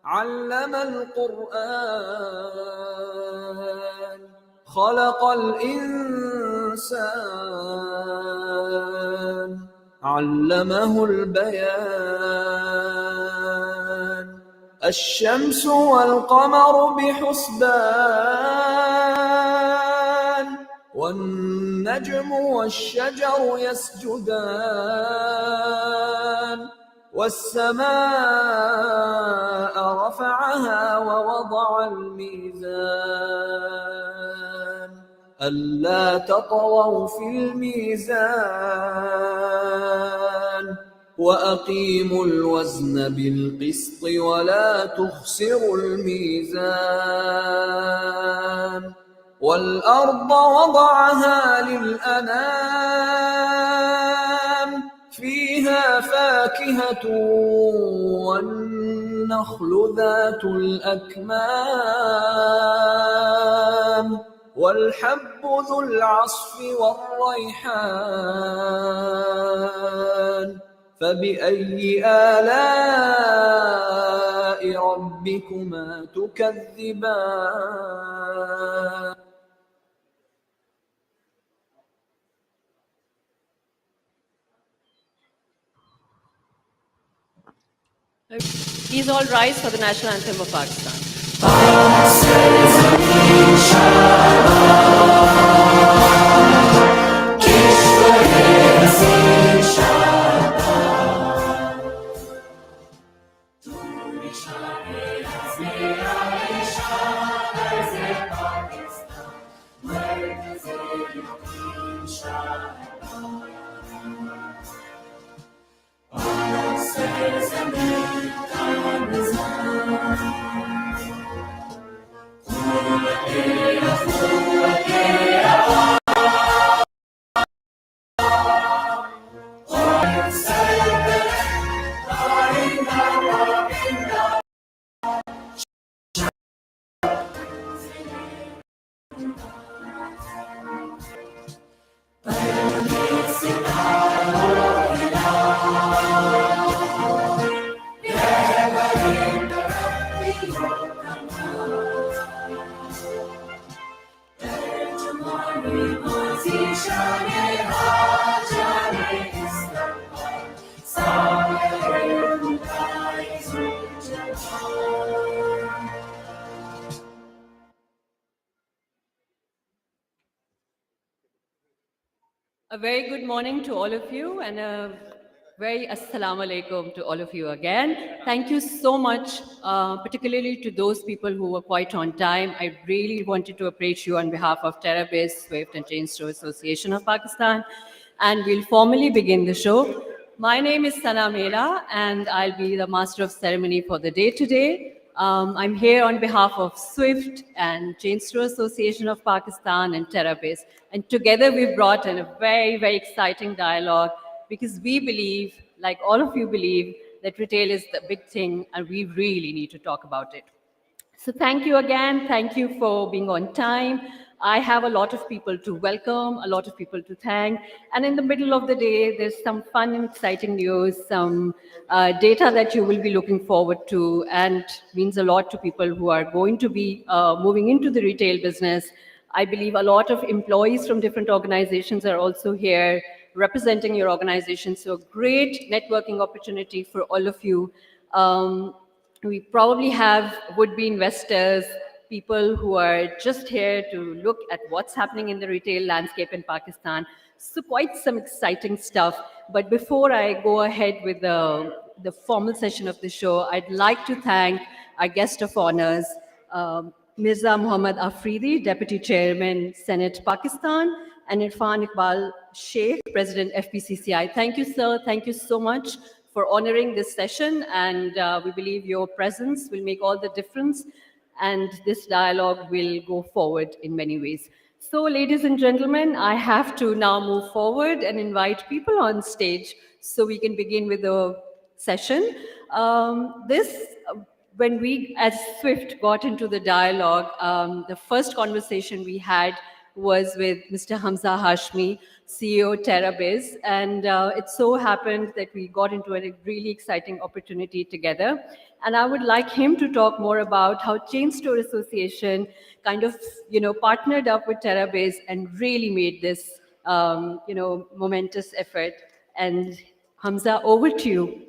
علم القرآن خلق الإنسان علمه البيان الشمس والقمر بحسبان والنجم والشجر يسجدان والسماء رفعها ووضع الميزان ألا تطغوا في الميزان وأقيموا الوزن بالقسط ولا تخسروا الميزان والأرض وضعها للأنام فيها فاكهة والنخل ذات الأكمام والحب ذو العصف والريحان فبأي آلاء ربكما تكذبان Please all rise for the national anthem of Pakistan. A very good morning to all of you and a very assalamu alaikum to all of you again. Thank you so much, particularly to those people who were quite on time. I really wanted to appreciate you on behalf of Terabase, Swift and Chain Store Association of Pakistan. And we'll formally begin the show. My name is Sana Mela and I'll be the master of ceremony for the day today. I'm here on behalf of Swift and Chain Store Association of Pakistan and Terabase. And together we've brought in a very, very exciting dialogue because we believe, like all of you believe, that retail is the big thing and we really need to talk about it. So thank you again. Thank you for being on time. I have a lot of people to welcome, a lot of people to thank. And in the middle of the day, there's some fun and exciting news, some data that you will be looking forward to and means a lot to people who are going to be moving into the retail business. I believe a lot of employees from different organizations are also here representing your organization. So great networking opportunity for all of you. We probably have would-be investors, people who are just here to look at what's happening in the retail landscape in Pakistan. So quite some exciting stuff. But before I go ahead with the formal session of the show, I'd like to thank our guest of honors, Mirza Muhammad Afridi, Deputy Chairman, Senate Pakistan, and Irfan Iqbal Sheikh, President FPCCI. Thank you, sir. Thank you so much for honoring this session, and we believe your presence will make all the difference, and this dialogue will go forward in many ways. So, ladies and gentlemen, I have to now move forward and invite people on stage so we can begin with the session. When we, as Swift, got into the dialogue, the first conversation we had was with Mr. Hamza Hashmi, CEO TerraBiz, and it so happened that we got into a really exciting opportunity together. And I would like him to talk more about how Chain Store Association kind of, partnered up with TerraBiz and really made this, momentous effort. And Hamza, over to you.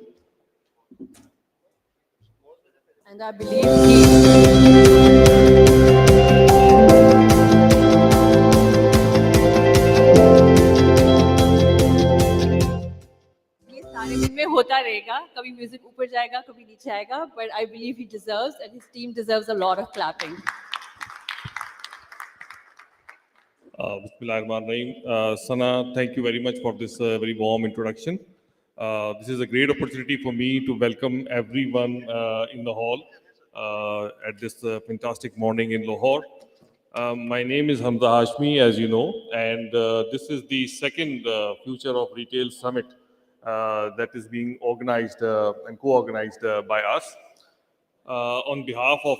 And I believe he ये सारे दिन में होता रहेगा कभी music ऊपर जाएगा कभी नीचे आएगा but I believe he deserves and his team deserves a lot of clapping. Bismillahirrahmanirrahim. Sana, thank you very much for this very warm introduction. This is a great opportunity for me to welcome everyone in the hall at this fantastic morning in Lahore. My name is Hamza Hashmi, as you know, and this is the second Future of Retail Summit that is being organized and co-organized by us. On behalf of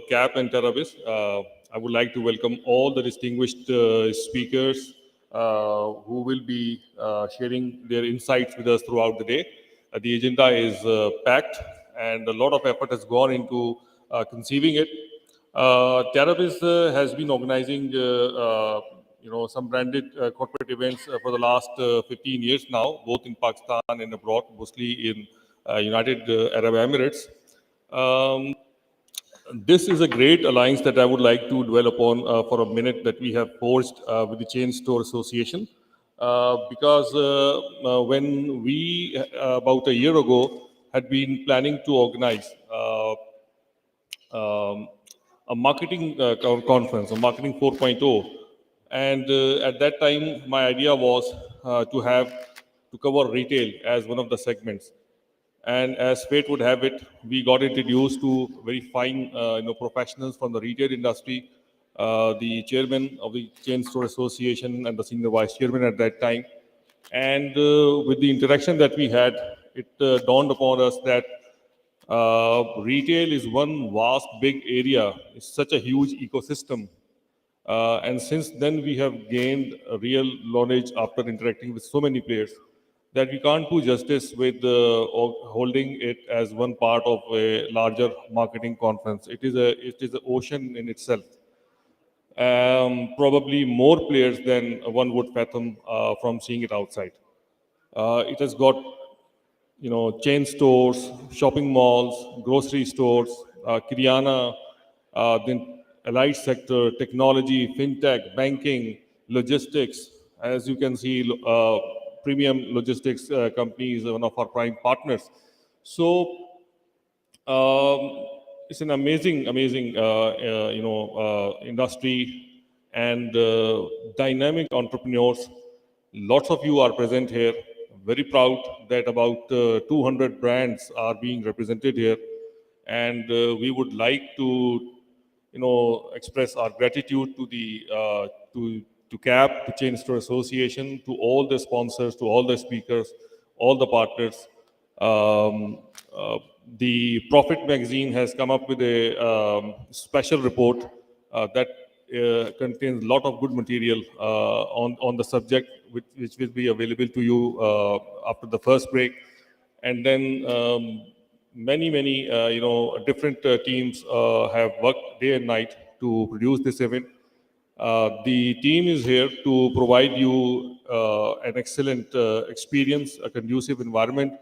CAP and TerraBiz, I would like to welcome all the distinguished speakers who will be sharing their insights with us throughout the day. The agenda is packed and a lot of effort has gone into conceiving it. TerraBiz has been organizing some branded corporate events for the last 15 years now, both in Pakistan and abroad, mostly in United Arab Emirates. This is a great alliance that I would like to dwell upon for a minute that we have forged with the Chain Store Association. Because when we, about a year ago, had been planning to organize a marketing conference, a Marketing 4.0. And at that time, my idea was to cover retail as one of the segments. And as fate would have it, we got introduced to very fine professionals from the retail industry, the chairman of the Chain Store Association and the senior vice chairman at that time. And with the interaction that we had, it dawned upon us that retail is one vast, big area. It's such a huge ecosystem. And since then, we have gained a real knowledge after interacting with so many players that we can't do justice with holding it as one part of a larger marketing conference. It is an ocean in itself. Probably more players than one would fathom from seeing it outside. It has got chain stores, shopping malls, grocery stores, Kiryana, then allied sector, technology, fintech, banking, logistics. As you can see, premium logistics company is one of our prime partners. So it's an amazing, industry and dynamic entrepreneurs. Lots of you are present here. Very proud that about 200 brands are being represented here, and we would like to, express our gratitude to the to CAP, to Chain Store Association, to all the sponsors, to all the speakers, all the partners. The Profit magazine has come up with a special report that contains a lot of good material on the subject, which will be available to you after the first break. And then many different teams have worked day and night to produce this event. The team is here to provide you an excellent experience, a conducive environment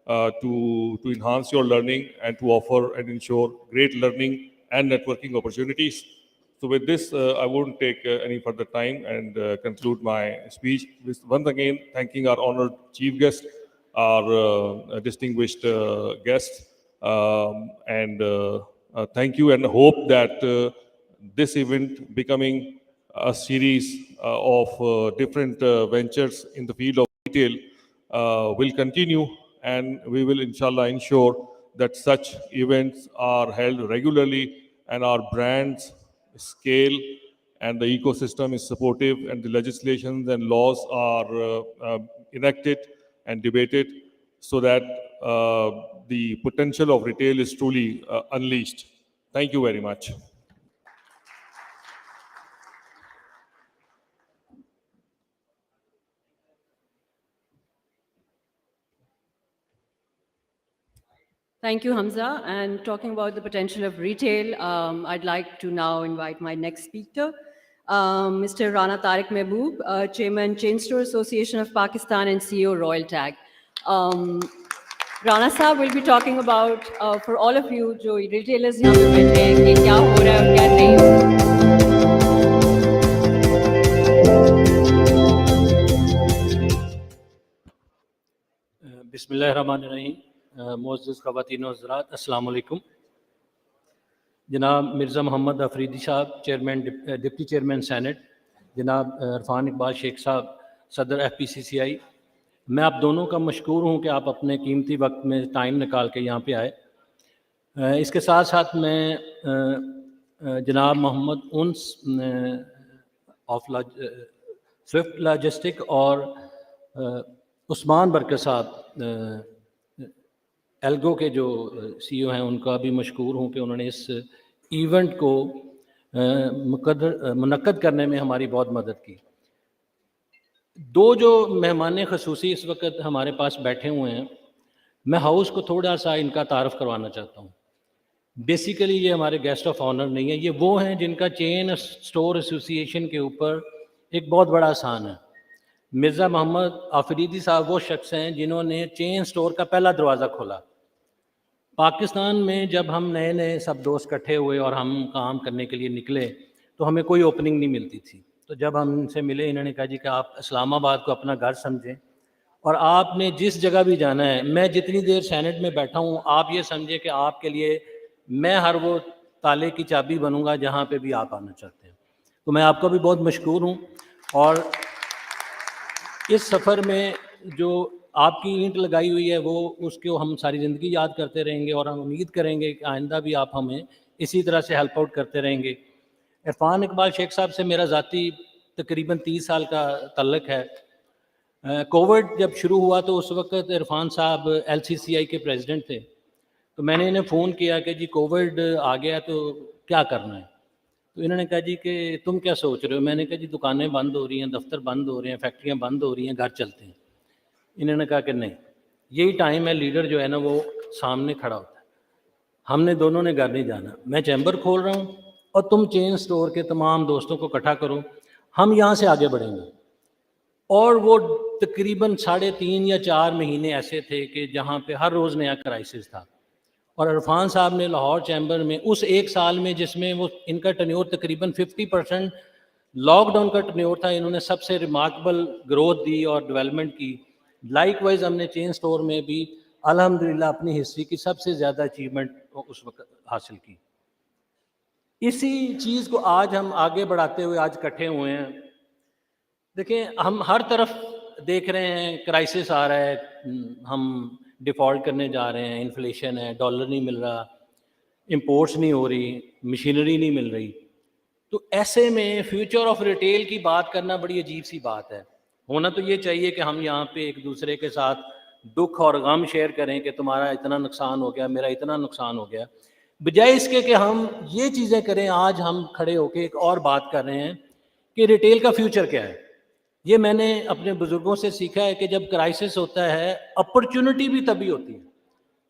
to enhance your learning and to offer and ensure great learning and networking opportunities. So with this, I won't take any further time and conclude my speech. Once again, thanking our honored chief guest, our distinguished guests, and thank you, and hope that this event becoming a series of different ventures in the field of retail will continue, and we will inshallah ensure that such events are held regularly and our brands scale and the ecosystem is supportive and the legislations and laws are enacted and debated so that the potential of retail is truly unleashed. Thank you very much. Thank you, Hamza. And talking about the potential of retail, I'd like to now invite my next speaker, Mr. Rana Tariq Mehboob, Chairman, Chain Store Association of Pakistan and CEO, Royal Tag. Rana Saab will be talking about, for all of you, जो retailers यहाँ पे बैठे हैं, कि क्या हो रहा है और क्या नहीं हो रहा है. बिस्मिल्लाहिर्रहमानिर्रहीम. मुअज़्ज़िज़ ख़वातीन व हज़रात, अस्सलाम वालेकुम. जनाब मिर्ज़ा मोहम्मद अफरीदी साहब, चेयरमैन, डिप्टी चेयरमैन सेनेट, जनाब इरफान इकबाल शेख साहब, सदर FPCCI, मैं आप दोनों का मशकूर हूँ कि आप अपने कीमती वक्त में टाइम निकाल के यहाँ पे आए. इसके साथ साथ मैं जनाब मोहम्मद उन्स ऑफ स्विफ्ट लॉजिस्टिक और उस्मान बरकत साहब एल्गो के जो CEO हैं, उनका भी मशकूर हूँ कि उन्होंने इस इवेंट को मुनक्कद करने में हमारी बहुत मदद की. दो जो मेहमान ख़ुसूसी इस वक्त हमारे पास बैठे हुए हैं, मैं हाउस को थोड़ा सा इनका तारफ़ करवाना चाहता हूँ. बेसिकली ये हमारे गेस्ट ऑफ ऑनर नहीं है, ये वो हैं जिनका चेन स्टोर एसोसिएशन के ऊपर एक बहुत बड़ा आसान है. मिर्ज़ा मोहम्मद आफरीदी साहब वो शख्स हैं जिन्होंने चेन स्टोर का पहला दरवाज़ा खोला. पाकिस्तान में जब हम नए नए सब दोस्त इकट्ठे हुए और हम काम करने के लिए निकले तो हमें कोई ओपनिंग नहीं मिलती थी. तो जब हम इनसे मिले, इन्होंने कहा जी कि आप इस्लामाबाद को अपना घर समझें और आपने जिस जगह भी जाना है, मैं जितनी देर सेनेट में बैठा हूँ, आप ये समझें कि आपके लिए मैं हर वो ताले की चाबी बनूंगा जहाँ पे भी आप आना चाहते हैं. तो मैं आपका भी बहुत मशकूर हूँ और इस सफ़र में जो आपकी ईंट लगाई हुई है वो उसको हम सारी ज़िंदगी याद करते रहेंगे और हम उम्मीद करेंगे कि आइंदा भी आप हमें इसी तरह से हेल्प आउट करते रहेंगे. इरफान इकबाल शेख साहब से मेरा ज़ाती तकरीबन 30 साल का तल्लुक़ है. कोविड जब शुरू हुआ तो उस वक्त इरफान साहब LCCI के प्रेसिडेंट थे. तो मैंने इन्हें फ़ोन किया कि जी कोविड आ गया तो क्या करना है. तो इन्होंने कहा जी कि तुम क्या सोच रहे हो. मैंने कहा जी दुकानें बंद हो रही हैं, दफ्तर बंद हो रहे हैं, फैक्ट्रियाँ बंद हो रही हैं, घर चलते हैं. इन्होंने कहा कि नहीं, यही टाइम है, लीडर जो है ना वो सामने खड़ा होता है. हमने दोनों ने घर नहीं जाना. मैं चैम्बर खोल रहा हूँ और तुम चेन स्टोर के तमाम दोस्तों को इकट्ठा करो, हम यहाँ से आगे बढ़ेंगे. और वो तकरीबन 3.5 या 4 महीने ऐसे थे कि जहाँ पे हर रोज़ नया क्राइसिस था. और इरफान साहब ने लाहौर चैम्बर में उस एक साल में जिसमें वो इनका टर्नओवर तकरीबन 50% लॉकडाउन का टर्नओवर था, इन्होंने सबसे रिमार्केबल ग्रोथ दी और डेवलपमेंट की. लाइकवाइज हमने चेन स्टोर में भी अल्हम्दुलिल्लाह अपनी हिस्ट्री की सबसे ज़्यादा अचीवमेंट उस वक्त हासिल की. इसी चीज़ को आज हम आगे बढ़ाते हुए आज इकट्ठे हुए हैं. देखिए, हम हर तरफ देख रहे हैं क्राइसिस आ रहा है, हम डिफ़ॉल्ट करने जा रहे हैं, इन्फ्लेशन है, डॉलर नहीं मिल रहा, इंपोर्ट्स नहीं हो रही, मशीनरी नहीं मिल रही. तो ऐसे में फ्यूचर ऑफ रिटेल की बात करना बड़ी अजीब सी बात है. होना तो ये चाहिए कि हम यहाँ पे एक दूसरे के साथ दुख और गम शेयर करें कि तुम्हारा इतना नुकसान हो गया, मेरा इतना नुकसान हो गया, बजाय इसके कि हम ये चीज़ें करें. आज हम खड़े होकर एक और बात कर रहे हैं कि रिटेल का फ्यूचर क्या है. ये मैंने अपने बुज़ुर्गों से सीखा है कि जब क्राइसिस होता है अपॉर्चुनिटी भी तभी होती है.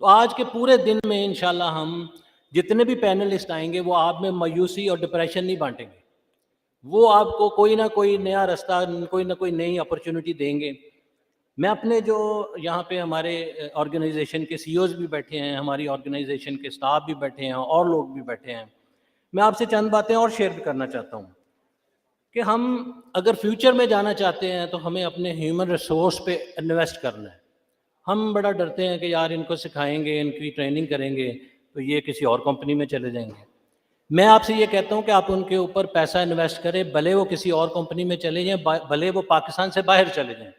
तो आज के पूरे दिन में इंशाल्लाह हम जितने भी पैनलिस्ट आएंगे वो आप में मायूसी और डिप्रेशन नहीं बांटेंगे, वो आपको कोई ना कोई नया रास्ता, कोई ना कोई नई अपॉर्चुनिटी देंगे. मैं अपने जो यहाँ पे हमारे ऑर्गेनाइजेशन के CEOs भी बैठे हैं, हमारी ऑर्गेनाइजेशन के स्टाफ भी बैठे हैं और लोग भी बैठे हैं, मैं आपसे चंद बातें और शेयर करना चाहता हूँ कि हम अगर फ्यूचर में जाना चाहते हैं तो हमें अपने ह्यूमन रिसोर्स पे इन्वेस्ट करना है. हम बड़ा डरते हैं कि यार इनको सिखाएंगे, इनकी ट्रेनिंग करेंगे तो ये किसी और कंपनी में चले जाएंगे. मैं आपसे ये कहता हूँ कि आप उनके ऊपर पैसा इन्वेस्ट करें, भले वो किसी और कंपनी में चले जाएं, भले वो पाकिस्तान से बाहर चले जाएं.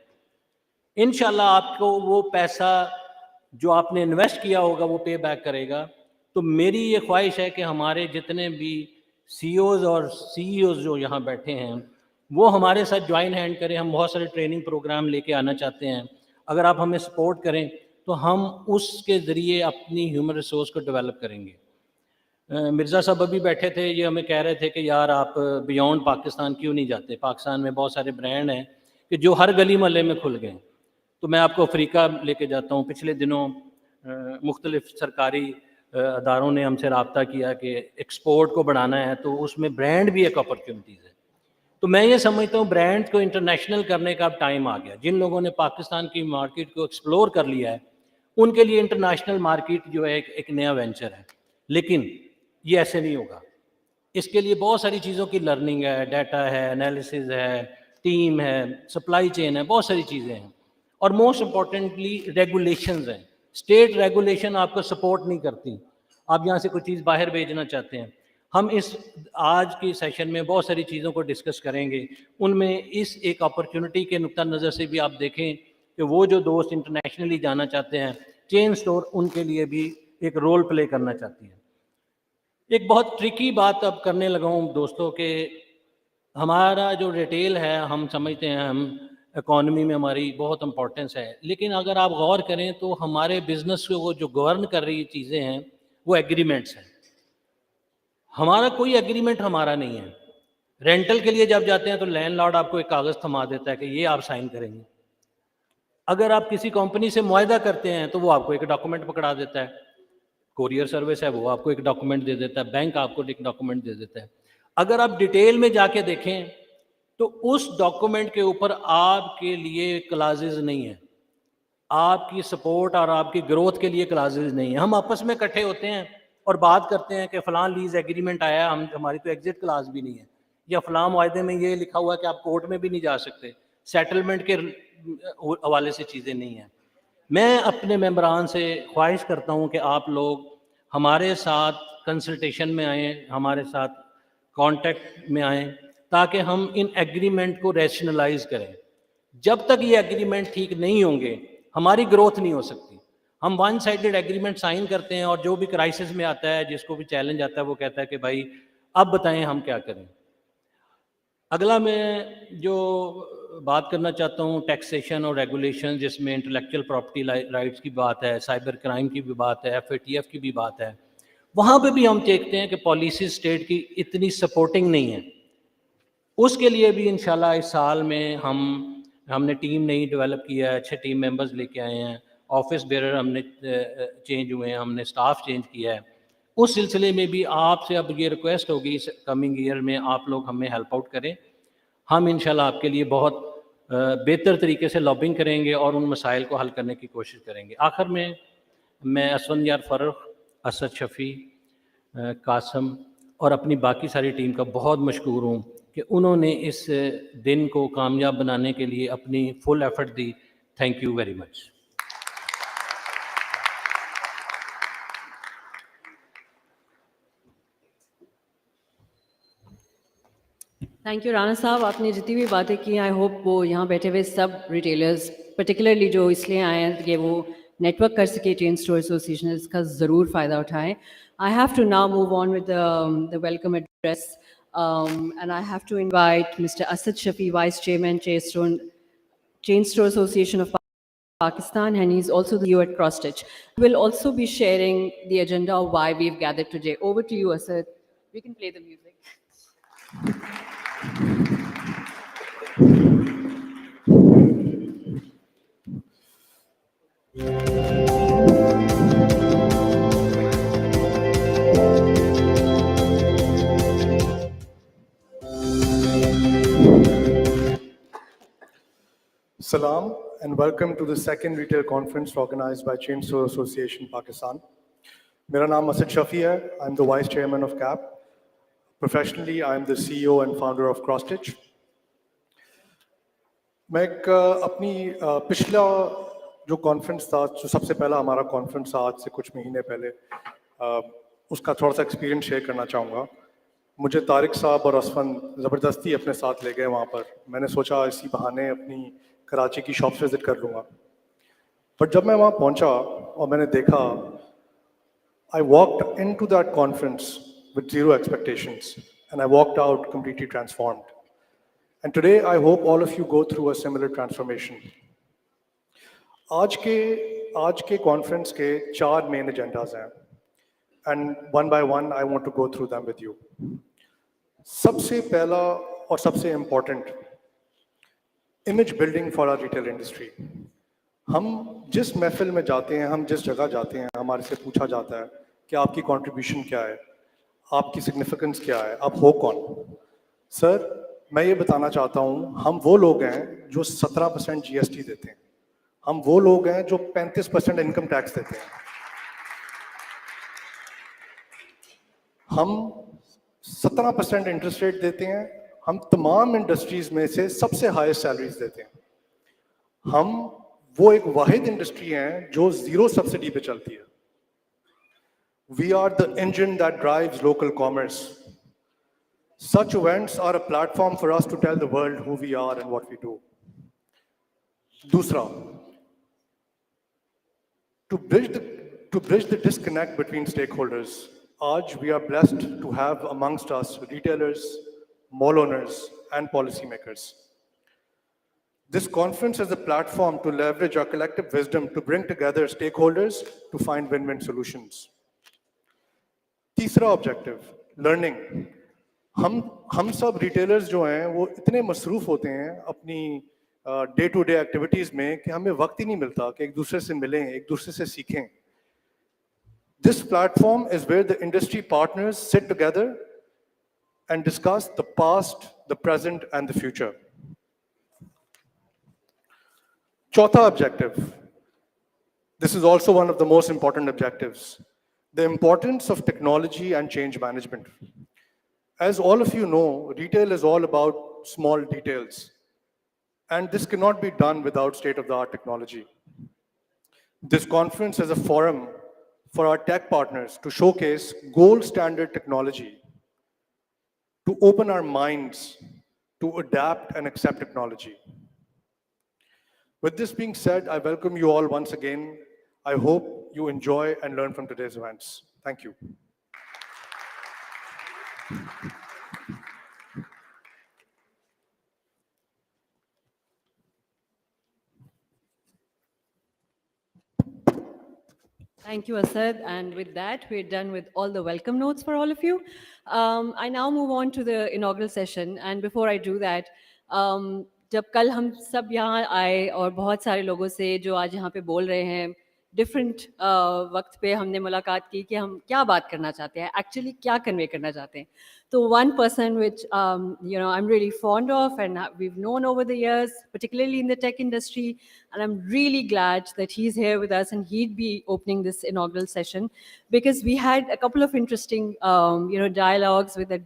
इंशाल्लाह आपको वो पैसा जो आपने इन्वेस्ट किया होगा वो पे बैक करेगा. तो मेरी ये ख्वाहिश है कि हमारे जितने भी CEOs और CEOs जो यहाँ बैठे हैं वो हमारे साथ ज्वाइन हैंड करें. हम बहुत सारे ट्रेनिंग प्रोग्राम लेके आना चाहते हैं. अगर आप हमें सपोर्ट करें तो हम उसके ज़रिए अपनी ह्यूमन रिसोर्स को डेवलप करेंगे. मिर्ज़ा साहब अभी बैठे थे, ये हमें कह रहे थे कि यार आप बियॉन्ड पाकिस्तान क्यों नहीं जाते. पाकिस्तान में बहुत सारे ब्रांड हैं कि जो हर गली मोहल्ले में खुल गए. तो मैं आपको अफ्रीका लेके जाता हूँ. पिछले दिनों मुख्तलिफ सरकारी अदारों ने हमसे रब्ता किया कि एक्सपोर्ट को बढ़ाना है, तो उसमें ब्रांड भी एक अपॉर्चुनिटीज़ है। तो मैं ये समझता हूँ ब्रांड को इंटरनेशनल करने का अब टाइम आ गया। जिन लोगों ने पाकिस्तान की मार्केट को एक्सप्लोर कर लिया है, उनके लिए इंटरनेशनल मार्केट जो है एक नया वेंचर है। लेकिन ये ऐसे नहीं होगा, इसके लिए बहुत सारी चीज़ों की लर्निंग है, डाटा है, एनालिसिस है, टीम है, सप्लाई चेन है, बहुत सारी चीज़ें हैं। और मोस्ट इम्पॉर्टेंटली रेगुलेशंस हैं। स्टेट रेगुलेशन आपको सपोर्ट नहीं करती। आप यहाँ से कोई चीज़ बाहर भेजना चाहते हैं, हम इस आज की सेशन में बहुत सारी चीज़ों को डिस्कस करेंगे। उनमें इस एक अपॉर्चुनिटी के नुक्ता नज़र से भी आप देखें कि वो जो दोस्त इंटरनेशनली जाना चाहते हैं, चेन स्टोर उनके लिए भी एक रोल प्ले करना चाहती है। एक बहुत ट्रिकी बात अब करने लगा हूँ दोस्तों के, हमारा जो रिटेल है, हम समझते हैं हम इकॉनमी में हमारी बहुत इंपॉर्टेंस है, लेकिन अगर आप गौर करें तो हमारे बिजनेस को जो गवर्न कर रही चीज़ें हैं वो एग्रीमेंट्स हैं। हमारा कोई एग्रीमेंट हमारा नहीं है। रेंटल के लिए जब जाते हैं तो लैंडलॉर्ड आपको एक कागज़ थमा देता है कि ये आप साइन करेंगे। अगर आप किसी कंपनी से मुआहदा करते हैं तो वो आपको एक डॉक्यूमेंट पकड़ा देता है। कोरियर सर्विस है, वो आपको एक डॉक्यूमेंट दे देता है। बैंक आपको एक डॉक्यूमेंट दे देता है। अगर आप डिटेल में जाके देखें तो उस डॉक्यूमेंट के ऊपर आपके लिए क्लाजेज नहीं है, आपकी सपोर्ट और आपकी ग्रोथ के लिए क्लाजेज नहीं है। हम आपस में इकट्ठे होते हैं और बात करते हैं कि फ़लाँ लीज एग्रीमेंट आया, हम हमारी तो एग्जिट क्लास भी नहीं है, या फ़लाँ मुआहदे में ये लिखा हुआ है कि आप कोर्ट में भी नहीं जा सकते, सेटलमेंट के हवाले से चीज़ें नहीं हैं। मैं अपने मेंबरान से ख्वाहिश करता हूं कि आप लोग हमारे साथ कंसल्टेशन में आएँ, हमारे साथ कांटेक्ट में आएँ, ताकि हम इन एग्रीमेंट को रैशनलाइज करें। जब तक ये एग्रीमेंट ठीक नहीं होंगे, हमारी ग्रोथ नहीं हो सकती। हम वन साइडेड एग्रीमेंट साइन करते हैं और जो भी क्राइसिस में आता है, जिसको भी चैलेंज आता है, वो कहता है कि भाई अब बताएं हम क्या करें। अगला मैं जो बात करना चाहता हूँ टैक्सेशन और रेगुलेशन, जिसमें इंटेलेक्चुअल प्रॉपर्टी राइट्स की बात है, साइबर क्राइम की भी बात है, FATF की भी बात है। वहाँ पे भी हम देखते हैं कि पॉलिसी स्टेट की इतनी सपोर्टिंग नहीं है। उसके लिए भी इंशाल्लाह इस साल में हमने टीम नई डेवलप किया है, 6 टीम मेंबर्स लेके आए हैं, ऑफिस बेरर हमने चेंज हुए हैं, हमने स्टाफ चेंज किया है। उस सिलसिले में भी आपसे अब ये रिक्वेस्ट होगी इस कमिंग ईयर में आप लोग हमें हेल्प आउट करें। हम इंशाल्लाह आपके लिए बहुत बेहतर तरीके से लॉबिंग करेंगे और उन मसाइल को हल करने की कोशिश करेंगे। आखिर में मैं असफंदियार फ़र्रुख, असद शफ़ी, कासम और अपनी बाकी सारी टीम का बहुत मशकूर हूँ कि उन्होंने इस दिन को कामयाब बनाने के लिए अपनी full effort the. Thank you very much. Thank you Rana साहब, आपने जितनी भी बातें की, आई होप वो यहाँ बैठे हुए सब रिटेलर्स पर्टिकुलरली जो इसलिए आए हैं कि वो नेटवर्क कर सके चेन स्टोर एसोसिएशन, इसका ज़रूर फ़ायदा उठाएं। I have to now move on with the welcome address and I have to invite mister Asad Shafi, vice chairman Chain Store Association of Pakistan, and he's also the CEO at Crosstitch. We'll also be sharing the agenda of why we've gathered today. Over to you, Asad. We can play the music. Salam and welcome to the second retail conference organized by Chain Store Association Pakistan. मेरा नाम असद शफी है. I'm the vice chairman of CAP. Professionally, I'm the CEO and founder of Crosstitch. मैं एक अपनी पिछला जो conference था, जो सबसे पहला हमारा कॉन्फ्रेंस था आज से कुछ महीने पहले, उसका थोड़ा सा एक्सपीरियंस शेयर करना चाहूँगा. मुझे तारिक साहब और असफन ज़बरदस्ती अपने साथ ले गए वहाँ पर. मैंने सोचा इसी बहाने अपनी कराची की शॉप्स विजिट कर लूँगा. बट जब मैं वहाँ पहुँचा और मैंने देखा, I walked into that conference with zero expectations and I walked out completely transformed. And today I hope all of you go through a similar transformation. आज के कॉन्फ्रेंस के 4 मेन एजेंडाज हैं and one by one I want to go through them with you. सबसे पहला और सबसे important, image building for our retail industry. हम जिस महफिल में जाते हैं, हम जिस जगह जाते हैं, हमारे से पूछा जाता है कि आपकी कंट्रीब्यूशन क्या है, आपकी सिग्निफिकेंस क्या है, आप हो कौन। सर, मैं ये बताना चाहता हूँ, हम वो लोग हैं जो 17% जीएसटी देते हैं, हम वो लोग हैं जो 35% इनकम टैक्स देते हैं, हम 17% इंटरेस्ट रेट देते हैं, हम तमाम इंडस्ट्रीज में से सबसे हाईएस्ट सैलरीज देते हैं, हम वो एक वाहिद इंडस्ट्री हैं जो जीरो सब्सिडी पे चलती है। We are the engine that drives local commerce. Such events are a platform for us to tell the world who we are and what we do. दूसरा, to bridge the disconnect between stakeholders, आज we are blessed to have amongst us retailers, mall owners, and policymakers. This conference is a platform to leverage our collective wisdom to bring together stakeholders to find win-win solutions. तीसरा objective, learning. हम सब retailers जो हैं वो इतने मसरूफ होते हैं अपनी डे टू डे एक्टिविटीज में कि हमें वक्त ही नहीं मिलता कि एक दूसरे से मिलें, एक दूसरे से सीखें। This platform is where the industry partners sit together and discuss the past, the present and the future. चौथा objective, this is also one of the most important objectives, the importance of technology and change management. As all of you know, retail is all about small details, and this cannot be done without state-of-the-art technology. This conference is a forum for our tech partners to showcase gold standard technology, to open our minds, to adapt and accept technology. With this being said, I welcome you all once again. I hope you enjoy and learn from today's events. Thank you. Thank you, Asad. And with that, we're done with all the welcome notes for all of you. I now move on to the inaugural session. And before I do that, जब कल हम सब यहाँ आए और बहुत सारे लोगों से जो आज यहाँ पे बोल रहे हैं, डिफरेंट वक्त पे हमने मुलाकात की कि हम क्या बात करना चाहते हैं, एक्चुअली क्या कन्वे करना चाहते हैं. तो one person which I'm really fond of and we've known over the years, particularly in the tech industry, and I'm really glad that he's here with us and he'd be opening this inaugural session because we had a couple of interesting dialogues with a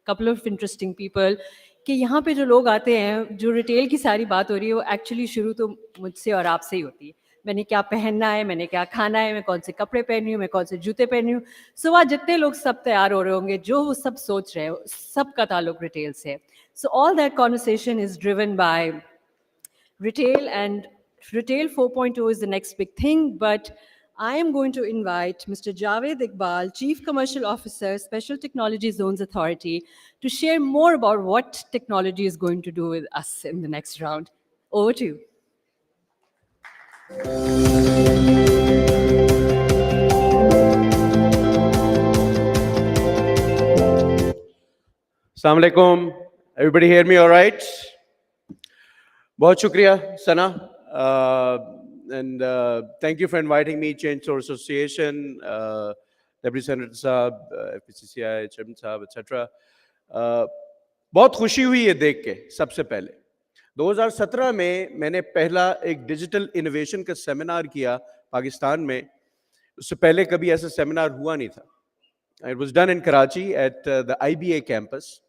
couple of interesting people कि यहाँ पे जो लोग आते हैं, जो retail की सारी बात हो रही है वो एक्चुअली शुरू तो मुझसे और आपसे ही होती है. मैंने क्या पहनना है, मैंने क्या खाना है, मैं कौन से कपड़े पहनी हूँ, मैं कौन से जूते पहनी हूँ. सुबह जितने लोग सब तैयार हो रहे होंगे, जो वो सब सोच रहे हैं, सबका ताल्लुक रिटेल से. So all that conversation is driven by retail, and retail 4.0 is the next big thing, but I am going to invite Mr. Javed Iqbal, Chief Commercial Officer, Special Technology Zones Authority, to share more about what technology is going to do with us in the next round. Over to you. Assalamu alaikum. Everybody hear me all right? Bahut shukriya, Sana. And thank you for inviting me, Change Source Association, Deputy Senator Saab, FPCCI, Chairman Saab, etc. बहुत खुशी हुई है देख के. सबसे पहले 2017 में मैंने पहला एक डिजिटल इनोवेशन का सेमिनार किया पाकिस्तान में. उससे पहले कभी ऐसा सेमिनार हुआ नहीं था. It was done in Karachi at the IBA campus.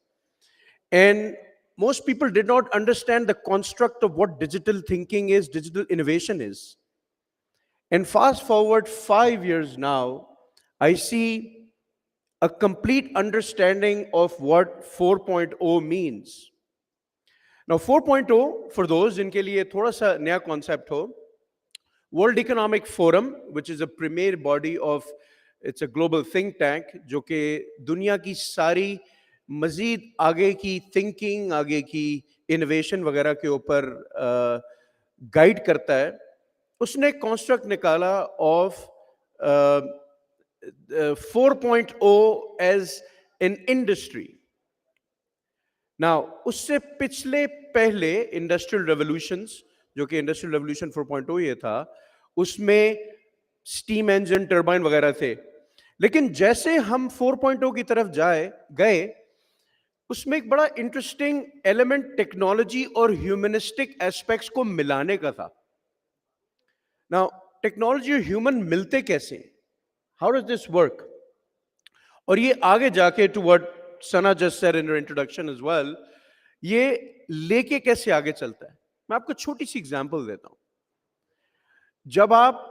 And most people did not understand the construct of what digital thinking is, digital innovation is. And fast forward 5 years now, I see a complete understanding of what 4.0 means. Now 4.0, for those जिनके लिए थोड़ा सा नया concept हो, World Economic Forum, which is a premier body of, it's a global think tank, जो कि दुनिया की सारी मजीद आगे की थिंकिंग, आगे की इनोवेशन वगैरह के ऊपर गाइड करता है. उसने कॉन्स्ट्रक्ट निकाला of 4.0 as an industry. Now उससे पिछले पहले इंडस्ट्रियल रेवोल्यूशंस जो कि इंडस्ट्रियल रेवोल्यूशन 4.0 ये था, उसमें स्टीम इंजन, टर्बाइन वगैरह थे। लेकिन जैसे हम 4.0 की तरफ गए, उसमें एक बड़ा इंटरेस्टिंग एलिमेंट टेक्नोलॉजी और ह्यूमनिस्टिक एस्पेक्ट्स को मिलाने का था। नाउ टेक्नोलॉजी और ह्यूमन मिलते कैसे? How does this work? और ये आगे जाके to what Sana just said in her introduction as well, ये लेके कैसे आगे चलता है? मैं आपको छोटी सी एग्जांपल देता हूं। जब आप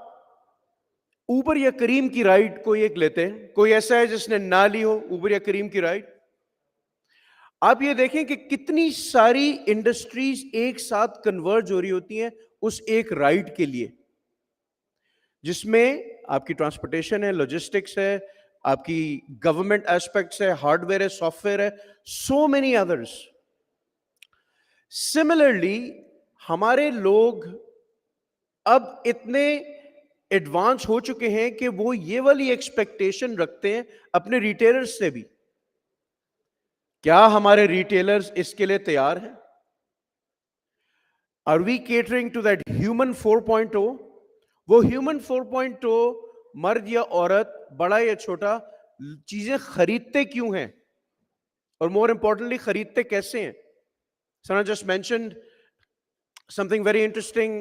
ऊबर या करीम की राइड कोई एक लेते हैं, कोई ऐसा है जिसने ना ली हो ऊबर या करीम की राइड? आप ये देखें कि कितनी सारी इंडस्ट्रीज एक साथ कन्वर्ज हो रही होती हैं उस एक राइड के लिए, जिसमें आपकी ट्रांसपोर्टेशन है, लॉजिस्टिक्स है, आपकी गवर्नमेंट एस्पेक्ट्स है, हार्डवेयर है, सॉफ्टवेयर है, सो मेनी अदर्स। सिमिलरली हमारे लोग अब इतने एडवांस हो चुके हैं कि वो ये वाली एक्सपेक्टेशन रखते हैं अपने रिटेलर्स से भी। क्या हमारे रिटेलर्स इसके लिए तैयार हैं? Are we catering to that human 4.0? वो ह्यूमन 4.0 मर्द या औरत, बड़ा या छोटा, चीजें खरीदते क्यों हैं और मोर इंपॉर्टेंटली खरीदते कैसे हैं? Sana just mentioned something very interesting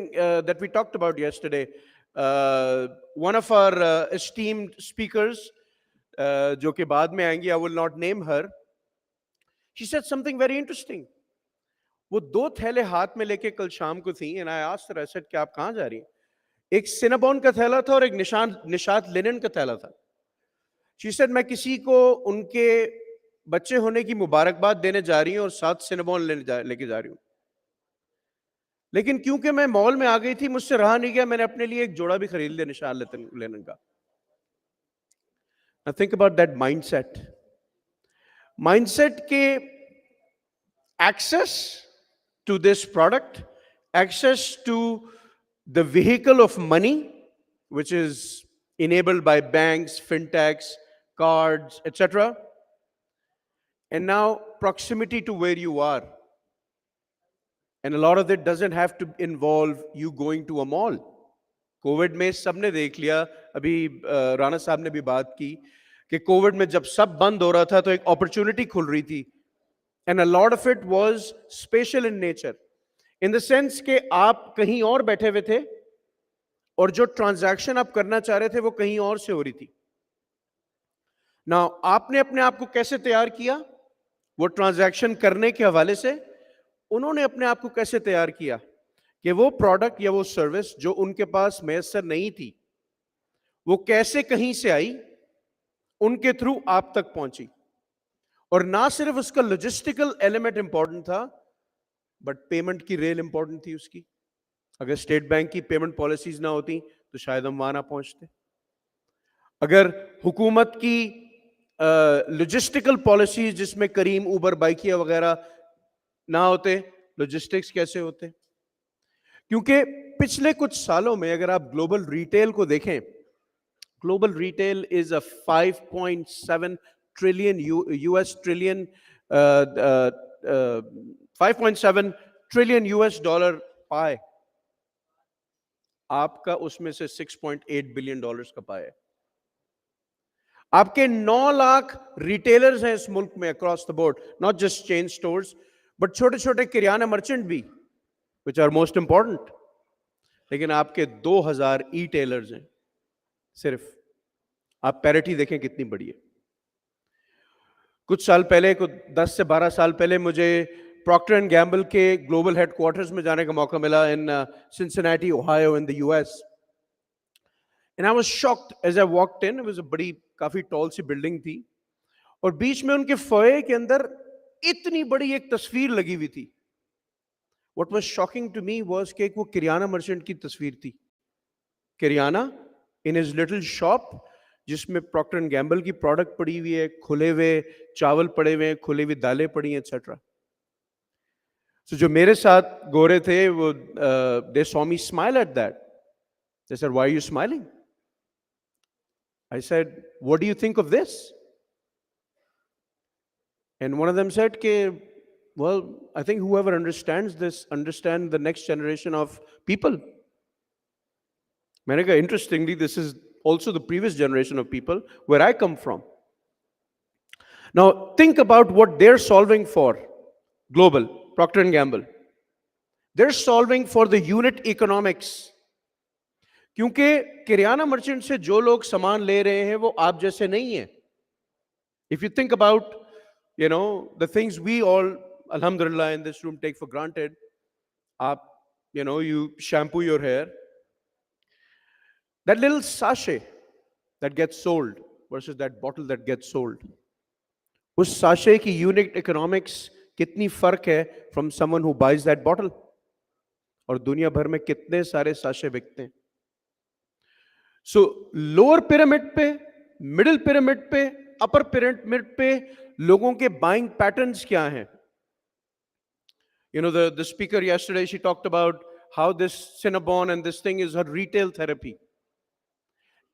that we talked about yesterday. One of our esteemed speakers, जो कि बाद में आएंगी, I will not name her, she said something very interesting. वो 2 थैले हाथ में लेके कल शाम को थी, and I asked her, I said कि आप कहाँ जा रही हैं? एक सिनेबॉन का थैला था और एक निशात लिनन का थैला था। She said मैं किसी को उनके बच्चे होने की मुबारकबाद देने जा रही हूँ और साथ सिनेबॉन लेके जा रही हूँ। लेकिन क्योंकि मैं मॉल में आ गई थी, मुझसे रहा नहीं गया, मैंने अपने लिए एक जोड़ा भी खरीद लिया निशात लिनन का। Now think about that mindset. Mindset के access to this product, access to the vehicle of money, which is enabled by banks, fintechs, cards, etc. And now proximity to where you are. And a lot of it doesn't have to involve you going to a mall. Covid में सबने देख लिया, अभी राणा साहब ने भी बात की कि कोविड में जब सब बंद हो रहा था तो एक अपॉर्चुनिटी खुल रही थी, and a lot of it was special in nature, in the sense कि आप कहीं और बैठे हुए थे और जो ट्रांजैक्शन आप करना चाह रहे थे वो कहीं और से हो रही थी। ना आपने अपने आप को कैसे तैयार किया? वो ट्रांजैक्शन करने के हवाले से उन्होंने अपने आप को कैसे तैयार किया कि वो प्रोडक्ट या वो सर्विस जो उनके पास मैसर नहीं थी, वो कैसे कहीं से आई, उनके थ्रू आप तक पहुंची। और ना सिर्फ उसका लॉजिस्टिकल एलिमेंट इंपॉर्टेंट था, बट पेमेंट की रेल इंपॉर्टेंट थी उसकी। अगर स्टेट बैंक की पेमेंट पॉलिसीज ना होती तो शायद हम वहां ना पहुंचते। अगर हुकूमत की लॉजिस्टिकल पॉलिसीज जिसमें करीम, उबर, बाइकिया वगैरह ना होते, लॉजिस्टिक्स कैसे होते? क्योंकि पिछले कुछ सालों में अगर आप ग्लोबल रिटेल को देखें, global retail is a 5.7 trillion US trillion 5.7 trillion US dollar पाए। आपका उसमें से 6.8 बिलियन डॉलर्स का पाए। आपके 9 लाख रिटेलर्स हैं इस मुल्क में across the board, not just chain stores, but छोटे छोटे किराना मर्चेंट भी, विच आर मोस्ट इंपॉर्टेंट। लेकिन आपके 2000 ई टेलर्स हैं सिर्फ। आप पैरिटी देखें कितनी बड़ी है। कुछ साल पहले, कुछ 10 से 12 साल पहले, मुझे प्रॉक्टर एंड गैम्बल के ग्लोबल हेडक्वार्टर्स में जाने का मौका मिला in Cincinnati, Ohio, in the US. And I was shocked as I walked in. It was a बड़ी, काफी टॉल सी बिल्डिंग थी और बीच में उनके फॉये के अंदर इतनी बड़ी एक तस्वीर लगी हुई थी। What was shocking to me was कि वो किराना मर्चेंट की तस्वीर थी। किराना in his little shop, जिसमें प्रॉक्टर एंड गैम्बल की प्रोडक्ट पड़ी हुई है, खुले हुए चावल पड़े हुए हैं, खुली हुई दालें पड़ी हैं, एक्सेट्रा। So जो मेरे साथ गोरे थे वो they saw me smile at that. They said, "Why are you smiling?" I said, "What do you think of this?" And one of them said कि Well, I think whoever understands this understand the next generation of people. मैंने कहा, interestingly, this is also the previous generation of people where I come from. Now, think about what they're solving for. Global, Procter and Gamble. They're solving for the unit economics. क्योंकि किराना merchant से जो लोग सामान ले रहे हैं वो आप जैसे नहीं है. If you think about, the things we all, alhamdulillah, in this room take for granted, आप, you shampoo your hair, that little sachet that gets sold versus that bottle that gets sold, उस sachet की unit economics कितनी फर्क है from someone who buys that bottle, और दुनिया भर में कितने सारे sachet बिकते हैं. So lower pyramid पे, middle pyramid पे, upper pyramid पे लोगों के buying patterns क्या हैं? The speaker yesterday, she talked about how this Cinnabon and this thing is her retail therapy.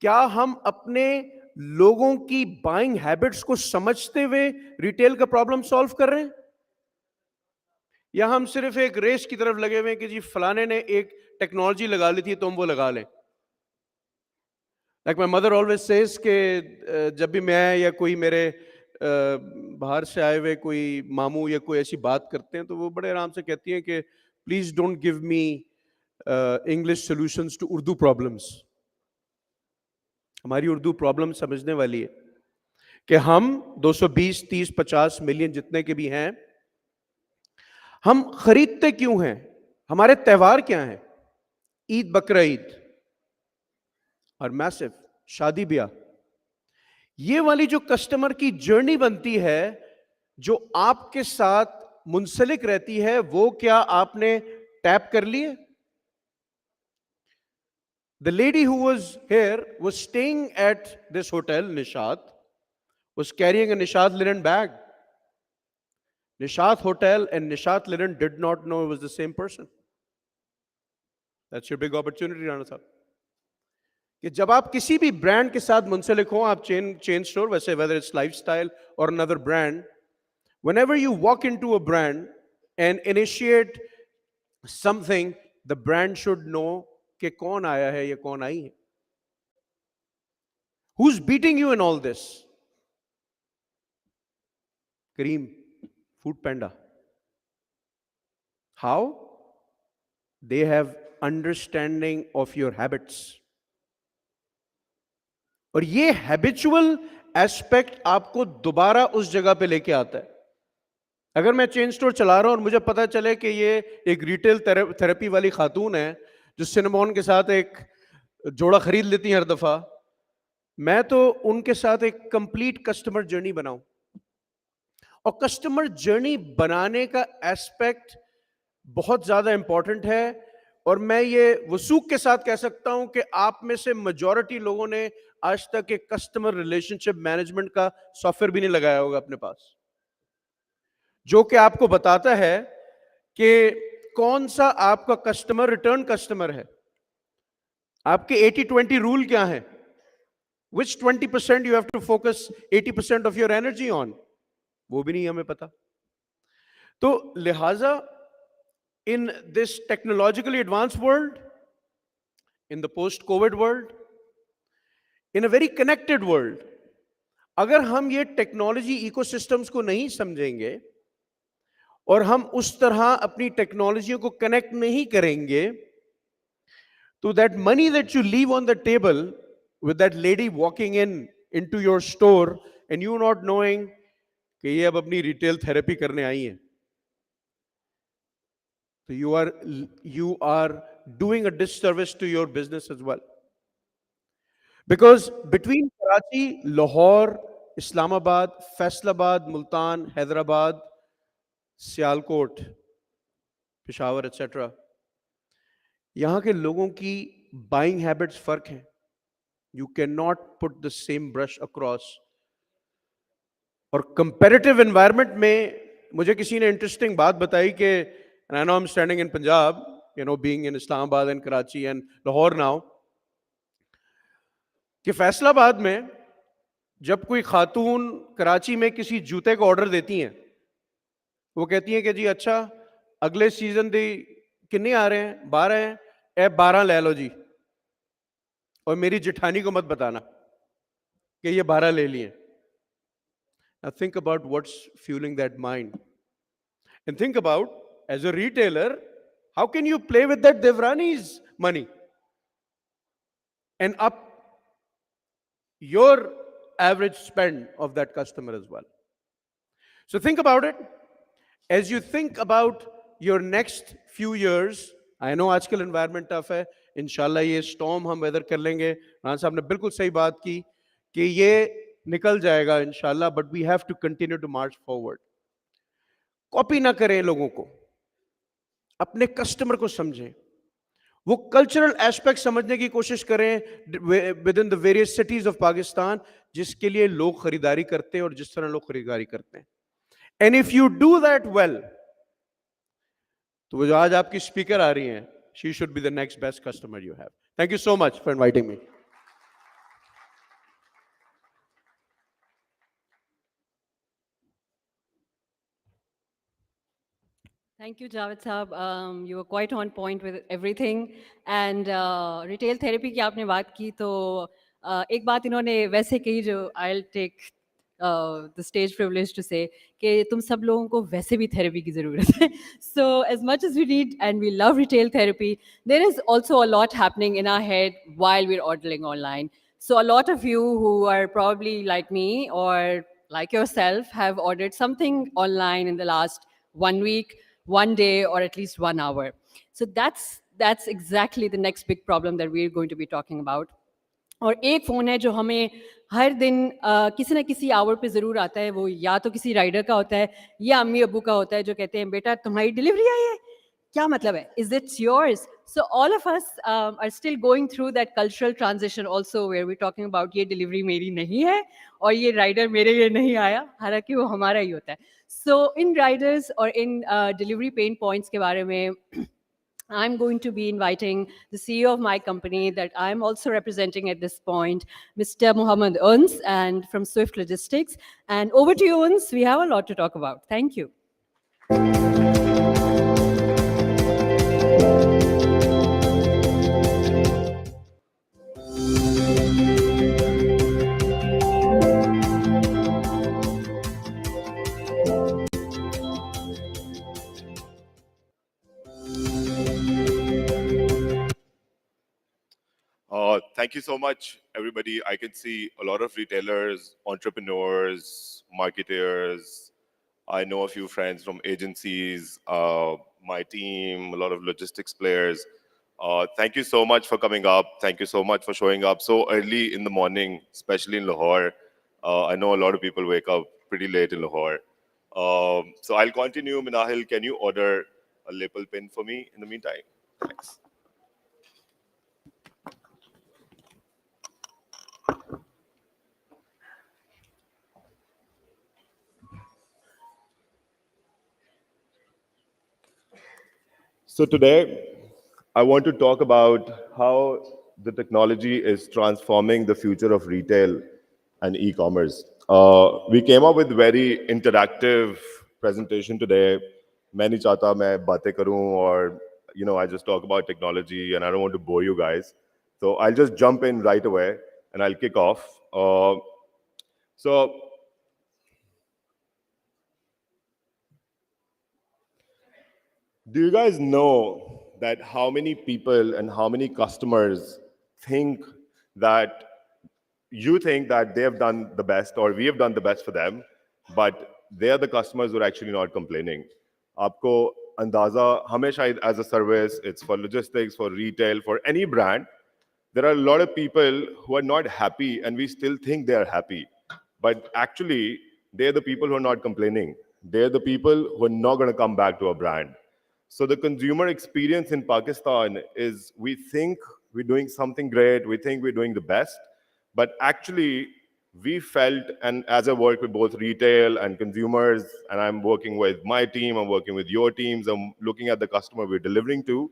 क्या हम अपने लोगों की बाइंग हैबिट्स को समझते हुए रिटेल का प्रॉब्लम सॉल्व कर रहे हैं, या हम सिर्फ एक रेस की तरफ लगे हुए हैं कि जी फलाने ने एक टेक्नोलॉजी लगा ली थी तो हम वो लगा लें? Like my mother always says कि जब भी मैं या कोई मेरे बाहर से आए हुए कोई मामू या कोई ऐसी बात करते हैं तो वो बड़े आराम से कहती हैं कि please don't give me English solutions to Urdu problems. हमारी उर्दू प्रॉब्लम समझने वाली है कि हम 220, 30, 50 मिलियन जितने के भी हैं, हम खरीदते क्यों हैं? हमारे त्योहार क्या हैं? ईद, बकरा ईद और मैसिव शादी ब्याह. ये वाली जो कस्टमर की जर्नी बनती है, जो आपके साथ मुंसलिक रहती है, वो क्या आपने टैप कर लिए? The lady who was here was staying at this hotel, Nishat, was carrying a Nishat linen bag. Nishat Hotel and Nishat Linen did not know it was the same person. That's your big opportunity, Rana Sahab. कि जब आप किसी भी brand के साथ मुंसलिक हो, आप chain store, वैसे whether it's lifestyle or another brand, whenever you walk into a brand and initiate something, the brand should know कि कौन आया है या कौन आई है. Who's beating you in all this? Kareem, Food Panda. How? They have understanding of your habits. और ये habitual aspect आपको दोबारा उस जगह पे लेके आता है. अगर मैं चेन स्टोर चला रहा हूं और मुझे पता चले कि ये एक रिटेल थेरेपी वाली खातून है जो सिनेमॉन के साथ एक जोड़ा खरीद लेती है हर दफा, मैं तो उनके साथ एक कंप्लीट कस्टमर जर्नी बनाऊं. और कस्टमर जर्नी बनाने का एस्पेक्ट बहुत ज्यादा इंपॉर्टेंट है. और मैं ये वसूख के साथ कह सकता हूं कि आप में से मेजॉरिटी लोगों ने आज तक एक कस्टमर रिलेशनशिप मैनेजमेंट का सॉफ्टवेयर भी नहीं लगाया होगा अपने पास, जो कि आपको बताता है कि कौन सा आपका कस्टमर रिटर्न कस्टमर है. आपके 80-20 रूल क्या है? Which 20% you have to focus 80% of your energy on? वो भी नहीं हमें पता. तो लिहाजा in this technologically advanced world, in the post-COVID world, in a very connected world, अगर हम ये टेक्नोलॉजी इकोसिस्टम्स को नहीं समझेंगे और हम उस तरह अपनी टेक्नोलॉजियों को कनेक्ट नहीं करेंगे, तो that money that you leave on the table with that lady walking into your store and you not knowing कि ये अब अपनी रिटेल थेरेपी करने आई हैं, तो you are doing a disservice to your business as well. Because between Karachi, Lahore, Islamabad, Faisalabad, Multan, Hyderabad, Sialkot, Peshawar, etc., यहाँ के लोगों की buying habits फर्क हैं. You cannot put the same brush across. और competitive environment में मुझे किसी ने interesting बात बताई कि, and I know I'm standing in Punjab, being in Islamabad and Karachi and Lahore now, कि फैसलाबाद में जब कोई खातून कराची में किसी जूते का ऑर्डर देती हैं, वो कहती हैं कि जी अच्छा अगले सीजन दी किन्ने आ रहे हैं 12 हैं ए 12 ले लो जी और मेरी जिठानी को मत बताना कि ये 12 ले लिए Now think about what's fueling that mind and think about as a retailer how can you play with that Devrani's money and up your average spend of that customer as well. So think about it. As you think about your next few years, I know आजकल environment tough है, इंशाल्लाह ये storm हम weather कर लेंगे. राना साहब ने बिल्कुल सही बात की कि ये निकल जाएगा इंशाल्लाह, but we have to continue to march forward. Copy ना करें लोगों को, अपने कस्टमर को समझें, वो कल्चरल एस्पेक्ट समझने की कोशिश करें with in the various cities of Pakistan जिसके लिए लोग खरीदारी करते हैं और जिस तरह लोग खरीदारी करते हैं. And if you do that well, तो वो जो आज आपकी स्पीकर आ रही हैं, she should be the next best customer you have. Thank you so much for inviting me. Thank you, Javed Saab. You were quite on point with everything. And retail therapy की आपने बात की तो एक बात इन्होंने वैसे कही जो I'll take the stage privilege to say कि तुम सब लोगों को वैसे भी therapy की ज़रूरत है. So as much as we need and we love retail therapy, there is also a lot happening in our head while we're ordering online. So a lot of you who are probably like me or like yourself have ordered something online in the last 1 week, 1 day, or at least 1 hour. So that's exactly the next big problem that we're going to be talking about. और एक phone है जो हमें हर दिन किसी न किसी our पे ज़रूर आता है. वो या तो किसी राइडर का होता है या अम्मी अब्बू का होता है जो कहते हैं बेटा तुम्हारी डिलीवरी आई है. क्या मतलब है? Is it yours? So all of us are still going through that cultural transition also where we're talking about ये डिलीवरी मेरी नहीं है और ये राइडर मेरे लिए नहीं आया, हालांकि वो हमारा ही होता है. So in riders or in delivery pain points के बारे में I'm going to be inviting the CEO of my company that I'm also representing at this point, Mr. Muhammad Uns, and from Swift Logistics. And over to you, Uns. We have a lot to talk about. Thank you. Thank you so much, everybody. I can see a lot of retailers, entrepreneurs, marketers. I know a few friends from agencies, my team, a lot of logistics players. Thank you so much for coming up. Thank you so much for showing up so early in the morning, especially in Lahore. I know a lot of people wake up pretty late in Lahore. So I'll continue. Minahil, can you order a lapel pin for me in the meantime? Thanks. So today, I want to talk about how the technology is transforming the future of retail and e-commerce. We came up with very interactive presentation today. मैं नहीं चाहता मैं बातें करूं or I just talk about technology and I don't want to bore you guys. So I'll just jump in right away and I'll kick off. So do you guys know that how many people and how many customers think that you think that they have done the best or we have done the best for them, but they are the customers who are actually not complaining? Aapko andaza hamesha as a service, it's for logistics, for retail, for any brand, there are a lot of people who are not happy and we still think they are happy. But actually, they're the people who are not complaining. They're the people who are not going to come back to a brand. So the consumer experience in Pakistan is we think we're doing something great, we think we're doing the best, but actually we felt, and as I work with both retail and consumers, and I'm working with my team, I'm working with your teams, I'm looking at the customer we're delivering to,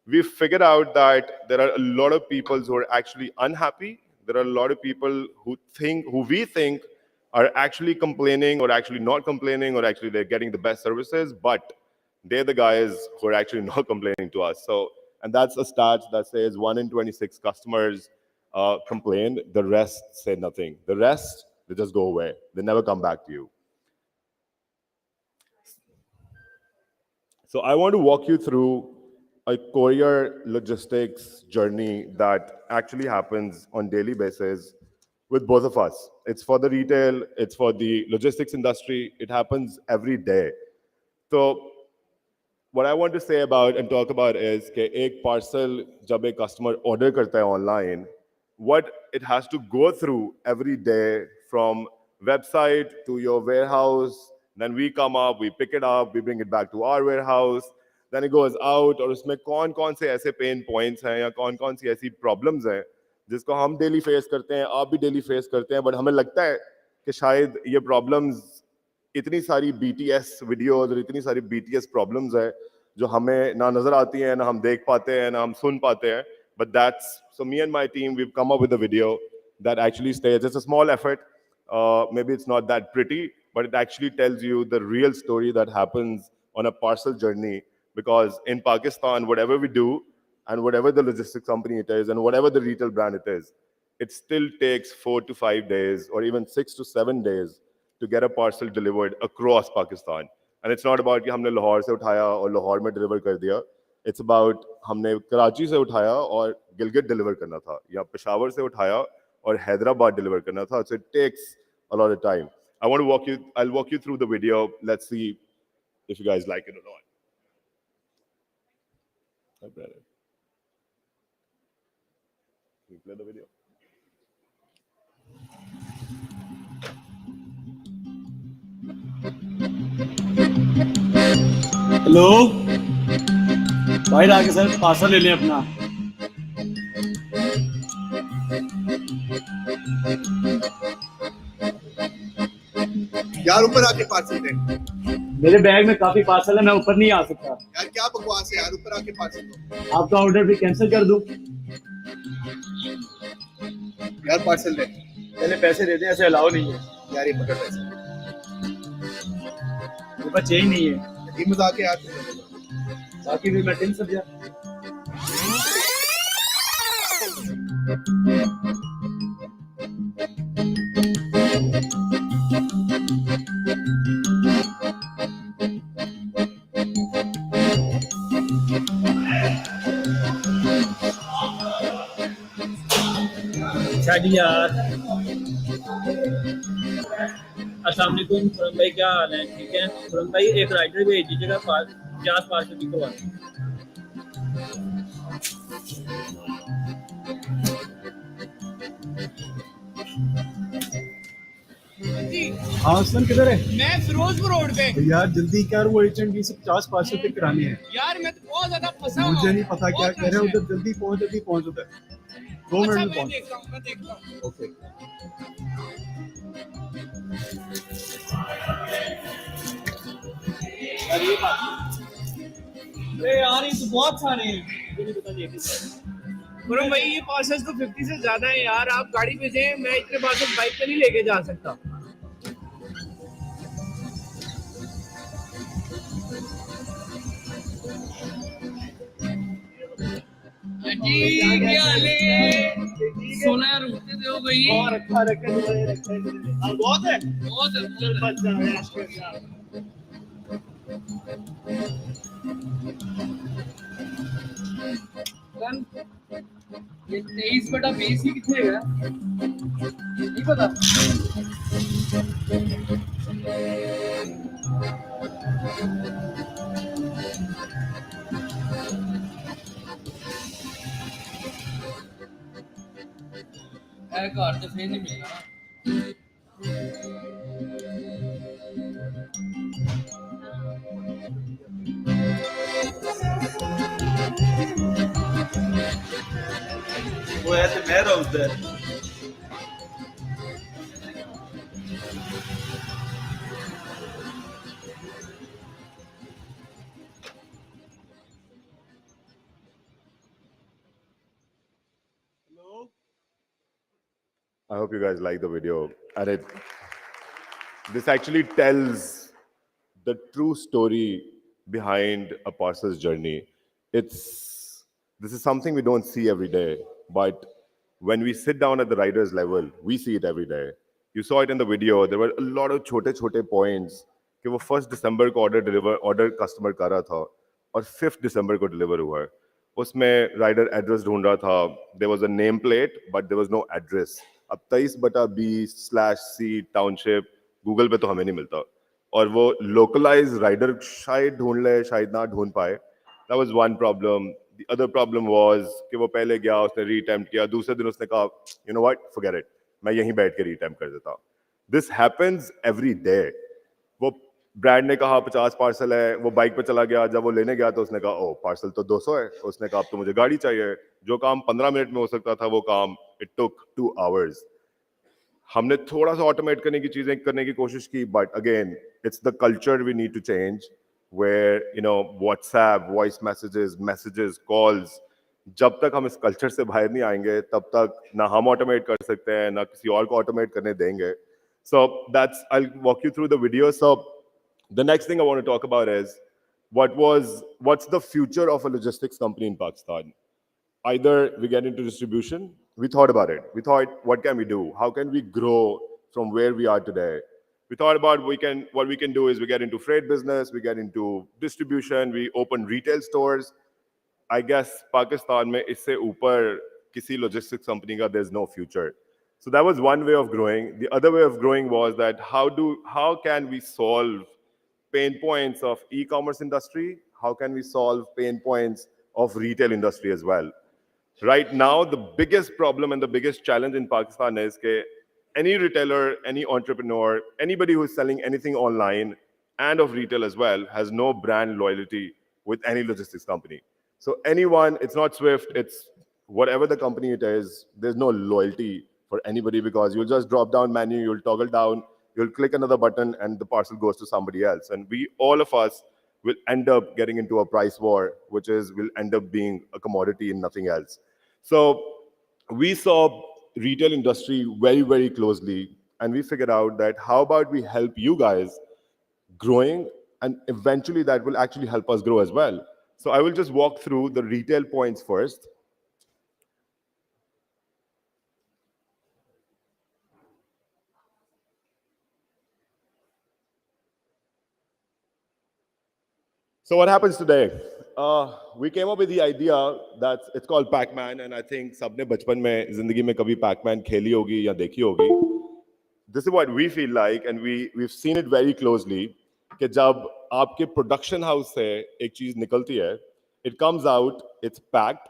we figured out that there are a lot of people who are actually unhappy. There are a lot of people who we think are actually complaining or actually not complaining or actually they're getting the best services, but they're the guys who are actually not complaining to us. So, and that's a stat that says 1 in 26 customers complain, the rest say nothing. The rest, they just go away. They never come back to you. So I want to walk you through a courier logistics journey that actually happens on daily basis with both of us. It's for the retail, it's for the logistics industry. It happens every day. So what I want to say about and talk about is कि एक parcel जब एक customer order करता है online, what it has to go through every day from website to your warehouse. Then we come up, we pick it up, we bring it back to our warehouse. Then it goes out और उसमें कौन-कौन से ऐसे pain points हैं या कौन-कौन सी ऐसी problems हैं जिसको हम daily face करते हैं, आप भी daily face करते हैं, but हमें लगता है कि शायद ये problems इतनी सारी BTS वीडियोस और इतनी सारी BTS प्रॉब्लम्स है जो हमें ना नजर आती हैं ना हम देख पाते हैं ना हम सुन पाते हैं but that's so me and my team we've come up with a video that actually states it's a small effort maybe it's not that pretty but it actually tells you the real story that happens on a parcel journey because in Pakistan whatever we do and whatever the logistics company it is and whatever the retail brand it is it still takes 4 to 5 days or even 6 to 7 days to get a parcel delivered across Pakistan. And it's not about कि हमने लाहौर से उठाया और लाहौर में deliver कर दिया. It's about हमने कराची से उठाया और गिलगित deliver करना था या पेशावर से उठाया और हैदराबाद deliver करना था. So it takes a lot of time. I'll walk you through the video. Let's see if you guys like it or not. Can you play the video? Hello बाहर आके सर पार्सल ले लें अपना यार ऊपर आके पार्सल दे मेरे bag में काफी पार्सल है मैं ऊपर नहीं आ सकता यार क्या बकवास है यार ऊपर आके पार्सल दो आपका ऑर्डर भी कैंसिल कर दूं यार पार्सल दे पहले पैसे दे दे ऐसे अलाउ नहीं है यार ये पकड़ पैसे मेरे पास चाहिए नहीं है ये मजाक है यार बाकी भी मैं टिन सब्जियां शादी यार अस्सलाम वालेकुम खुरम भाई क्या हाल है ठीक है खुरम भाई एक राइडर भेज दीजिएगा 50 पार्सल की करवा हाँ सर किधर है मैं फिरोजपुर रोड पे यार जल्दी कर वो एचएनडी से 50 पार्सल पिक कराने हैं यार मैं तो बहुत ज्यादा फंसा हूं मुझे नहीं पता क्या कह रहे हो उधर जल्दी पहुंच उधर 2 मिनट में पहुंच मैं देखता हूं ओके अरे यार ये तो बहुत सारे हैं मुझे नहीं पता ये भाई ये पार्सल्स तो 50 से ज्यादा है यार आप गाड़ी भेजें मैं इतने पार्सल बाइक पे नहीं लेके जा सकता जी क्या हाल है सोना यार उठते थे हो भाई और रखा बहुत है बहुत ये 23/20 ही कितने है नहीं पता घर तो फिर नहीं मिलना वो ऐसे मैं रहा उधर I hope you guys like the video and it This actually tells the true story behind a parcel's journey. This is something we don't see every day, but when we sit down at the rider's level, we see it every day. You saw it in the video. There were a lot of छोटे-छोटे points कि वो 1 December को order customer कर रहा था और 5 December को deliver हुआ है. उसमें rider address ढूंढ रहा था. There was a name plate, but there was no address. अब 23/B/C township Google पे तो हमें नहीं मिलता. और वो localized rider शायद ढूंढ ले, शायद ना ढूंढ पाए. That was one problem. The other problem was कि वो पहले गया, उसने reattempt किया, दूसरे दिन उसने कहा, you know what, forget it, मैं यहीं बैठ के reattempt कर देता. This happens every day. वो ब्रांड ने कहा 50 पार्सल है, वो बाइक पे चला गया, जब वो लेने गया तो उसने कहा ओ पार्सल तो 200 है, उसने कहा अब तो मुझे गाड़ी चाहिए. जो काम 15 मिनट में हो सकता था वो काम it took 2 hours. हमने थोड़ा सा ऑटोमेट करने की चीजें करने की कोशिश की, but again it's the culture we need to change where you know WhatsApp, voice messages, calls, जब तक हम इस कल्चर से बाहर नहीं आएंगे तब तक ना हम ऑटोमेट कर सकते हैं ना किसी और को ऑटोमेट करने देंगे. So that's, I'll walk you through the video. So the next thing I want to talk about is what's the future of a logistics company in Pakistan? Either we get into distribution. We thought about it. We thought, what can we do? How can we grow from where we are today? We thought about what we can do is we get into freight business, we get into distribution, we open retail stores. I guess Pakistan में इससे ऊपर किसी logistics company का there's no future. So that was one way of growing. The other way of growing was that how can we solve pain points of e-commerce industry? How can we solve pain points of retail industry as well? Right now, the biggest problem and the biggest challenge in Pakistan is that any retailer, any entrepreneur, anybody who is selling anything online and of retail as well has no brand loyalty with any logistics company. So anyone, it's not Swift, it's whatever the company it is, there's no loyalty for anybody because you'll just drop down menu, you'll toggle down, you'll click another button and the parcel goes to somebody else. And all of us will end up getting into a price war, which will end up being a commodity and nothing else. So we saw retail industry very, very closely, and we figured out that how about we help you guys growing, and eventually that will actually help us grow as well. So I will just walk through the retail points first. So what happens today? We came up with the idea that it's called Pac-Man, and I think सबने बचपन में जिंदगी में कभी Pac-Man खेली होगी या देखी होगी. This is what we feel like, and we've seen it very closely. कि जब आपके production house से एक चीज निकलती है, it comes out, it's packed,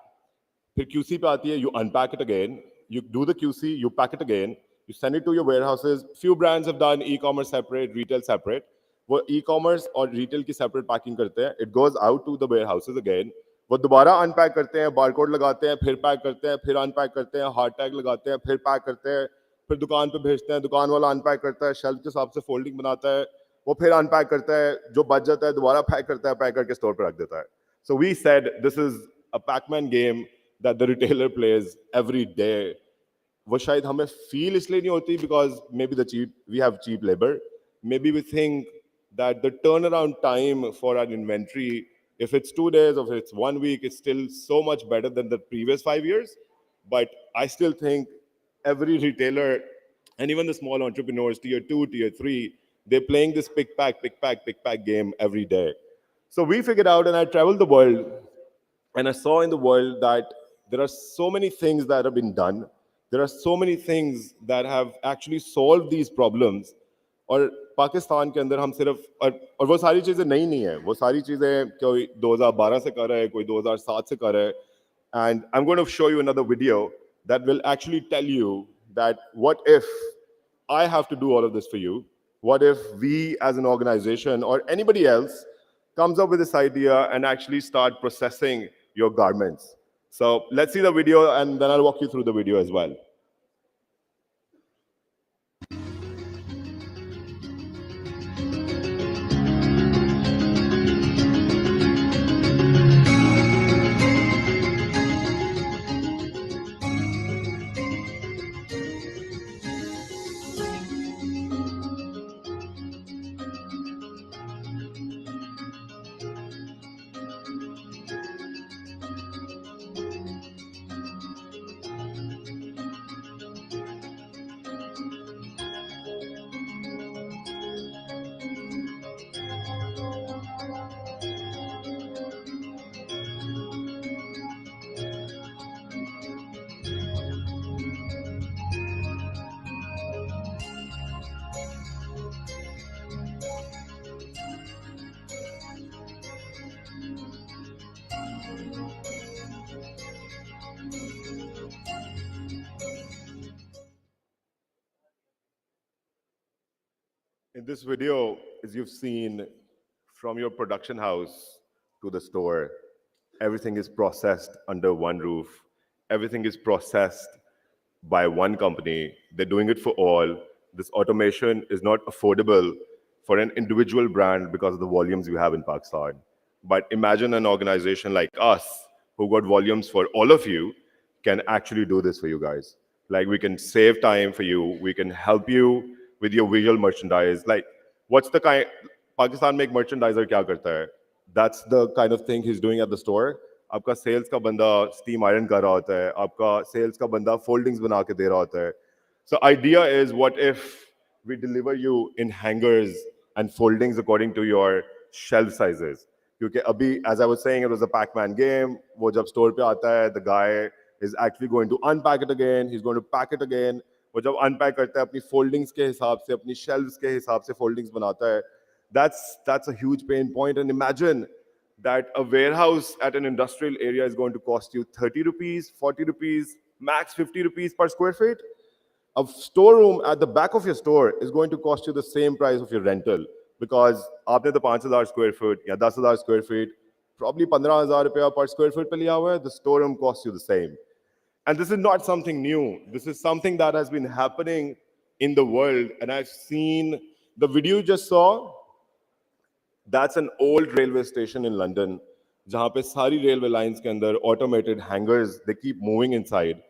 फिर QC पे आती है, you unpack it again, you do the QC, you pack it again, you send it to your warehouses. Few brands have done e-commerce separate, retail separate. वो e-commerce और retail की separate packing करते हैं. It goes out to the warehouses again. वो दोबारा unpack करते हैं, barcode लगाते हैं, फिर pack करते हैं, फिर unpack करते हैं, hard tag लगाते हैं, फिर pack करते हैं, फिर दुकान पे भेजते हैं, दुकान वाला unpack करता है, shelf के हिसाब से folding बनाता है, वो फिर unpack करता है, जो बच जाता है दोबारा pack करता है, pack करके store पे रख देता है. So we said this is a Pac-Man game that the retailer plays every day. वो शायद हमें feel इसलिए नहीं होती because maybe we have cheap labor. Maybe we think that the turnaround time for our inventory, if it's 2 days or if it's 1 week, it's still so much better than the previous 5 years. But I still think every retailer and even the small entrepreneurs, tier 2, tier 3, they're playing this pick pack game every day. So we figured out, and I traveled the world, and I saw in the world that there are so many things that have been done. There are so many things that have actually solved these problems. और पाकिस्तान के अंदर हम सिर्फ और वो सारी चीज़ें नई नहीं है, वो सारी चीज़ें कोई 2012 से कर रहा है, कोई 2007 से कर रहा है. And I'm going to show you another video that will actually tell you that what if I have to do all of this for you? What if we as an organization or anybody else comes up with this idea and actually start processing your garments? So let's see the video and then I'll walk you through the video as well. In this video, as you've seen, from your production house to the store, everything is processed under one roof. Everything is processed by one company. They're doing it for all. This automation is not affordable for an individual brand because of the volumes we have in Pakistan. But imagine an organization like us who got volumes for all of you can actually do this for you guys. Like, we can save time for you. We can help you with your visual merchandise. Like, what's the kind Pakistan make merchandiser kya karta hai? That's the kind of thing he's doing at the store. आपका sales का बंदा steam iron कर रहा होता है, आपका sales का बंदा foldings बना के दे रहा होता है. So idea is, what if we deliver you in hangers and foldings according to your shelf sizes? क्योंकि अभी, as I was saying, it was a Pac-Man game. वो जब store पे आता है, the guy is actually going to unpack it again. He's going to pack it again. वो जब unpack करता है, अपनी foldings के हिसाब से, अपनी shelves के हिसाब से foldings बनाता है. That's a huge pain point. And imagine that a warehouse at an industrial area is going to cost you 30 rupees, 40 rupees, max 50 rupees per square feet. A storeroom at the back of your store is going to cost you the same price of your rental, because आपने तो 5,000 square foot या 10,000 square feet, probably 15,000 रुपया per square foot पे लिया हुआ है, the storeroom costs you the same. And this is not something new. This is something that has been happening in the world. And I've seen the video you just saw. That's an old railway station in London, जहाँ पे सारी railway lines के अंदर automated hangars, they keep moving inside.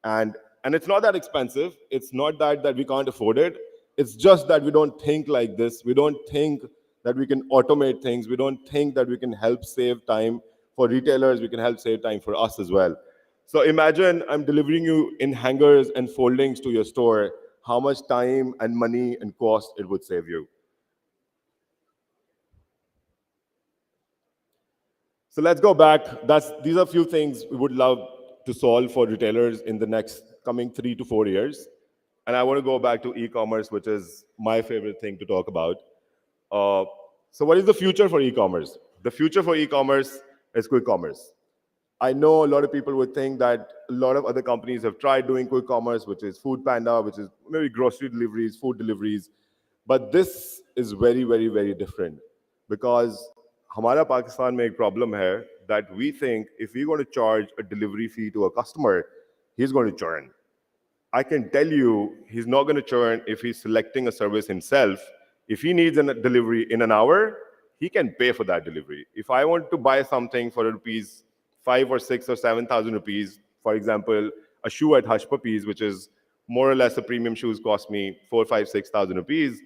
And it's not that expensive. It's not that we can't afford it. It's just that we don't think like this. We don't think that we can automate things. We don't think that we can help save time for retailers. We can help save time for us as well. So imagine I'm delivering you in hangers and foldings to your store, how much time and money and cost it would save you. So let's go back. These are a few things we would love to solve for retailers in the next coming 3 to 4 years. And I want to go back to e-commerce, which is my favorite thing to talk about. So what is the future for e-commerce? The future for e-commerce is quick commerce. I know a lot of people would think that a lot of other companies have tried doing quick commerce, which is Food Panda, which is maybe grocery deliveries, food deliveries. But this is very, very, very different, because हमारा पाकिस्तान में एक problem है that we think if we're going to charge a delivery fee to a customer, he's going to churn. I can tell you he's not going to churn if he's selecting a service himself. If he needs a delivery in an hour, he can pay for that delivery. If I want to buy something for rupees 5 or 6 or 7,000 rupees, for example, a shoe at Hush Puppies, which is more or less the premium shoes cost me 4, 5, 6,000 rupees.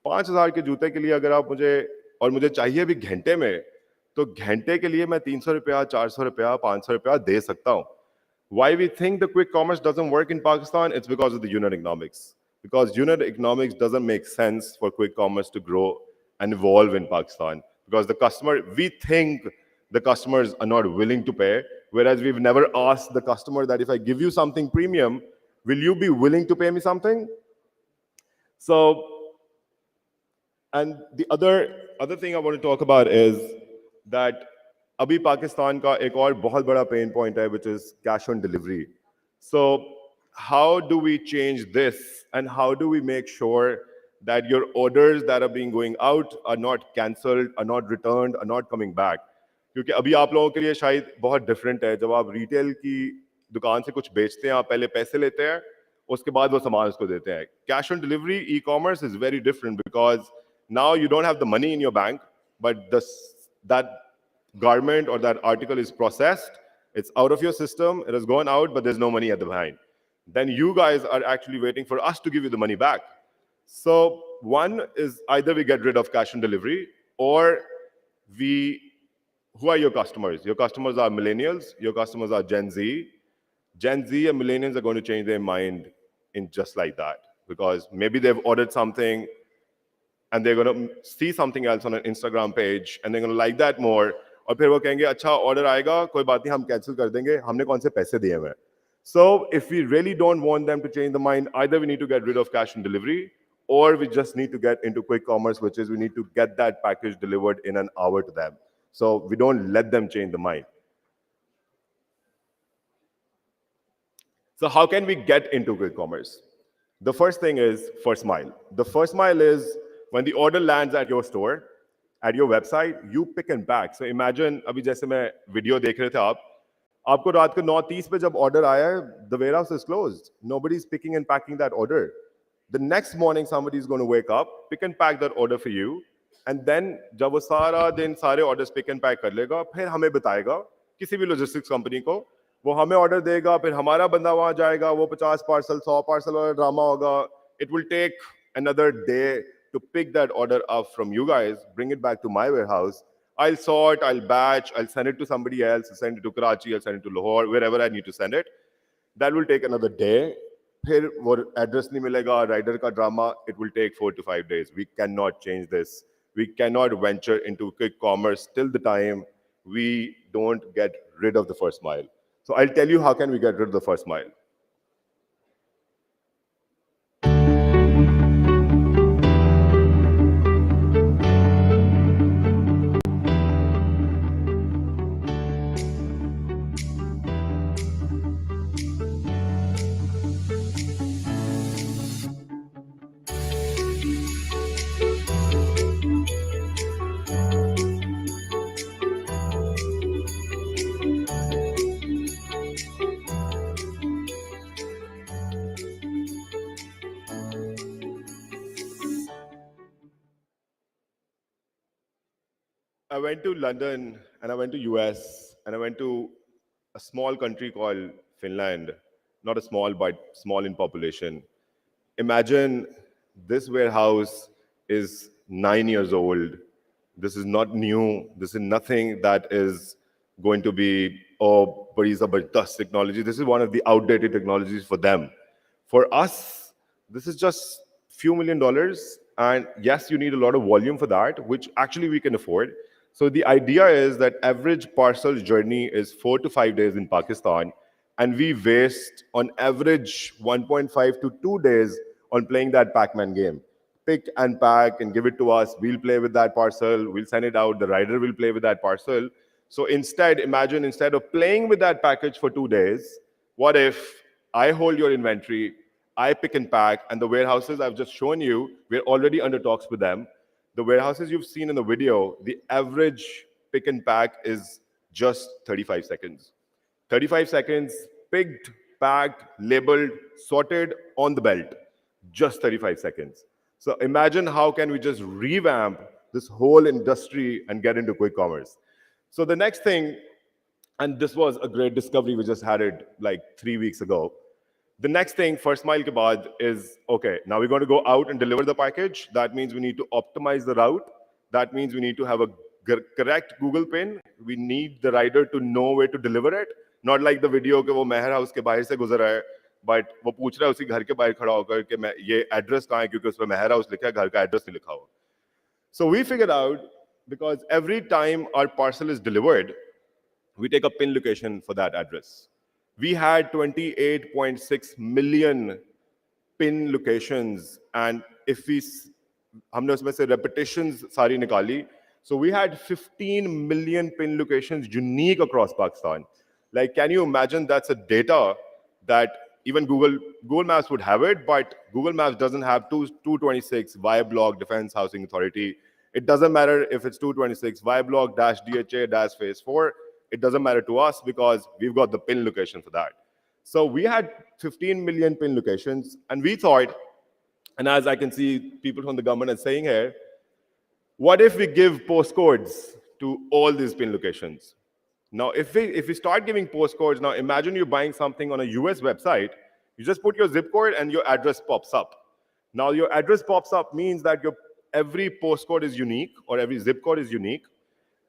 5,000 के जूते के लिए अगर आप मुझे चाहिए भी घंटे में, तो घंटे के लिए मैं 300 रुपया, 400 रुपया, 500 रुपया दे सकता हूँ. Why we think the quick commerce doesn't work in Pakistan? It's because of the unit economics. Because unit economics doesn't make sense for quick commerce to grow and evolve in Pakistan. Because we think the customers are not willing to pay, whereas we've never asked the customer that if I give you something premium, will you be willing to pay me something? So, and the other thing I want to talk about is that अभी पाकिस्तान का एक और बहुत बड़ा pain point है, which is cash on delivery. So how do we change this, and how do we make sure that your orders that are going out are not cancelled, are not returned, are not coming back? क्योंकि अभी आप लोगों के लिए शायद बहुत different है. जब आप retail की दुकान से कुछ बेचते हैं, आप पहले पैसे लेते हैं, उसके बाद वो सामान उसको देते हैं. Cash on delivery e-commerce is very different, because now you don't have the money in your bank, but that garment or that article is processed, it's out of your system, it has gone out, but there's no money at the behind. Then you guys are actually waiting for us to give you the money back. So one is either we get rid of cash on delivery, or who are your customers? Your customers are millennials, your customers are Gen Z. Gen Z and millennials are going to change their mind in just like that, because maybe they've ordered something and they're going to see something else on an Instagram page and they're going to like that more. और फिर वो कहेंगे अच्छा order आएगा, कोई बात नहीं, हम कैंसिल कर देंगे, हमने कौन से पैसे दिए हुए हैं. So if we really don't want them to change the mind, either we need to get rid of cash on delivery, or we just need to get into quick commerce, which is we need to get that package delivered in an hour to them. So we don't let them change the mind. So how can we get into quick commerce? The first thing is first mile. The first mile is when the order lands at your store, at your website, you pick and pack. So imagine, अभी जैसे मैं video देख रहे थे आपको रात को 9:30 पे जब order आया है, the warehouse is closed. Nobody's picking and packing that order. The next morning, somebody is going to wake up, pick and pack that order for you, and then जब वो सारा दिन सारे orders pick and pack कर लेगा, फिर हमें बताएगा किसी भी logistics company को, वो हमें order देगा, फिर हमारा बंदा वहाँ जाएगा, वो 50 parcel, 100 parcel वाला drama होगा. It will take another day to pick that order up from you guys, bring it back to my warehouse. I'll sort, I'll batch, I'll send it to somebody else, I'll send it to Karachi, I'll send it to Lahore, wherever I need to send it. That will take another day. फिर वो address नहीं मिलेगा, rider का drama, it will take 4 to 5 days. We cannot change this. We cannot venture into quick commerce till the time we don't get rid of the first mile. So I'll tell you how can we get rid of the first mile. I went to London and I went to US and I went to a small country called Finland. Not a small, but small in population. Imagine this warehouse is 9 years old. This is not new. This is nothing that is going to be, oh, badi zabardast technology. This is one of the outdated technologies for them. For us, this is just few $1,000,000. And yes, you need a lot of volume for that, which actually we can afford. So the idea is that average parcel journey is 4 to 5 days in Pakistan, and we waste on average 1.5 to 2 days on playing that Pac-Man game. Pick and pack and give it to us. We'll play with that parcel. We'll send it out. The rider will play with that parcel. So instead, imagine instead of playing with that package for 2 days, what if I hold your inventory, I pick and pack, and the warehouses I've just shown you, we're already under talks with them. The warehouses you've seen in the video, the average pick and pack is just 35 seconds. 35 seconds, picked, packed, labeled, sorted on the belt. Just 35 seconds. So imagine how can we just revamp this whole industry and get into quick commerce. So the next thing, and this was a great discovery, we just had it like 3 weeks ago. The next thing, first mile ke baad, is, okay, now we're going to go out and deliver the package. That means we need to optimize the route. That means we need to have a correct Google pin. We need the rider to know where to deliver it. Not like the video ke wo Meher House ke bahar se guzar raha hai, but वो पूछ रहा है उसी घर के बाहर खड़ा होकर कि मैं ये एड्रेस कहाँ है क्योंकि उसमें मेहर हाउस लिखा है, घर का एड्रेस नहीं लिखा हुआ. So we figured out, because every time our parcel is delivered, we take a pin location for that address. We had 28.6 million pin locations, and if we हमने उसमें से repetitions सारी निकाली, so we had 15 million pin locations unique across Pakistan. Like, can you imagine that's a data that even Google Maps would have it, but Google Maps doesn't have 226 Viblock Defense Housing Authority. It doesn't matter if it's 226 Viblock -DHA phase 4. It doesn't matter to us because we've got the pin location for that. So we had 15 million pin locations, and we thought, and as I can see people from the government are saying here, what if we give postcodes to all these pin locations? Now, if we start giving postcodes, now imagine you're buying something on a US website, you just put your zip code and your address pops up. Now, your address pops up means that every postcode is unique, or every zip code is unique.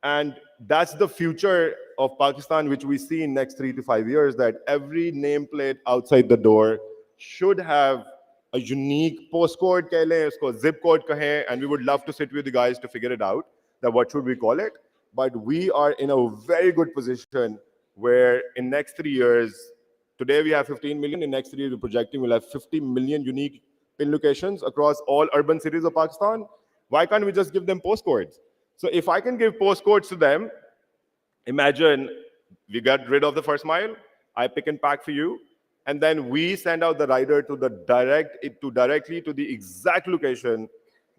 And that's the future of Pakistan, which we see in next 3 to 5 years, that every nameplate outside the door should have a unique postcode, zip code, and we would love to sit with you guys to figure it out, that what should we call it. But we are in a very good position where in next 3 years, today we have 15 million, in next 3 years we're projecting we'll have 50 million unique pin locations across all urban cities of Pakistan. Why can't we just give them postcodes? So if I can give postcodes to them, imagine we get rid of the first mile, I pick and pack for you, and then we send out the rider to directly to the exact location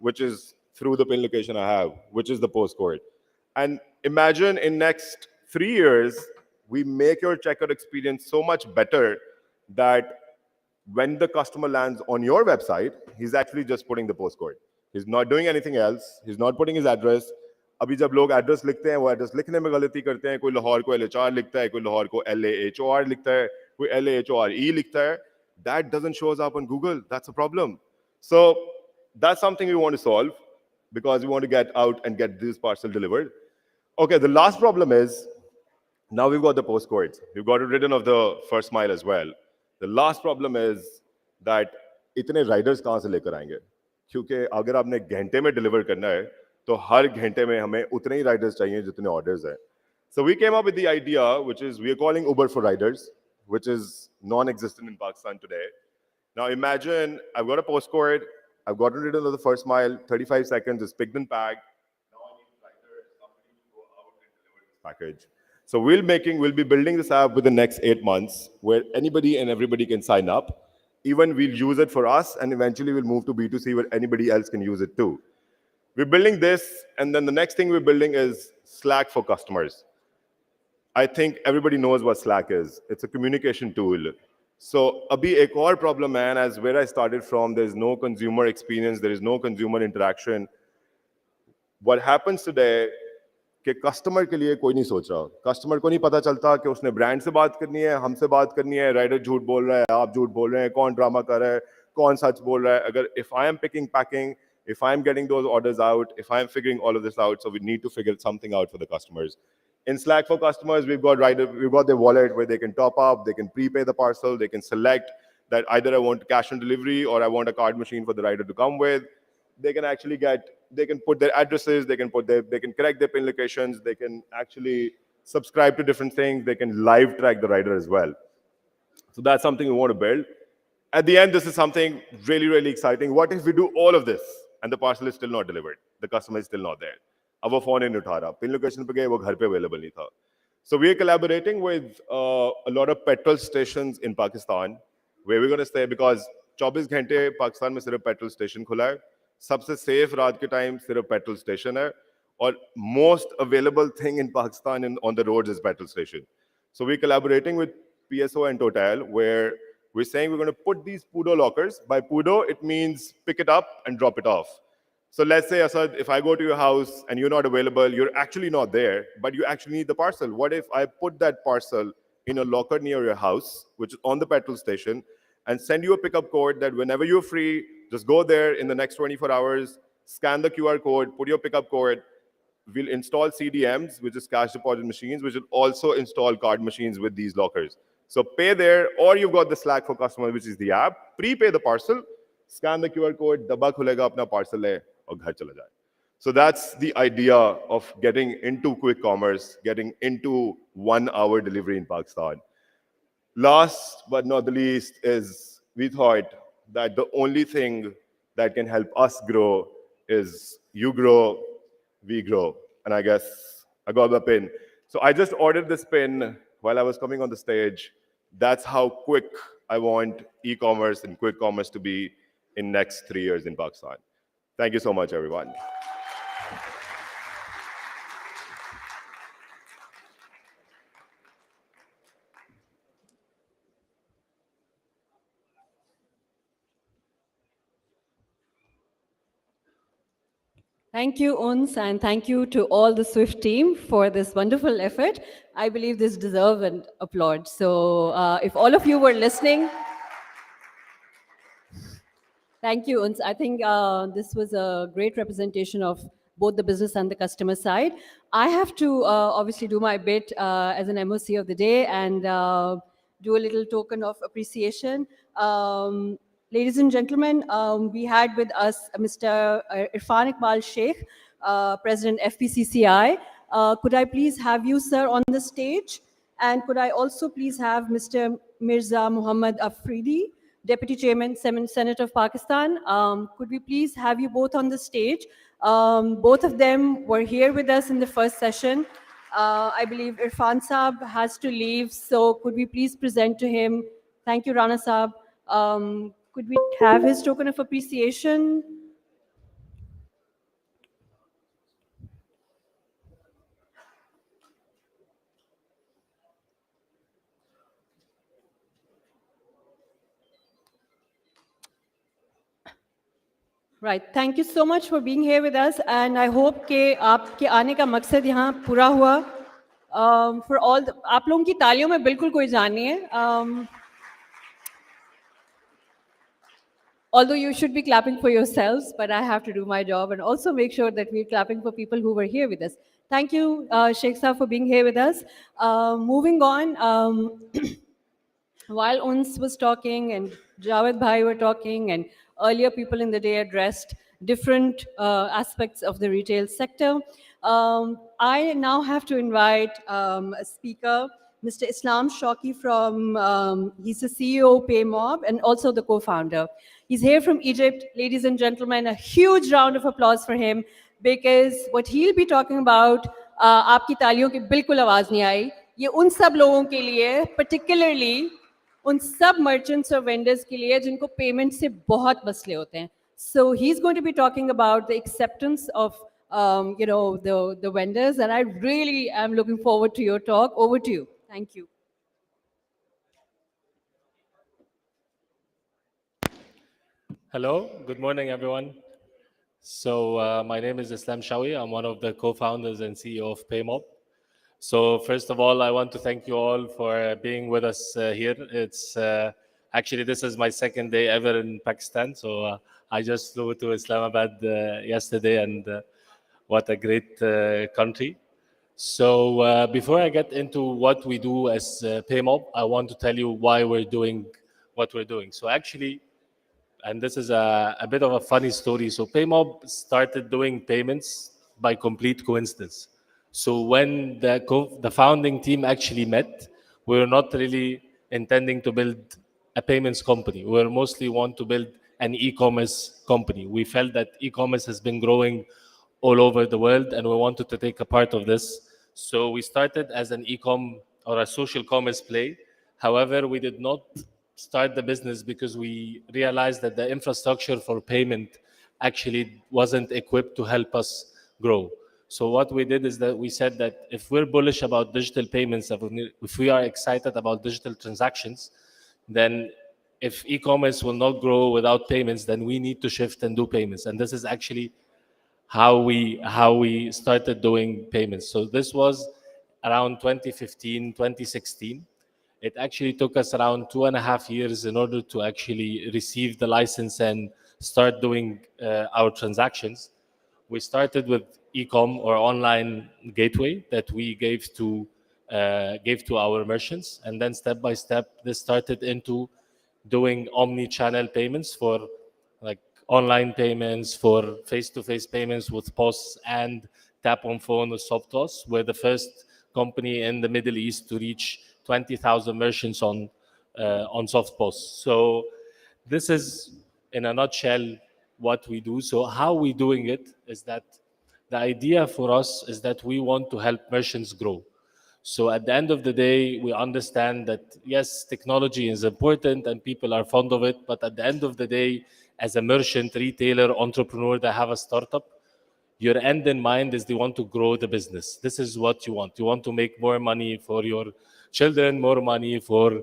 which is through the pin location I have, which is the postcode. And imagine in next 3 years, we make your checkout experience so much better that when the customer lands on your website, he's actually just putting the postcode. He's not doing anything else. He's not putting his address. अभी जब लोग address लिखते हैं वो address लिखने में गलती करते हैं कोई लाहौर को LHR लिखता है कोई लाहौर को LAHOR लिखता है कोई LAHORE लिखता है that doesn't shows up on Google. That's a problem. So that's something we want to solve because we want to get out and get this parcel delivered. Okay, the last problem is now we've got the postcodes. We've got rid of the first mile as well. The last problem is that इतने riders कहाँ से लेकर आएंगे? क्योंकि अगर आपने घंटे में deliver करना है, तो हर घंटे में हमें उतने ही riders चाहिए जितने orders हैं. So we came up with the idea, which is we are calling Uber for riders, which is non-existent in Pakistan today. Now imagine I've got a postcode, I've gotten rid of the first mile, 35 seconds, it's picked and packed. Now I need a rider, somebody to go out and deliver this package. So we'll be building this app within the next 8 months where anybody and everybody can sign up. Even we'll use it for us and eventually we'll move to B2C where anybody else can use it too. We're building this and then the next thing we're building is Slack for customers. I think everybody knows what Slack is. It's a communication tool. So abhi ek aur problem man, as where I started from, there's no consumer experience, there is no consumer interaction. What happens today कि customer के लिए कोई नहीं सोच रहा customer को नहीं पता चलता कि उसने ब्रांड से बात करनी है हमसे बात करनी है राइडर झूठ बोल रहा है आप झूठ बोल रहे हैं कौन ड्रामा कर रहा है कौन सच बोल रहा है अगर if I am picking packing if I am getting those orders out if I am figuring all of this out so we need to figure something out for the customers in Slack for customers we've got their wallet where they can top up they can prepay the parcel they can select that either I want cash on delivery or I want a card machine for the rider to come with they can actually they can put their addresses, they can correct their pin locations, they can actually subscribe to different things, they can live track the rider as well. So that's something we want to build. At the end, this is something really, really exciting. What if we do all of this and the parcel is still not delivered? The customer is still not there. अब वो phone नहीं उठा रहा, pin location पे गए वो घर पे available नहीं था. So we are collaborating with a lot of petrol stations in Pakistan where we're going to stay because 24 घंटे पाकिस्तान में सिर्फ petrol station खुला है. सबसे सेफ रात के टाइम सिर्फ पेट्रोल स्टेशन है और most available thing in Pakistan on the roads is petrol station so we collaborating with PSO and Total where we're saying we're going to put these Pudo lockers by Pudo it means pick it up and drop it off so let's say Asad if I go to your house and you're not available you're actually not there but you actually need the parcel what if I put that parcel in a locker near your house which is on the petrol station and send you a pickup code that whenever you're free just go there in the next 24 hours, scan the QR code, put your pickup code. We'll install CDMs, which is cash deposit machines, which will also install card machines with these lockers. So pay there, or you've got the Slack for customers, which is the app. Prepay the parcel, scan the QR code, dabba khulega apna parcel le, aur ghar chala jaye. So that's the idea of getting into quick commerce, getting into 1 hour delivery in Pakistan. Last but not the least is we thought that the only thing that can help us grow is you grow, we grow. And I guess I got the pin. So I just ordered this pin while I was coming on the stage. That's how quick I want e-commerce and quick commerce to be in next 3 years in Pakistan. Thank you so much, everyone. Thank you, Uns, and thank you to all the Swift team for this wonderful effort. I believe this deserves an applaud. So if all of you were listening, thank you, Uns. I think this was a great representation of both the business and the customer side. I have to obviously do my bit as an MOC of the day and do a little token of appreciation. Ladies and gentlemen, we had with us Mr. Irfan Iqbal Sheikh, President FPCCI. Could I please have you, sir, on the stage? And could I also please have Mr. Mirza Muhammad Afridi, Deputy Chairman, Senate of Pakistan. Could we please have you both on the stage? Both of them were here with us in the first session. I believe Irfan Saab has to leave, so could we please present to him? Thank you, Rana Saab. Could we have his token of appreciation? Right. Thank you so much for being here with us, and I hope कि आपके आने का मकसद यहाँ पूरा हुआ. For all, आप लोगों की तालियों में बिल्कुल कोई जान नहीं है. Although you should be clapping for yourselves, but I have to do my job and also make sure that we're clapping for people who were here with us. Thank you, Sheikh Saab, for being here with us. Moving on, while Uns was talking and Javed Bhai were talking, and earlier people in the day addressed different aspects of the retail sector, I now have to invite a speaker, Mr. Islam Shauki from, he's the CEO of PayMob and also the co-founder. He's here from Egypt. Ladies and gentlemen, a huge round of applause for him, because what he'll be talking about, आपकी तालियों की बिल्कुल आवाज़ नहीं आई, ये उन सब लोगों के लिए, particularly उन सब merchants और vendors के लिए जिनको payment से बहुत मसले होते हैं. So he's going to be talking about the acceptance of the vendors, and I really am looking forward to your talk. Over to you. Thank you. Hello, good morning, everyone. So my name is Islam Shawi. I'm one of the co-founders and CEO of PayMob. So first of all, I want to thank you all for being with us here. It's actually, this is my second day ever in Pakistan. So I just flew to Islamabad yesterday, and what a great country. So before I get into what we do as PayMob, I want to tell you why we're doing what we're doing. So actually, and this is a bit of a funny story. So PayMob started doing payments by complete coincidence. So when the founding team actually met, we were not really intending to build a payments company. We were mostly want to build an e-commerce company. We felt that e-commerce has been growing all over the world, and we wanted to take a part of this. So we started as an e-com or a social commerce play. However, we did not start the business because we realized that the infrastructure for payment actually wasn't equipped to help us grow. So what we did is that we said that if we're bullish about digital payments, if we are excited about digital transactions, then if e-commerce will not grow without payments, then we need to shift and do payments. And this is actually how we started doing payments. So this was around 2015, 2016. It actually took us around 2.5 years in order to actually receive the license and start doing our transactions. We started with e-com or online gateway that we gave to our merchants, and then step by step, this started into doing omni-channel payments for like online payments, for face-to-face payments with POS and tap on phone with SoftPOS. We're the first company in the Middle East to reach 20,000 merchants on SoftPOS. So this is, in a nutshell, what we do. So how we doing it is that the idea for us is that we want to help merchants grow. So at the end of the day, we understand that, yes, technology is important and people are fond of it, but at the end of the day, as a merchant, retailer, entrepreneur that have a startup, your end in mind is they want to grow the business. This is what you want. You want to make more money for your children, more money for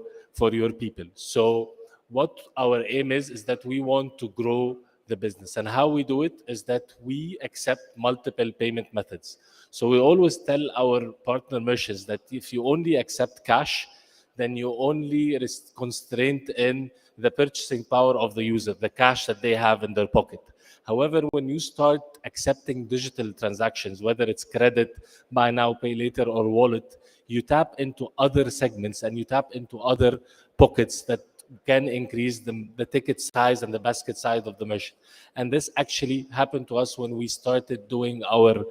your people. So what our aim is that we want to grow the business. And how we do it is that we accept multiple payment methods. So we always tell our partner merchants that if you only accept cash, then you only constrained in the purchasing power of the user, the cash that they have in their pocket. However, when you start accepting digital transactions, whether it's credit, buy now, pay later, or wallet, you tap into other segments and you tap into other pockets that can increase the ticket size and the basket size of the merchant. And this actually happened to us when we started doing our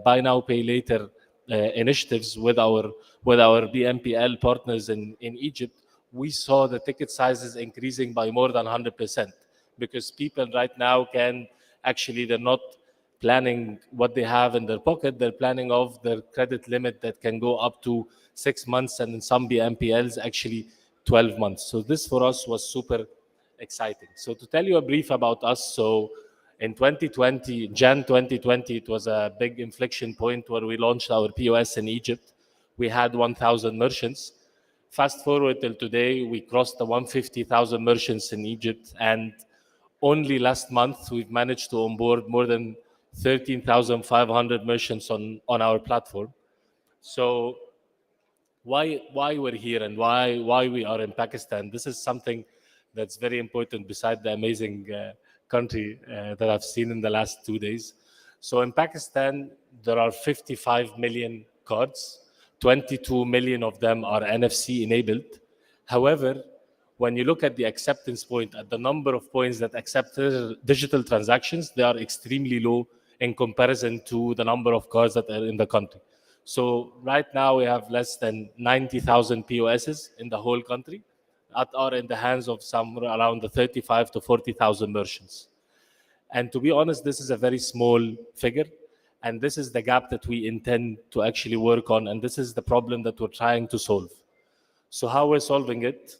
buy now, pay later initiatives with our BNPL partners in Egypt. We saw the ticket sizes increasing by more than 100%, because people right now can actually, they're not planning what they have in their pocket, they're planning of their credit limit that can go up to 6 months, and in some BNPLs actually 12 months. So this for us was super exciting. So to tell you a brief about us, so in 2020, Jan 2020, it was a big inflection point where we launched our POS in Egypt. We had 1,000 merchants. Fast forward till today, we crossed the 150,000 merchants in Egypt, and only last month, we've managed to onboard more than 13,500 merchants on our platform. So why we're here and why we are in Pakistan, this is something that's very important beside the amazing country that I've seen in the last 2 days. So in Pakistan, there are 55 million cards. 22 million of them are NFC enabled. However, when you look at the acceptance point, at the number of points that accept digital transactions, they are extremely low in comparison to the number of cards that are in the country. So right now we have less than 90,000 POSs in the whole country that are in the hands of somewhere around the 35 to 40,000 merchants. And to be honest, this is a very small figure. And this is the gap that we intend to actually work on. And this is the problem that we're trying to solve. So how we're solving it?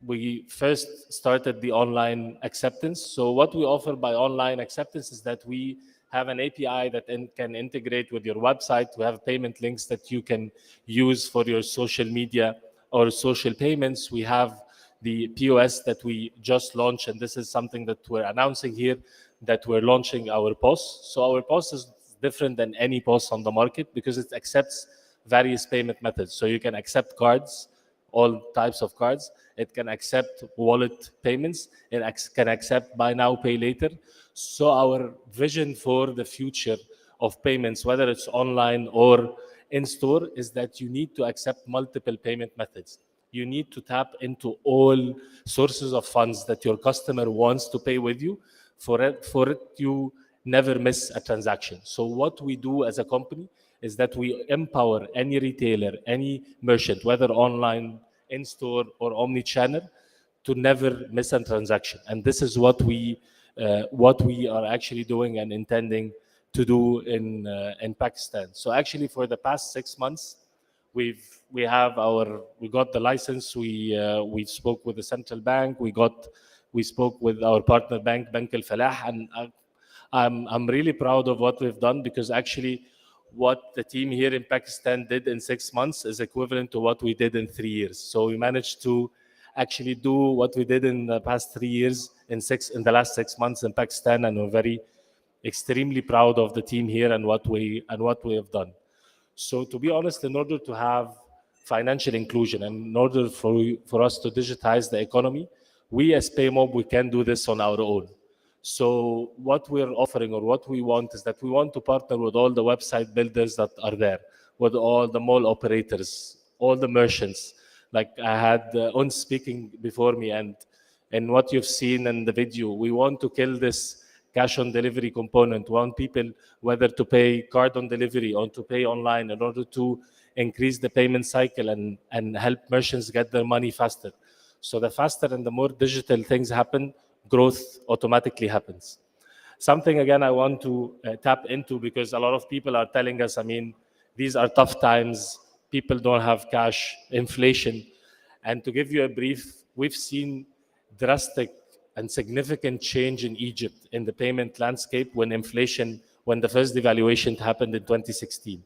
We first started the online acceptance. So what we offer by online acceptance is that we have an API that can integrate with your website. We have payment links that you can use for your social media or social payments. We have the POS that we just launched, and this is something that we're announcing here, that we're launching our POS. So our POS is different than any POS on the market because it accepts various payment methods. So you can accept cards, all types of cards. It can accept wallet payments. It can accept buy now, pay later. So our vision for the future of payments, whether it's online or in store, is that you need to accept multiple payment methods. You need to tap into all sources of funds that your customer wants to pay with you for it you never miss a transaction. So what we do as a company is that we empower any retailer, any merchant, whether online, in-store, or omni-channel, to never miss a transaction. And this is what we are actually doing and intending to do in Pakistan. So actually, for the past 6 months, we got the license. We spoke with the central bank. We spoke with our partner bank, Bank Al Falah, and I'm really proud of what we've done, because actually what the team here in Pakistan did in 6 months is equivalent to what we did in 3 years. So we managed to actually do what we did in the past 3 years in the last 6 months in Pakistan, and we're extremely proud of the team here and what we have done. So to be honest, in order to have financial inclusion and in order for us to digitize the economy, we as PayMob, we can do this on our own. So what we're offering, or what we want, is that we want to partner with all the website builders that are there, with all the mall operators, all the merchants. Like I had Uns speaking before me, and what you've seen in the video, we want to kill this cash on delivery component. We want people whether to pay card on delivery or to pay online, in order to increase the payment cycle and help merchants get their money faster. So the faster and the more digital things happen, growth automatically happens. Something, again, I want to tap into, because a lot of people are telling us, I mean, these are tough times, people don't have cash, inflation. And to give you a brief, we've seen drastic and significant change in Egypt in the payment landscape when the first devaluation happened in 2016.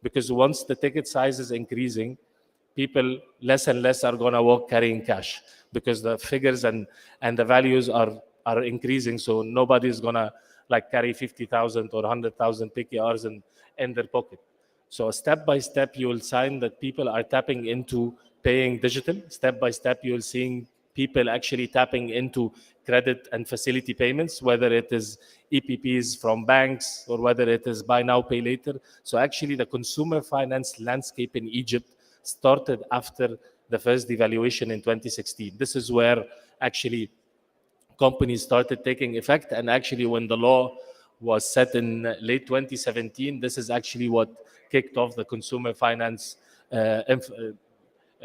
Because once the ticket size is increasing, people less and less are going to walk carrying cash, because the figures and the values are increasing. So nobody's going to carry 50,000 or 100,000 PKRs in their pocket. So step by step, you will find that people are tapping into paying digital. Step by step, you'll seeing people actually tapping into credit and facility payments, whether it is EPPs from banks or whether it is buy now, pay later. So actually the consumer finance landscape in Egypt started after the first devaluation in 2016. This is where actually companies started taking effect. And actually when the law was set in late 2017, this is actually what kicked off the consumer finance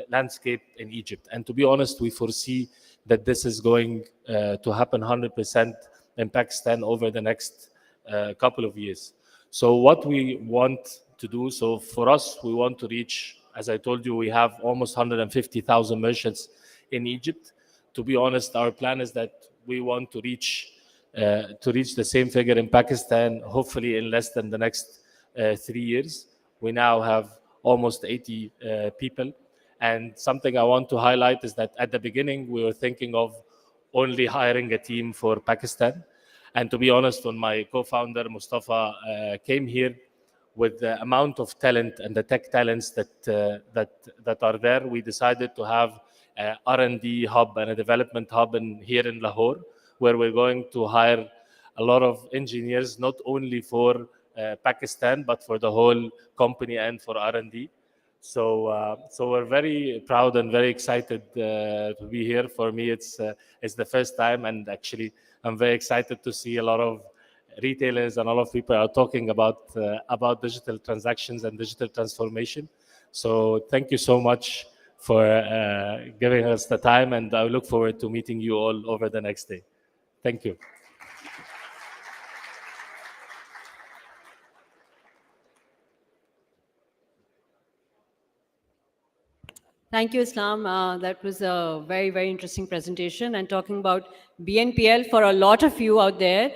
landscape in Egypt. And to be honest, we foresee that this is going to happen 100% in Pakistan over the next couple of years. So what we want to do, so for us, we want to reach, as I told you, we have almost 150,000 merchants in Egypt. To be honest, our plan is that we want to reach the same figure in Pakistan, hopefully in less than the next 3 years. We now have almost 80 people. And something I want to highlight is that at the beginning, we were thinking of only hiring a team for Pakistan. And to be honest, when my co-founder Mustafa came here with the amount of talent and the tech talents that are there, we decided to have a R&D hub and a development hub here in Lahore, where we're going to hire a lot of engineers, not only for Pakistan, but for the whole company and for R&D. So we're very proud and very excited to be here. For me, it's the first time, and actually, I'm very excited to see a lot of retailers and a lot of people are talking about digital transactions and digital transformation. So thank you so much for giving us the time, and I look forward to meeting you all over the next day. Thank you. Thank you, Islam. That was a very, very interesting presentation. And talking about BNPL, for a lot of you out there,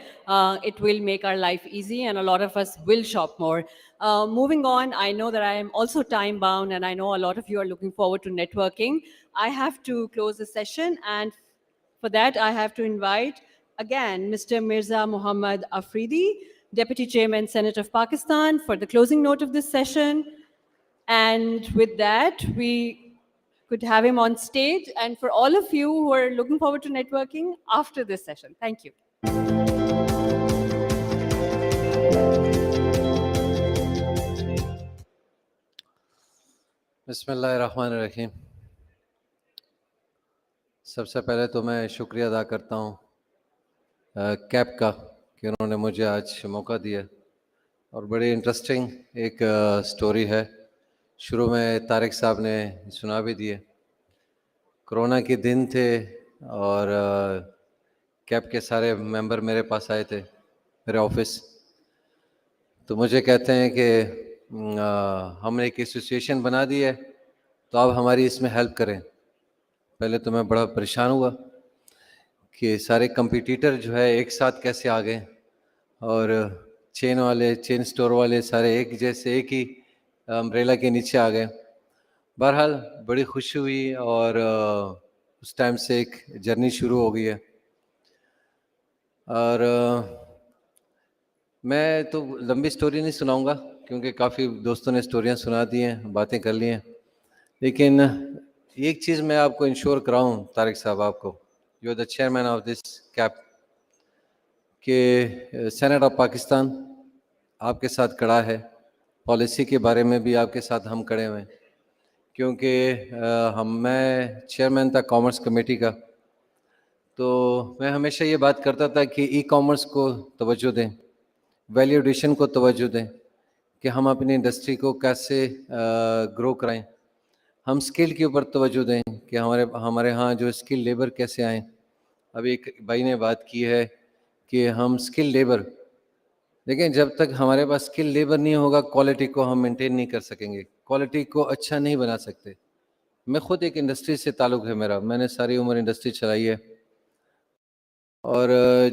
it will make our life easy and a lot of us will shop more. Moving on, I know that I am also time bound and I know a lot of you are looking forward to networking. I have to close the session, and for that, I have to invite again Mr. Mirza Muhammad Afridi, Deputy Chairman, Senate of Pakistan, for the closing note of this session. And with that, we could have him on stage, and for all of you who are looking forward to networking after this session. Thank you. बिस्मिल्लाहिर्रहमानिर्रहीम। सबसे पहले तो मैं शुक्रिया अदा करता हूँ cab का कि उन्होंने मुझे आज मौका दिया, और बड़ी इंटरेस्टिंग एक स्टोरी है। शुरू में तारिक साहब ने सुना भी दिए। कोरोना के दिन थे और कैब के सारे मेंबर मेरे पास आए थे, मेरे ऑफिस। तो मुझे कहते हैं कि हमने एक एसोसिएशन बना दी है, तो आप हमारी इसमें हेल्प करें। पहले तो मैं बड़ा परेशान हुआ कि सारे कंपटीटर जो है एक साथ कैसे आ गए, और चेन स्टोर वाले सारे एक जैसे एक ही अम्ब्रेला के नीचे आ गए। बहरहाल बड़ी खुशी हुई, और उस टाइम से एक जर्नी शुरू हो गई है। और मैं तो लंबी स्टोरी नहीं सुनाऊंगा क्योंकि काफ़ी दोस्तों ने स्टोरियां सुना दी हैं, बातें कर ली हैं। लेकिन एक चीज़ मैं आपको इंश्योर कराऊं तारिक साहब, आपको, you are the chairman of this cab, कि सेनेट ऑफ पाकिस्तान आपके साथ खड़ा है। पॉलिसी के बारे में भी आपके साथ हम खड़े हुए हैं, क्योंकि मैं चेयरमैन था कॉमर्स कमेटी का। तो मैं हमेशा ये बात करता था कि ई कॉमर्स को तवज्जो दें, वैल्यू एडिशन को तवज्जो दें, कि हम अपनी इंडस्ट्री को कैसे ग्रो कराएं। हम स्किल के ऊपर तवज्जो दें कि हमारे यहाँ जो स्किल लेबर कैसे आएँ। अभी एक भाई ने बात की है कि हम स्किल लेबर, लेकिन जब तक हमारे पास स्किल लेबर नहीं होगा, क्वालिटी को हम मेंटेन नहीं कर सकेंगे, क्वालिटी को अच्छा नहीं बना सकते। मैं खुद एक इंडस्ट्री से ताल्लुक़ है मेरा, मैंने सारी उम्र इंडस्ट्री चलाई है। और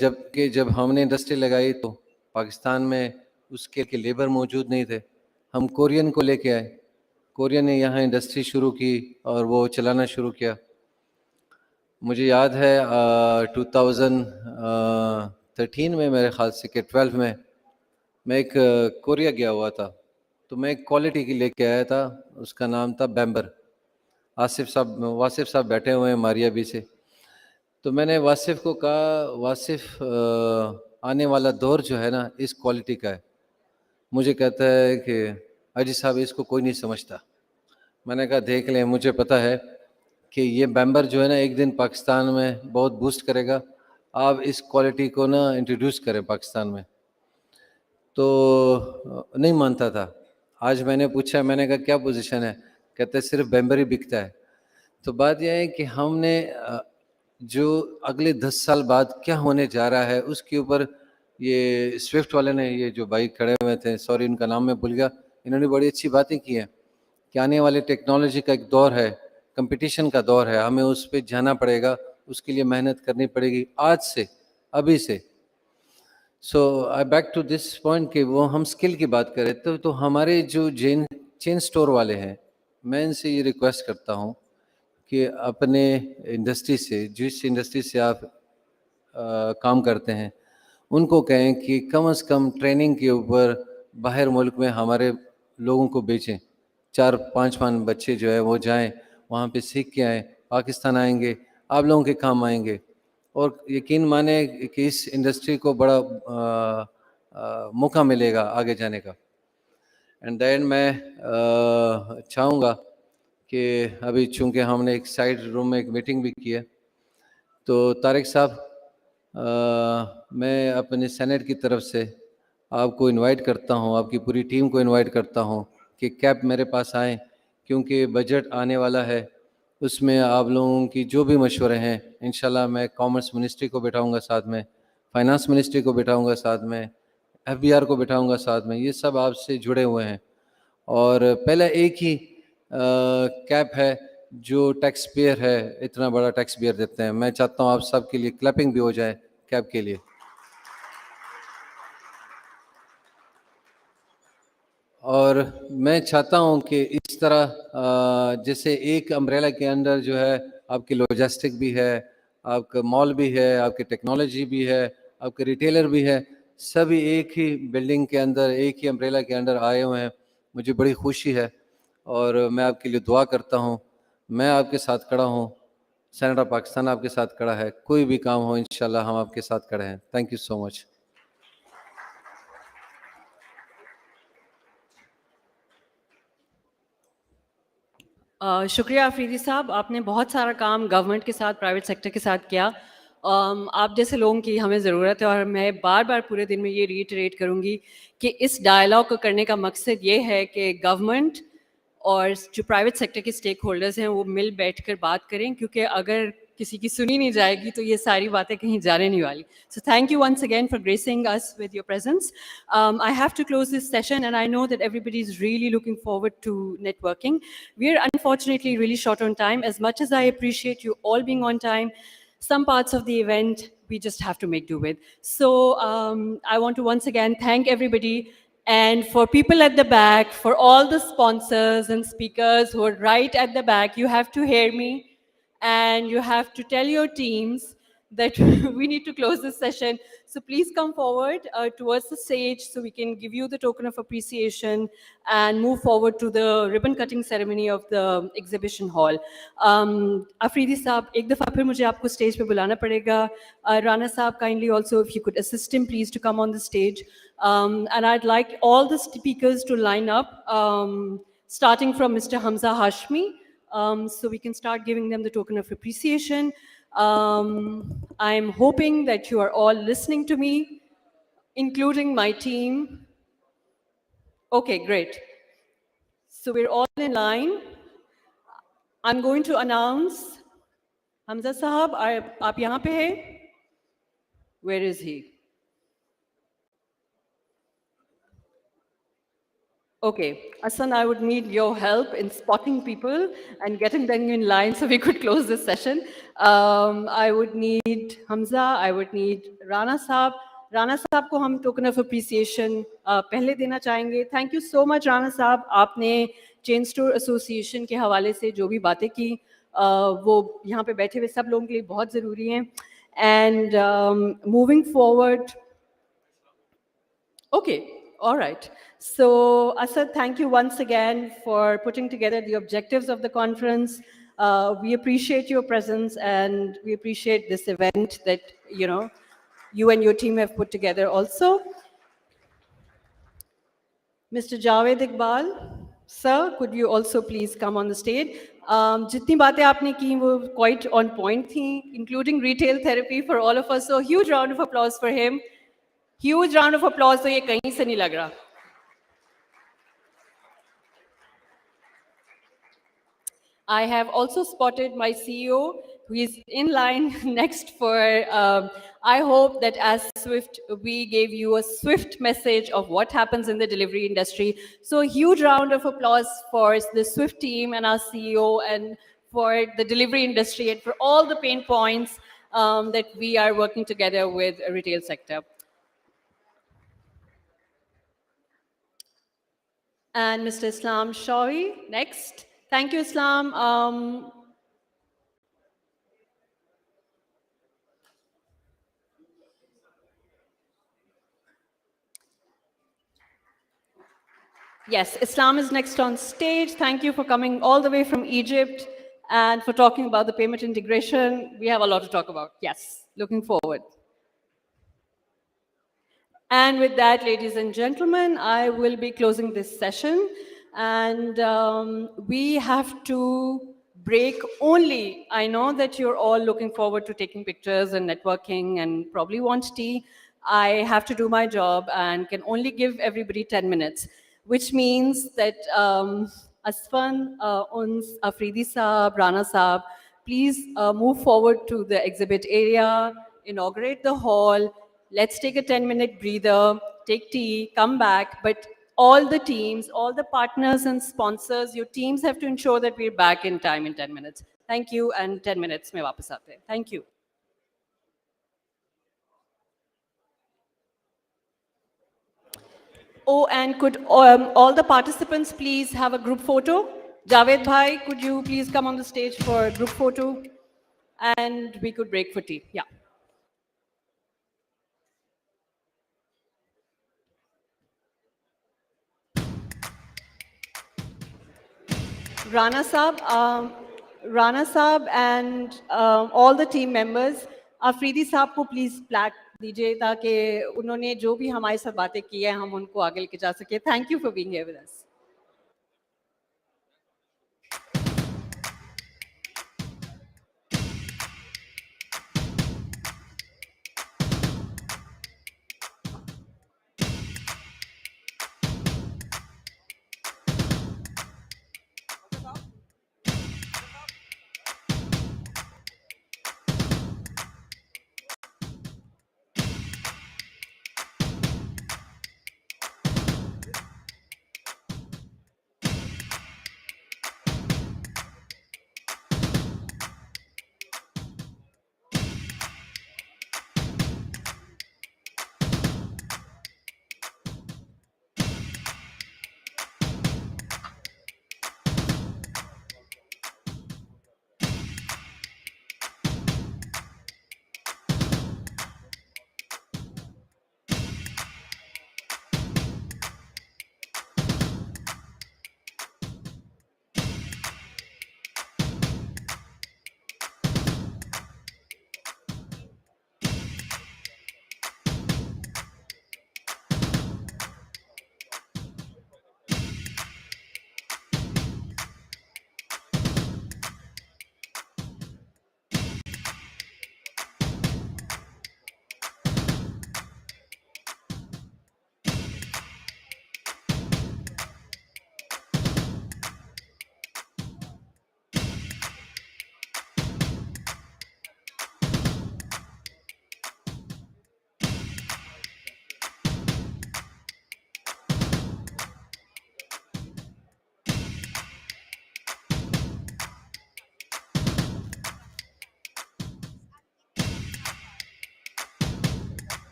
जब हमने इंडस्ट्री लगाई तो पाकिस्तान में उस स्किल के लेबर मौजूद नहीं थे। हम कोरियन को लेके आए, कोरियन ने यहाँ इंडस्ट्री शुरू की और वो चलाना शुरू किया। मुझे याद है 2013 में, मेरे ख्याल से कि 12 में मैं एक कोरिया गया हुआ था, तो मैं एक क्वालिटी की लेके आया था, उसका नाम था बैम्बर। वासिफ साहब बैठे हुए हैं मारिया बी से। तो मैंने वासिफ को कहा, वासिफ आने वाला दौर जो है ना इस क्वालिटी का है। मुझे कहता है कि अजी साहब इसको कोई नहीं समझता। मैंने कहा देख लें, मुझे पता है कि ये बैम्बर जो है ना एक दिन पाकिस्तान में बहुत बूस्ट करेगा, आप इस क्वालिटी को ना इंट्रोड्यूस करें पाकिस्तान में। तो नहीं मानता था। आज मैंने पूछा, मैंने कहा क्या पोजीशन है, कहते हैं सिर्फ बैम्बर ही बिकता है। तो बात यह है कि हमने जो अगले 10 साल बाद क्या होने जा रहा है उसके ऊपर, ये स्विफ्ट वाले ने, ये जो भाई खड़े हुए थे, सॉरी इनका नाम मैं भूल गया, इन्होंने बड़ी अच्छी बातें की हैं कि आने वाले टेक्नोलॉजी का एक दौर है, कंपटीशन का दौर है, हमें उस पर जाना पड़ेगा, उसके लिए मेहनत करनी पड़ेगी आज से, अभी से। सो आई बैक टू दिस पॉइंट कि वो हम स्किल की बात करें तो हमारे जो चेन स्टोर वाले हैं, मैं इनसे ये रिक्वेस्ट करता हूँ कि अपने इंडस्ट्री से, जिस इंडस्ट्री से आप काम करते हैं, उनको कहें कि कम से कम ट्रेनिंग के ऊपर बाहर मुल्क में हमारे लोगों को भेजें। 4-5 बच्चे जो है वो जाएं, वहाँ पे सीख के आएँ, पाकिस्तान आएंगे, आप लोगों के काम आएंगे। और यकीन माने कि इस इंडस्ट्री को बड़ा मौका मिलेगा आगे जाने का। एंड देन मैं चाहूँगा कि अभी चूँकि हमने एक साइड रूम में एक मीटिंग भी की है, तो तारिक साहब, मैं अपने सेनेट की तरफ से आपको इनवाइट करता हूँ, आपकी पूरी टीम को इनवाइट करता हूँ कि कैब मेरे पास आएँ, क्योंकि बजट आने वाला है। उसमें आप लोगों की जो भी मशवरे हैं, इंशाल्लाह मैं कॉमर्स मिनिस्ट्री को बिठाऊंगा साथ में, फाइनेंस मिनिस्ट्री को बिठाऊंगा साथ में, एफबीआर को बिठाऊंगा साथ में। ये सब आपसे जुड़े हुए हैं। और पहले एक ही कैप है जो टैक्स पेयर है, इतना बड़ा टैक्स पेयर देते हैं। मैं चाहता हूँ आप सब के लिए क्लैपिंग भी हो जाए कैप के लिए। और मैं चाहता हूँ कि इस तरह जैसे एक अम्ब्रेला के अंदर जो है आपकी लॉजिस्टिक भी है, आपका मॉल भी है, आपकी टेक्नोलॉजी भी है, आपके रिटेलर भी है, सभी एक ही बिल्डिंग के अंदर, एक ही अम्ब्रेला के अंदर आए हुए हैं। मुझे बड़ी खुशी है और मैं आपके लिए दुआ करता हूँ। मैं आपके साथ खड़ा हूँ, सेनेट ऑफ पाकिस्तान आपके साथ खड़ा है। कोई भी काम हो इंशाल्लाह हम आपके साथ खड़े हैं। Thank you so much. शुक्रिया अफरीदी साहब, आपने बहुत सारा काम गवर्नमेंट के साथ, प्राइवेट सेक्टर के साथ किया। आप जैसे लोगों की हमें ज़रूरत है और मैं बार बार पूरे दिन में ये रीटरेट करूँगी कि इस डायलॉग को करने का मकसद ये है कि गवर्नमेंट और जो प्राइवेट सेक्टर के स्टेक होल्डर्स हैं वो मिल बैठ कर बात करें, क्योंकि अगर किसी की सुनी नहीं जाएगी तो ये सारी बातें कहीं जाने नहीं वाली. So thank you once again for gracing us with your presence. I have to close this session and I know that everybody is really looking forward to networking. We are unfortunately really short on time. As much as I appreciate you all being on time, some parts of the event we just have to make do with. So I want to once again thank everybody. And for people at the back, for all the sponsors and speakers who are right at the back, you have to hear me and you have to tell your teams that we need to close this session. So please come forward towards the stage so we can give you the token of appreciation and move forward to the ribbon cutting ceremony of the exhibition hall. Afridi Saab, ek dafa phir mujhe aapko stage pe bulana padega. Rana Saab, kindly also, if you could assist him, please, to come on the stage. And I'd like all the speakers to line up, starting from Mr. Hamza Hashmi, so we can start giving them the token of appreciation. I'm hoping that you are all listening to me, including my team. Okay, great. So we're all in line. I'm going to announce, Hamza Sahab, aap yahan pe hai? Where is he? Okay, Asan, I would need your help in spotting people and getting them in line so we could close this session. I would need Hamza, I would need Rana Saab. Rana Saab को हम token of appreciation पहले देना चाहेंगे. Thank you so much, Rana Saab. आपने Chain Store Association के हवाले से जो भी बातें की, वो यहाँ पे बैठे हुए सब लोगों के लिए बहुत ज़रूरी हैं. And moving forward, okay, all right. So, Asad, thank you once again for putting together the objectives of the conference. We appreciate your presence and we appreciate this event that, you and your team have put together also. Mr. Javed Iqbal, sir, could you also please come on the stage? Jitni baatein aapne ki wo quite on point thi, including retail therapy for all of us. So, huge round of applause for him. Huge round of applause. तो ये कहीं से नहीं लग रहा. I have also spotted my CEO, who is in line next for, I hope that as Swift, we gave you a swift message of what happens in the delivery industry. So a huge round of applause for the Swift team and our CEO and for the delivery industry and for all the pain points that we are working together with a retail sector. And Mr. Islam Shawi, next. Thank you, Islam. Yes, Islam is next on stage. Thank you for coming all the way from Egypt and for talking about the payment integration. We have a lot to talk about. Yes, looking forward. And with that, ladies and gentlemen, I will be closing this session. And we have to break only. I know that you're all looking forward to taking pictures and networking and probably want tea. I have to do my job and can only give everybody 10 minutes, which means that Asfan, Uns, Afridi Saab, Rana Saab, please move forward to the exhibit area, inaugurate the hall. Let's take a 10-minute breather, take tea, come back. But all the teams, all the partners and sponsors, your teams have to ensure that we're back in time in 10 minutes. Thank you, and 10 minutes mein wapas aate hain. Thank you. Oh, and could all the participants please have a group photo? Javed Bhai, could you please come on the stage for a group photo? And we could break for tea. Yeah. Rana Saab and all the team members, Afridi साहब को please plaque दीजिए ताकि उन्होंने जो भी हमारे साथ बातें की है हम उनको आगे लेके जा सके. Thank you for being here with us.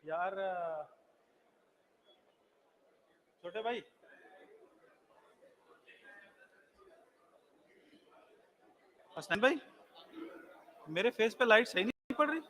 यार छोटे भाई हसन भाई मेरे फेस पे लाइट सही नहीं पड़ रही।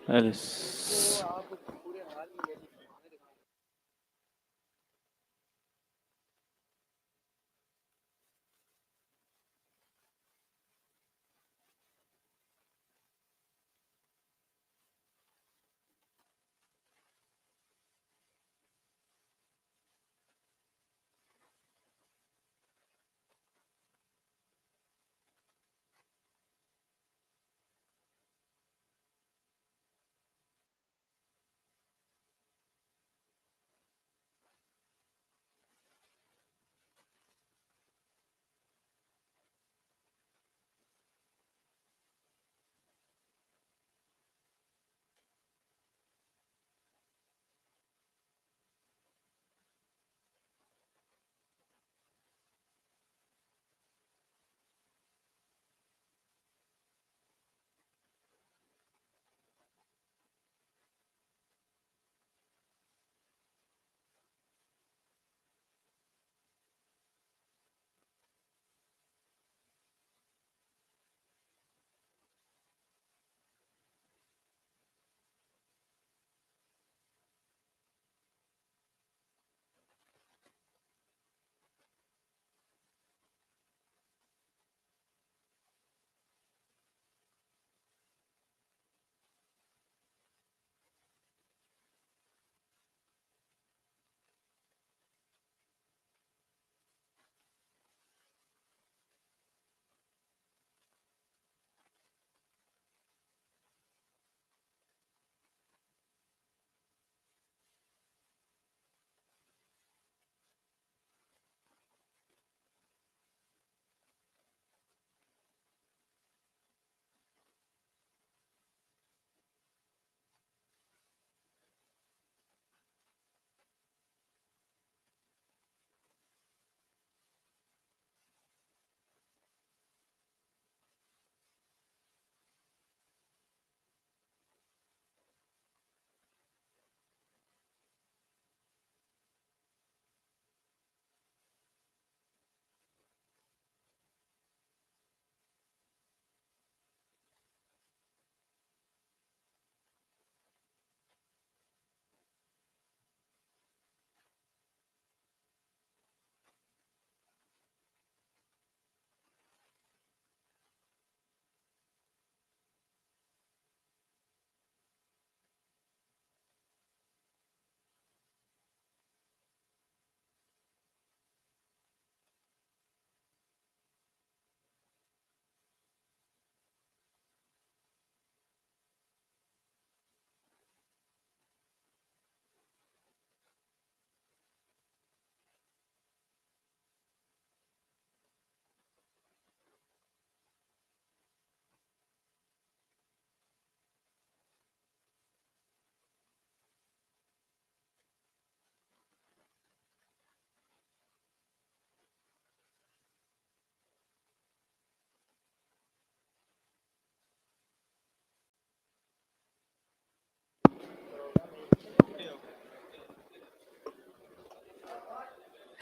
Yes.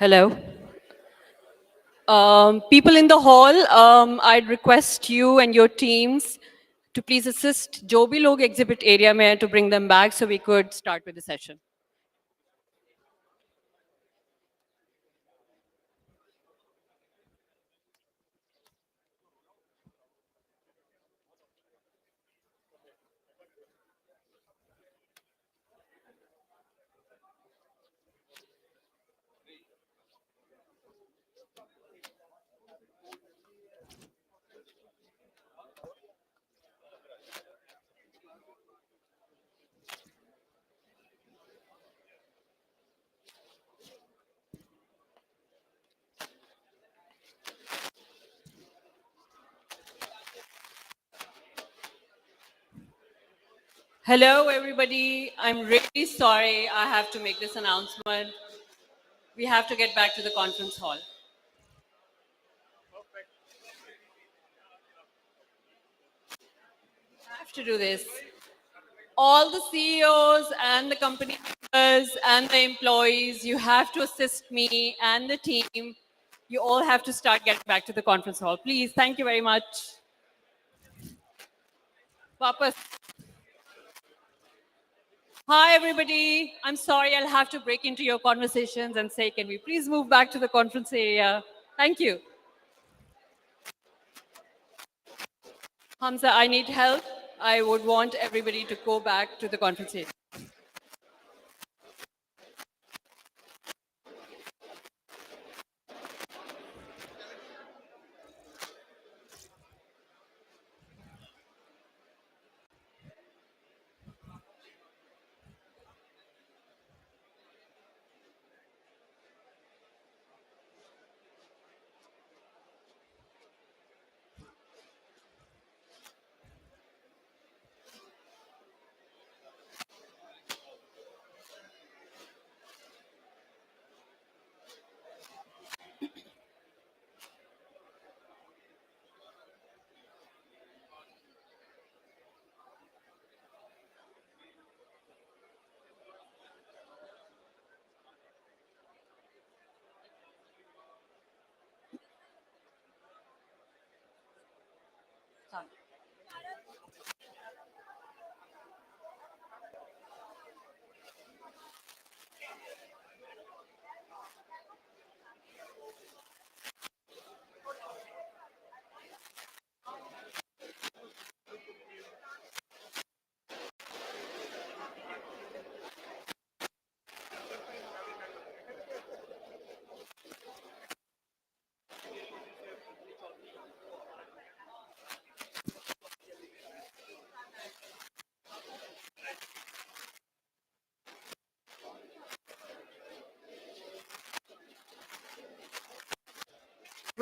Hello. People in the hall, I'd request you and your teams to please assist जो भी लोग exhibit area में हैं to bring them back so we could start with the session. Hello, everybody. I'm really sorry I have to make this announcement. We have to get back to the conference hall. I have to do this. All the CEOs and the company members and the employees, you have to assist me and the team. You all have to start getting back to the conference hall. Please, thank you very much. Papas. Hi, everybody. I'm sorry I'll have to break into your conversations and say, can we please move back to the conference area? Thank you. Hamza, I need help. I would want everybody to go back to the conference area.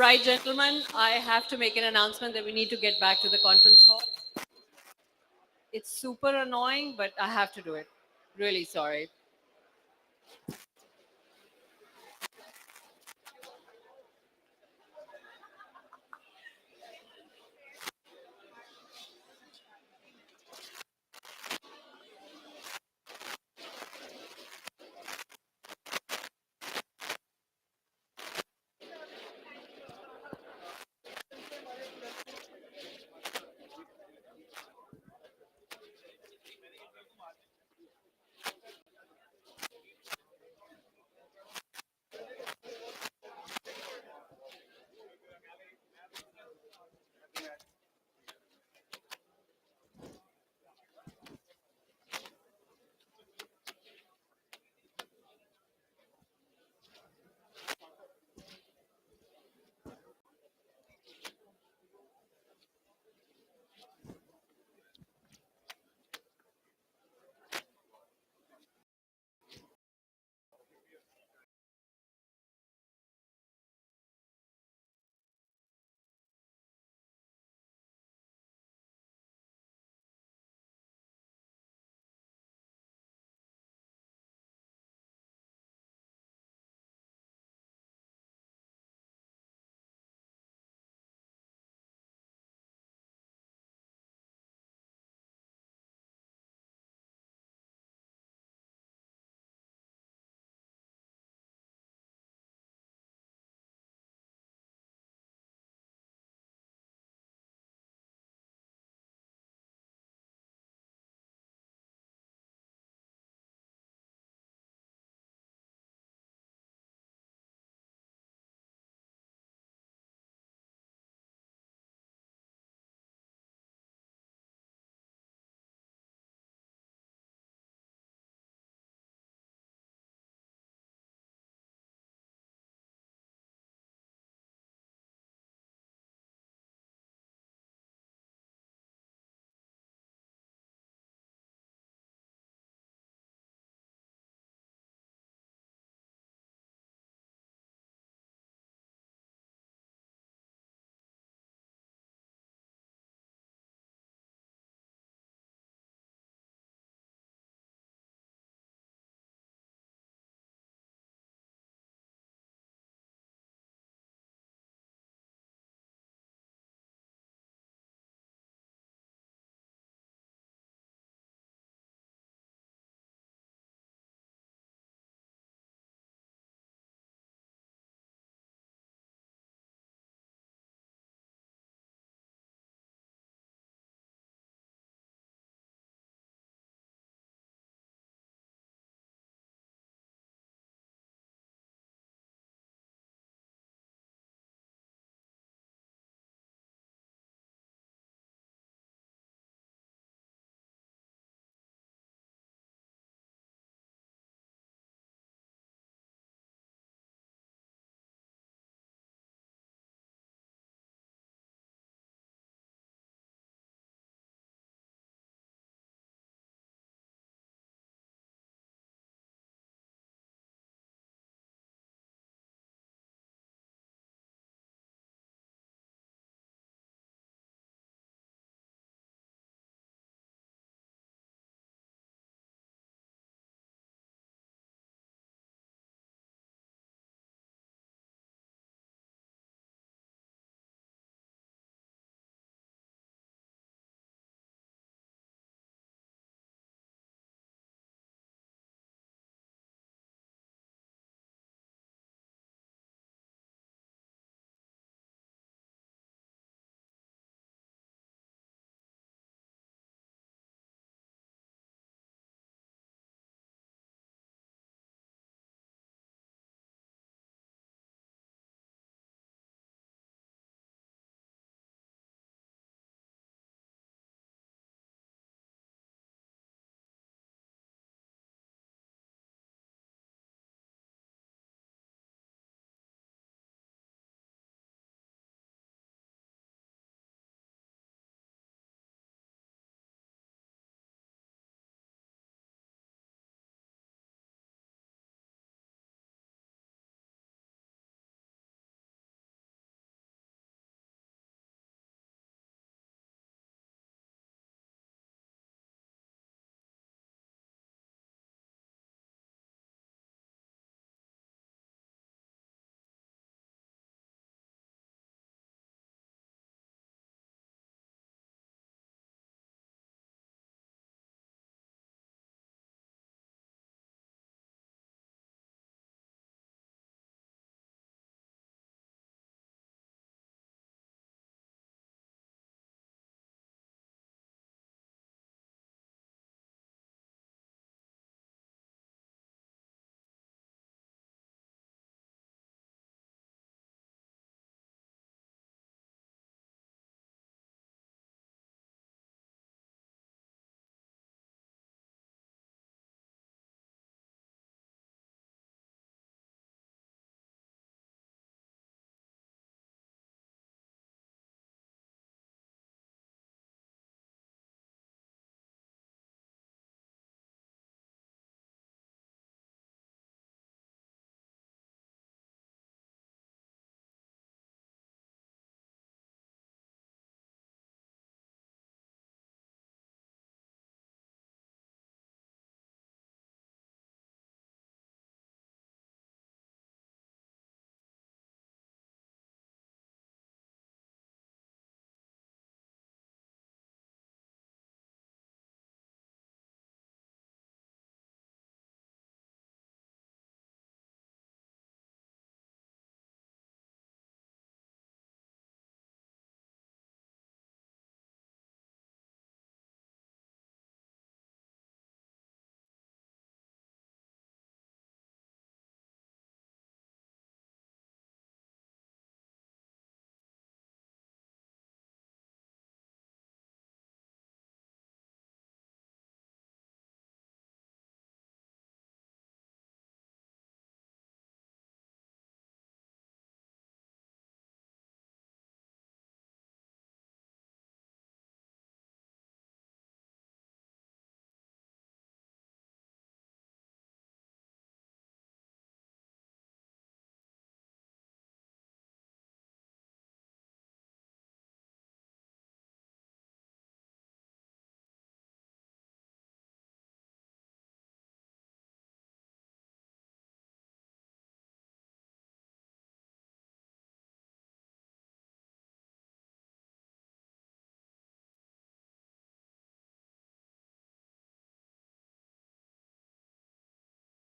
Right, gentlemen, I have to make an announcement that we need to get back to the conference hall. It's super annoying, but I have to do it. Really sorry.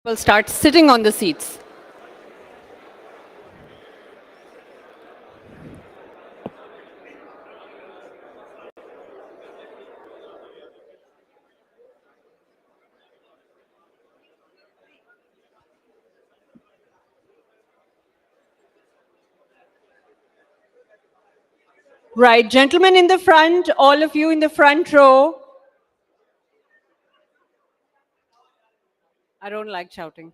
We'll start sitting on the seats. Right, gentlemen in the front, all of you in the front row. I don't like shouting.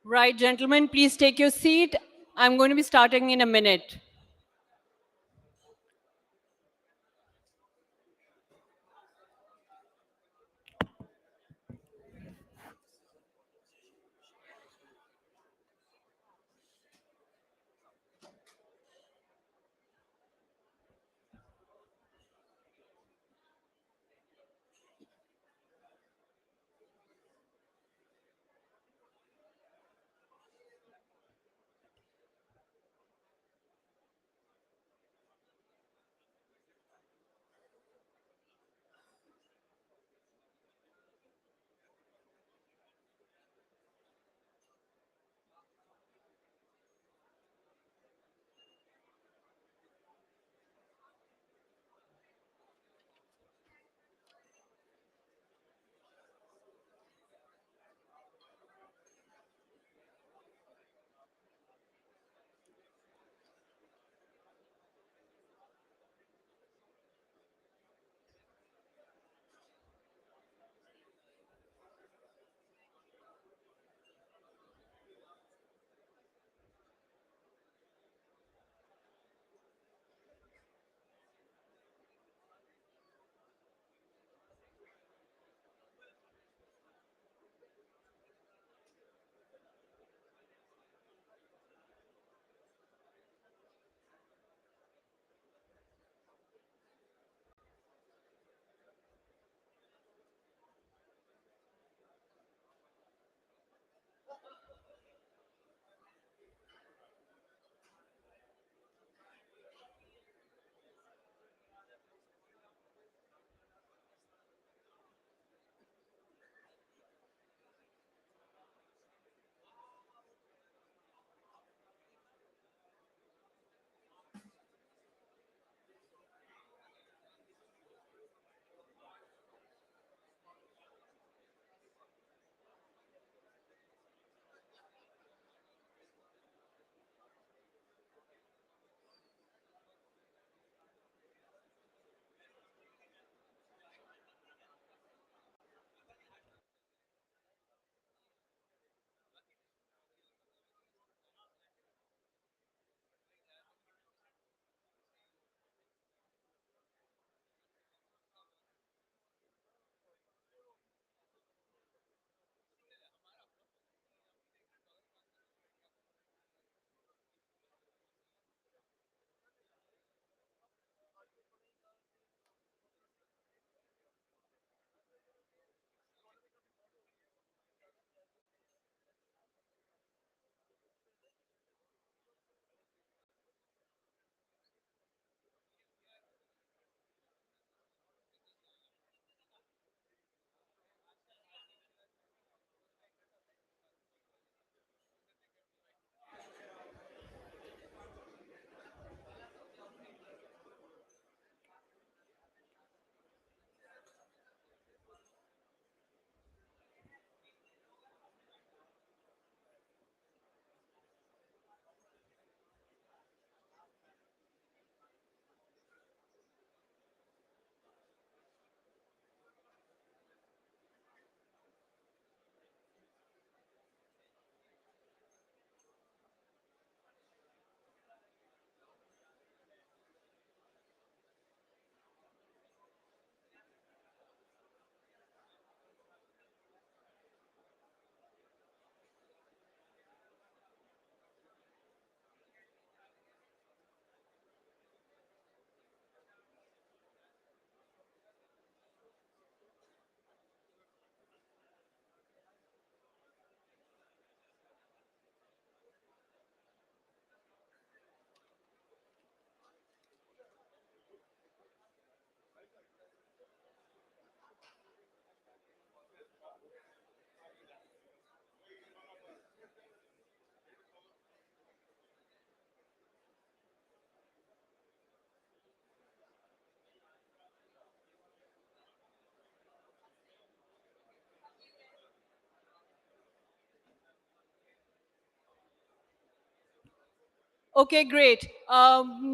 Right, gentlemen, please take your seat. I'm going to be starting in a minute. Okay, great.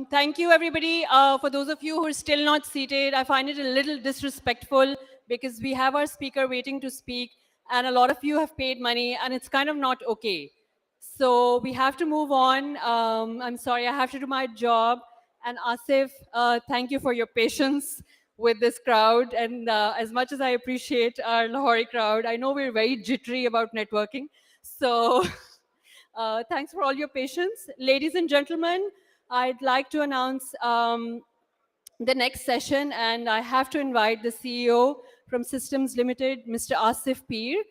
Thank you, everybody. For those of you who are still not seated, I find it a little disrespectful because we have our speaker waiting to speak, and a lot of you have paid money, and it's kind of not okay. So we have to move on. I'm sorry, I have to do my job. And Asif, thank you for your patience with this crowd. And as much as I appreciate our Lahori crowd, I know we're very jittery about networking. So thanks for all your patience. Ladies and gentlemen, I'd like to announce the next session, and I have to invite the CEO from Systems Limited, Mr. Asif Peer.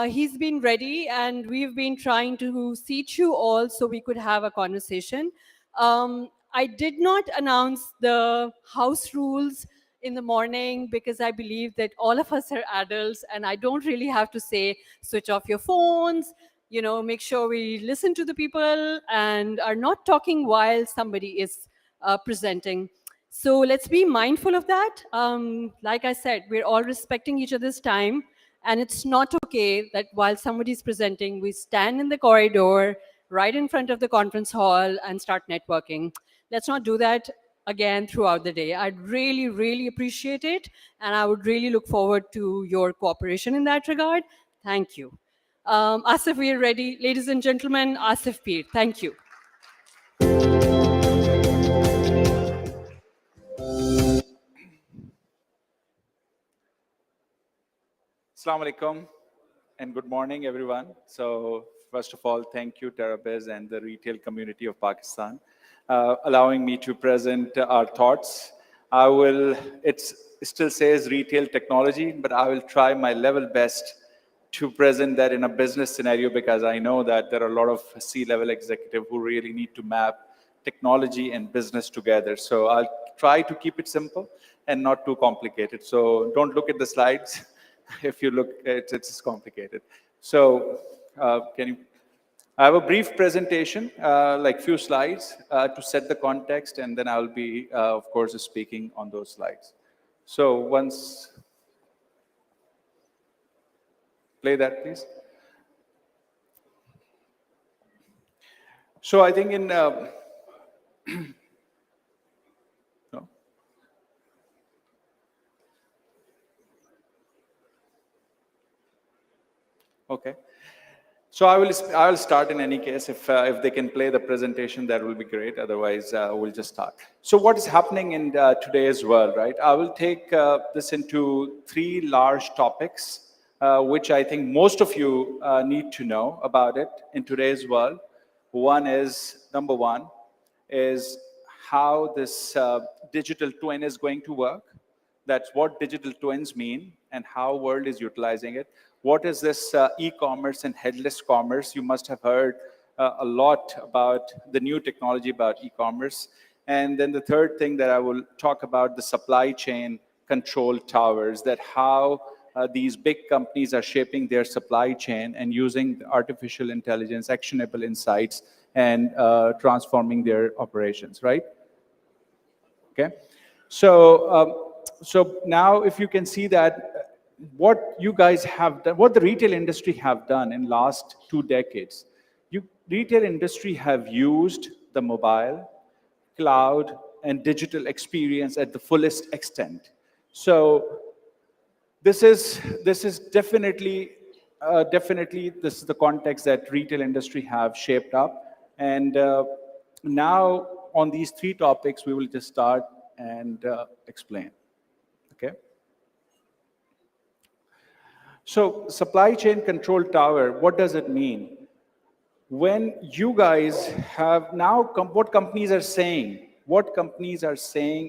He's been ready, and we've been trying to seat you all so we could have a conversation. I did not announce the house rules in the morning because I believe that all of us are adults, and I don't really have to say switch off your phones, you know, make sure we listen to the people and are not talking while somebody is presenting. So let's be mindful of that. Like I said, we're all respecting each other's time, and it's not okay that while somebody's presenting, we stand in the corridor right in front of the conference hall and start networking. Let's not do that again throughout the day. I'd really, really appreciate it, and I would really look forward to your cooperation in that regard. Thank you. Asif, we are ready. Ladies and gentlemen, Asif Peer, thank you. Assalamu alaikum and good morning, everyone. So first of all, thank you, Terabiz and the retail community of Pakistan, allowing me to present our thoughts. It still says retail technology, but I will try my level best to present that in a business scenario because I know that there are a lot of C-level executives who really need to map technology and business together. So I'll try to keep it simple and not too complicated. So don't look at the slides. If you look, it's complicated. So I have a brief presentation, like few slides to set the context, and then I'll be, of course, speaking on those slides. So play that, please. So I think in, no? Okay. So I will start in any case. If they can play the presentation, that will be great. Otherwise, we'll just start. So what is happening in today's world, right? I will take this into three large topics, which I think most of you need to know about it in today's world. Number one is how this digital twin is going to work. That's what digital twins mean and how world is utilizing it. What is this e-commerce and headless commerce? You must have heard a lot about the new technology about e-commerce. And then the third thing that I will talk about, the supply chain control towers, that how these big companies are shaping their supply chain and using artificial intelligence, actionable insights, and transforming their operations, right? Okay. So, so now if you can see that what you guys have done, what the retail industry have done in last 2 decades, retail industry have used the mobile, cloud, and digital experience at the fullest extent. So this is definitely this is the context that retail industry have shaped up. And now on these three topics, we will just start and explain. Okay. So supply chain control tower, what does it mean? When you guys have now, what companies are saying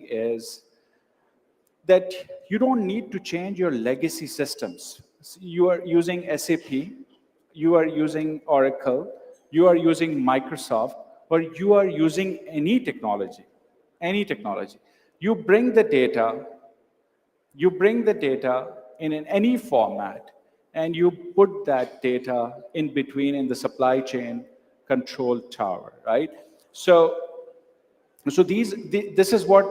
is that you don't need to change your legacy systems. You are using SAP, you are using Oracle, you are using Microsoft, or you are using any technology. You bring the data in any format, and you put that data in between in the supply chain control tower, right? So this is what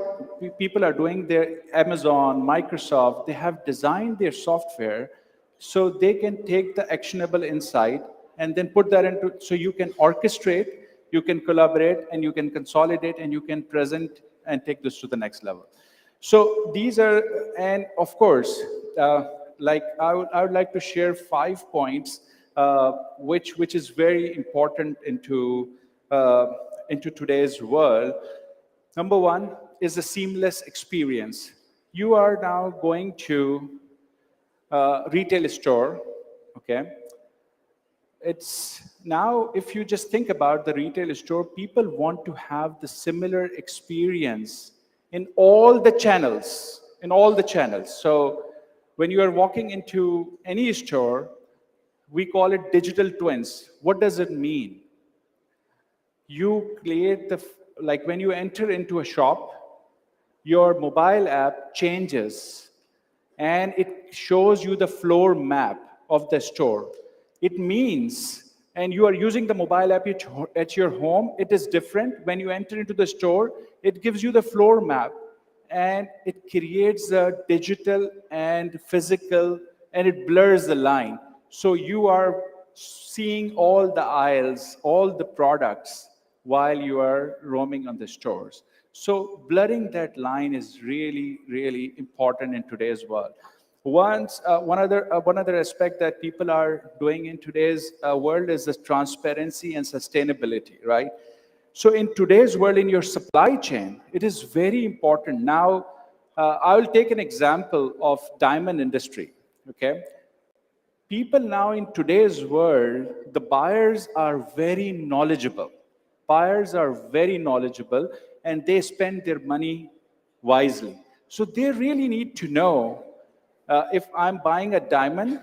people are doing. Amazon, Microsoft, they have designed their software so they can take the actionable insight and then put that into, so you can orchestrate you can collaborate, and you can consolidate, and you can present and take this to the next level. So these are, and of course, like I would like to share 5 points which is very important into today's world. Number one is a seamless experience. You are now going to a retail store, okay? It's now, if you just think about the retail store, people want to have the similar experience in all the channels, So when you are walking into any store, we call it digital twins. What does it mean? You create like when you enter into a shop, your mobile app changes and it shows you the floor map of the store. It means, and you are using the mobile app at your home, it is different. When you enter into the store, it gives you the floor map and it creates a digital and physical, and it blurs the line. So you are seeing all the aisles, all the products while you are roaming on the stores. So blurring that line is really, really important in today's world. One other aspect that people are doing in today's world is the transparency and sustainability, right? So in today's world, in your supply chain, it is very important. Now, I will take an example of diamond industry, okay? People now in today's world, the buyers are very knowledgeable. Buyers are very knowledgeable and they spend their money wisely. So they really need to know if I'm buying a diamond,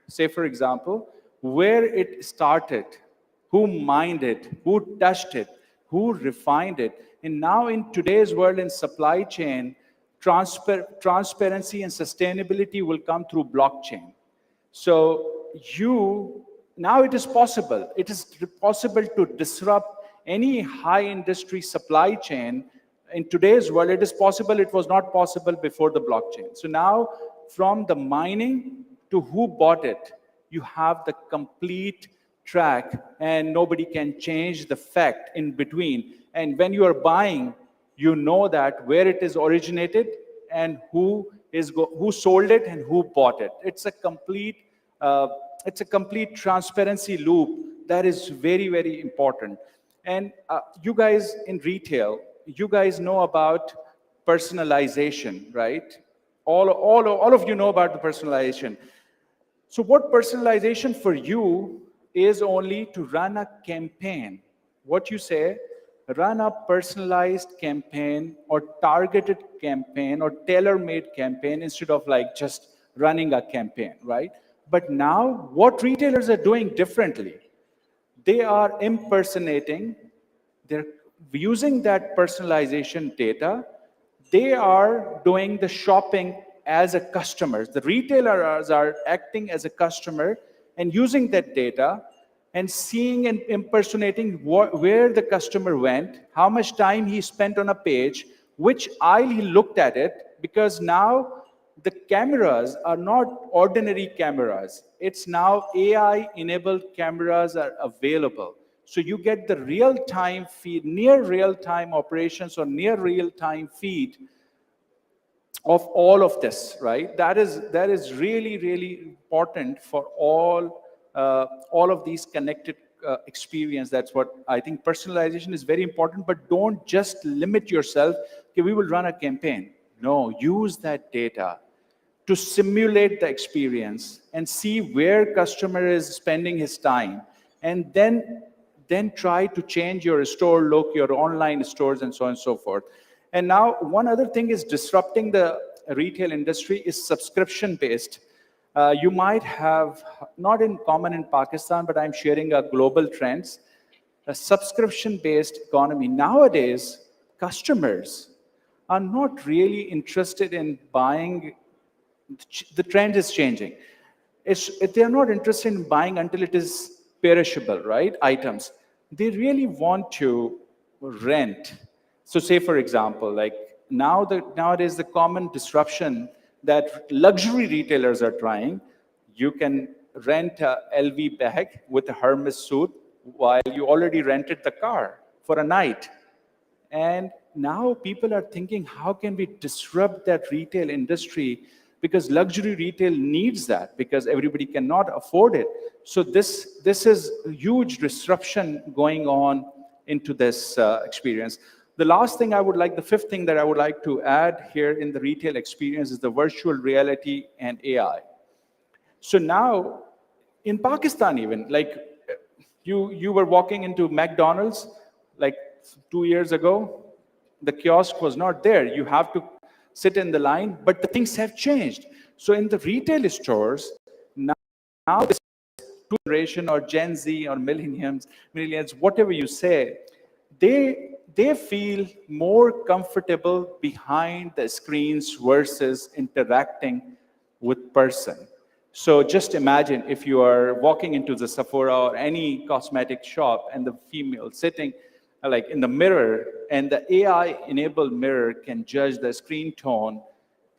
say for example, where it started, who mined it, who touched it, who refined it. And now in today's world in supply chain, transparency and sustainability will come through blockchain. So now it is possible. It is possible to disrupt any high industry supply chain. In today's world, it is possible. It was not possible before the blockchain. So now from the mining to who bought it, you have the complete track and nobody can change the fact in between. And when you are buying, you know that where it is originated and who sold it and who bought it. It's a complete transparency loop that is very, very important. And you guys in retail, you guys know about personalization, right? All of you know about the personalization. So what personalization for you is only to run a campaign. What you say, run a personalized campaign or targeted campaign or tailor-made campaign instead of like just running a campaign, right? But now what retailers are doing differently, they are impersonating, they're using that personalization data, they are doing the shopping as a customer. The retailers are acting as a customer and using that data and seeing and impersonating where the customer went, how much time he spent on a page, which aisle he looked at it, because now the cameras are not ordinary cameras. It's now AI-enabled cameras are available. So you get the real-time feed, near real-time operations or near real-time feed of all of this, right? That is really, really important for all of these connected experience. That's what I think. Personalization is very important, but don't just limit yourself. Okay, we will run a campaign. No, use that data to simulate the experience and see where customer is spending his time, and then try to change your store look, your online stores, and so on and so forth. And now one other thing is disrupting the retail industry is subscription-based. You might have, not in common in Pakistan, but I'm sharing a global trends, a subscription-based economy. Nowadays, customers are not really interested in buying. The trend is changing. They're not interested in buying until it is perishable, right? Items. They really want to rent. So say, for example, like nowadays the common disruption that luxury retailers are trying, you can rent a LV bag with a Hermes suit while you already rented the car. for a night. And now people are thinking, how can we disrupt that retail industry? Because luxury retail needs that, because everybody cannot afford it. So this is a huge disruption going on into this experience. The last thing I would like, the fifth thing that I would like to add here in the retail experience is the virtual reality and AI. So now, in Pakistan even, like you were walking into McDonald's like 2 years ago, the kiosk was not there. You have to sit in the line, but the things have changed. So in the retail stores, now this generation or Gen Z or millennials, whatever you say, they feel more comfortable behind the screens versus interacting with person. So just imagine if you are walking into the Sephora or any cosmetic shop and the female sitting like in the mirror, and the AI-enabled mirror can judge the screen tone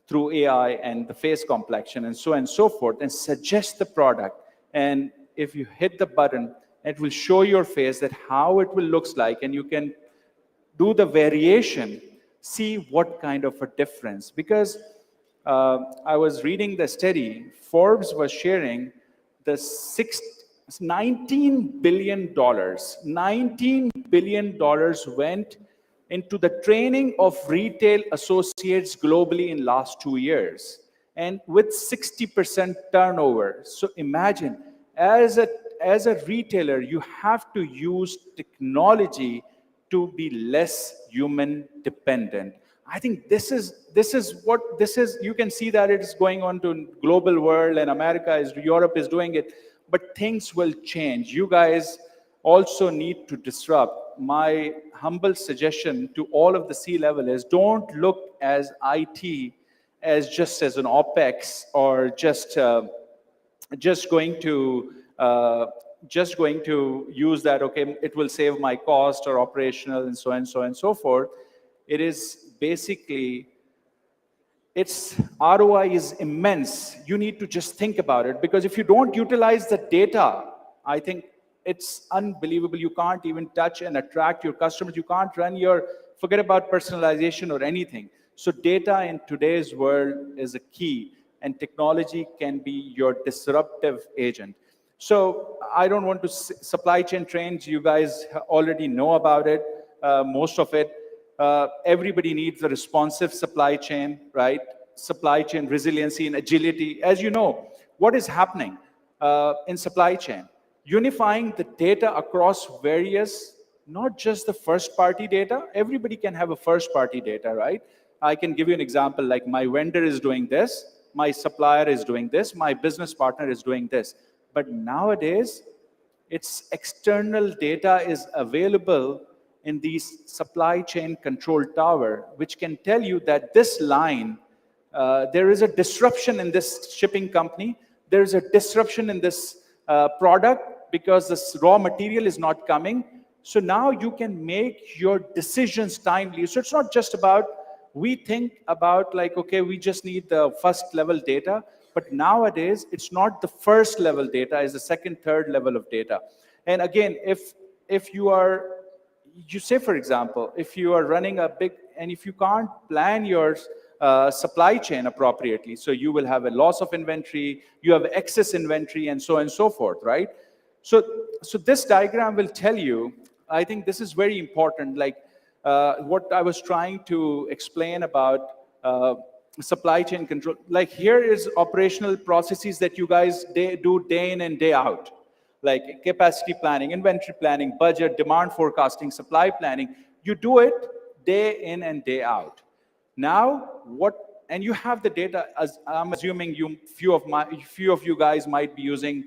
through AI and the face complexion and so on and so forth, and suggest the product. And if you hit the button, it will show your face that how it will looks like, and you can do the variation, see what kind of a difference. Because I was reading the study, Forbes was sharing the $19 billion. $19 billion went into the training of retail associates globally in last 2 years, and with 60% turnover. So imagine, as a retailer, you have to use technology to be less human dependent. I think this is what this is. You can see that it is going on to global world, and Europe is doing it, but things will change. You guys also need to disrupt. My humble suggestion to all of the C-level is, don't look as IT as just as an OpEx, or just going to use that, okay, it will save my cost or operational and so on and so on and so forth. It is basically, its ROI is immense. You need to just think about it, because if you don't utilize the data, I think it's unbelievable. You can't even touch and attract your customers. You can't forget about personalization or anything. So data in today's world is a key, and technology can be your disruptive agent. So I don't want to supply chain trends. You guys already know about it, most of it. Everybody needs a responsive supply chain, right? Supply chain resiliency and agility. As you know, what is happening in supply chain? Unifying the data across various, not just the first-party data. Everybody can have a first-party data, right? I can give you an example, like my vendor is doing this, my supplier is doing this, my business partner is doing this. But nowadays, its external data is available in these supply chain control tower, which can tell you that this line, there is a disruption in this shipping company, there is a disruption in this product because this raw material is not coming. So now you can make your decisions timely. So it's not just about, we think about like, okay, we just need the first level data, but nowadays it's not the first level data, it's the second, third level of data. And again, if you say, for example, if you are running a big, and if you can't plan your supply chain appropriately, so you will have a loss of inventory, you have excess inventory, and so on and so forth, right? So this diagram will tell you, I think this is very important, like what I was trying to explain about supply chain control. Like here is operational processes that you guys do day in and day out, like capacity planning, inventory planning, budget, demand forecasting, supply planning. You do it day in and day out. Now, and you have the data, as I'm assuming few of you guys might be using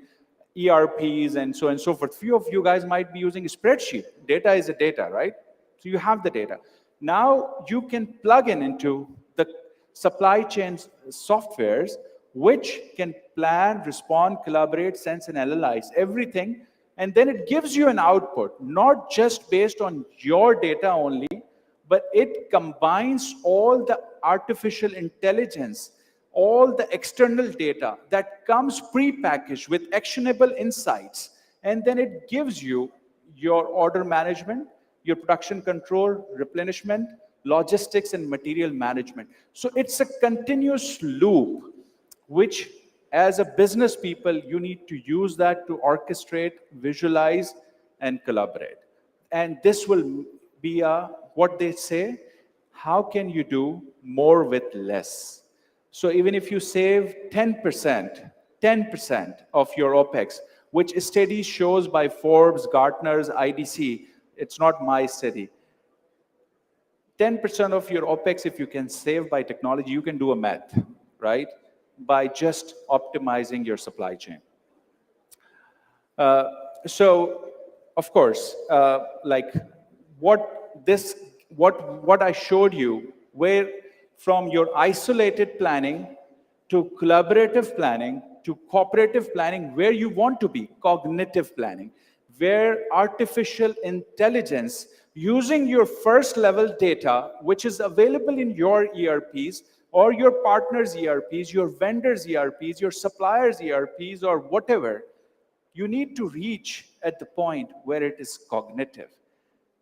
ERPs and so on and so forth. Few of you guys might be using a spreadsheet. Data is a data, right? So you have the data. Now you can plug into the supply chain softwares, which can plan, respond, collaborate, sense, and analyze everything. And then it gives you an output, not just based on your data only, but it combines all the artificial intelligence, all the external data that comes pre-packaged with actionable insights. And then it gives you your order management, your production control, replenishment, logistics, and material management. So it's a continuous loop, which as a business people, you need to use that to orchestrate, visualize, and collaborate. And this will be what they say, how can you do more with less? So even if you save 10% of your OPEX, which study shows by Forbes, Gartner's, IDC, it's not my study. 10% of your OPEX, if you can save by technology, you can do a math, right? By just optimizing your supply chain. So, of course, like what I showed you, where from your isolated planning to collaborative planning to cooperative planning, where you want to be, cognitive planning, where artificial intelligence using your first level data, which is available in your ERPs or your partners' ERPs, your vendors' ERPs, your suppliers' ERPs, or whatever, you need to reach at the point where it is cognitive.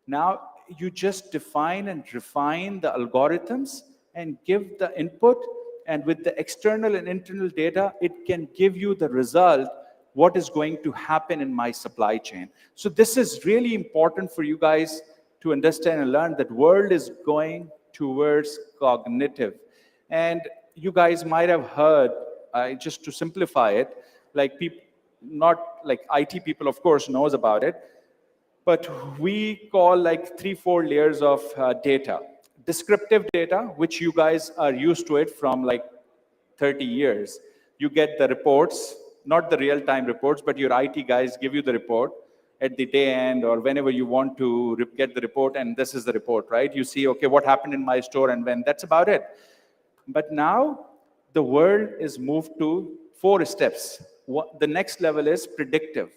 Now, you just define and refine the algorithms and give the input, and with the external and internal data, it can give you the result, what is going to happen in my supply chain. So this is really important for you guys to understand and learn that world is going towards cognitive. And you guys might have heard, just to simplify it, like people, not like IT people, of course, knows about it, but we call like 3-4 layers of data. Descriptive data, which you guys are used to it from like 30 years. You get the reports, not the real-time reports, but your IT guys give you the report at the day end or whenever you want to get the report, and this is the report, right? You see, okay, what happened in my store and when, that's about it. But now the world is moved to 4 steps. The next level is predictive.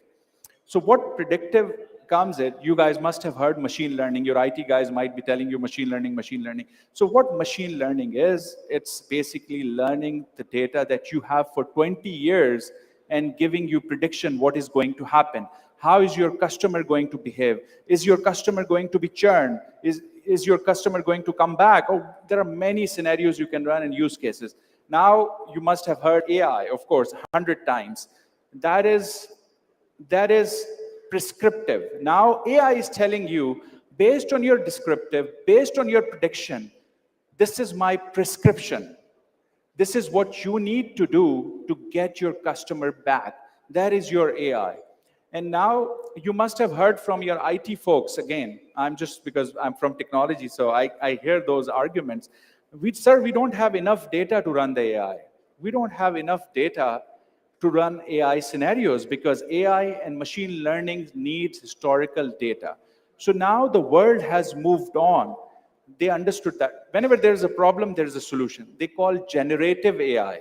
So what predictive comes in, you guys must have heard machine learning. Your IT guys might be telling you machine learning, machine learning. So what machine learning is, it's basically learning the data that you have for 20 years and giving you prediction what is going to happen. How is your customer going to behave? Is your customer going to be churned? Is your customer going to come back? Oh, there are many scenarios you can run and use cases. Now, you must have heard AI, of course, 100 times. That is prescriptive. Now, AI is telling you, based on your descriptive, based on your prediction, this is my prescription. This is what you need to do to get your customer back. That is your AI. And now you must have heard from your IT folks, again, because I'm from technology, so I hear those arguments. Sir, we don't have enough data to run the AI. We don't have enough data to run AI scenarios because AI and machine learning needs historical data. So now the world has moved on. They understood that whenever there's a problem, there's a solution. They call generative AI.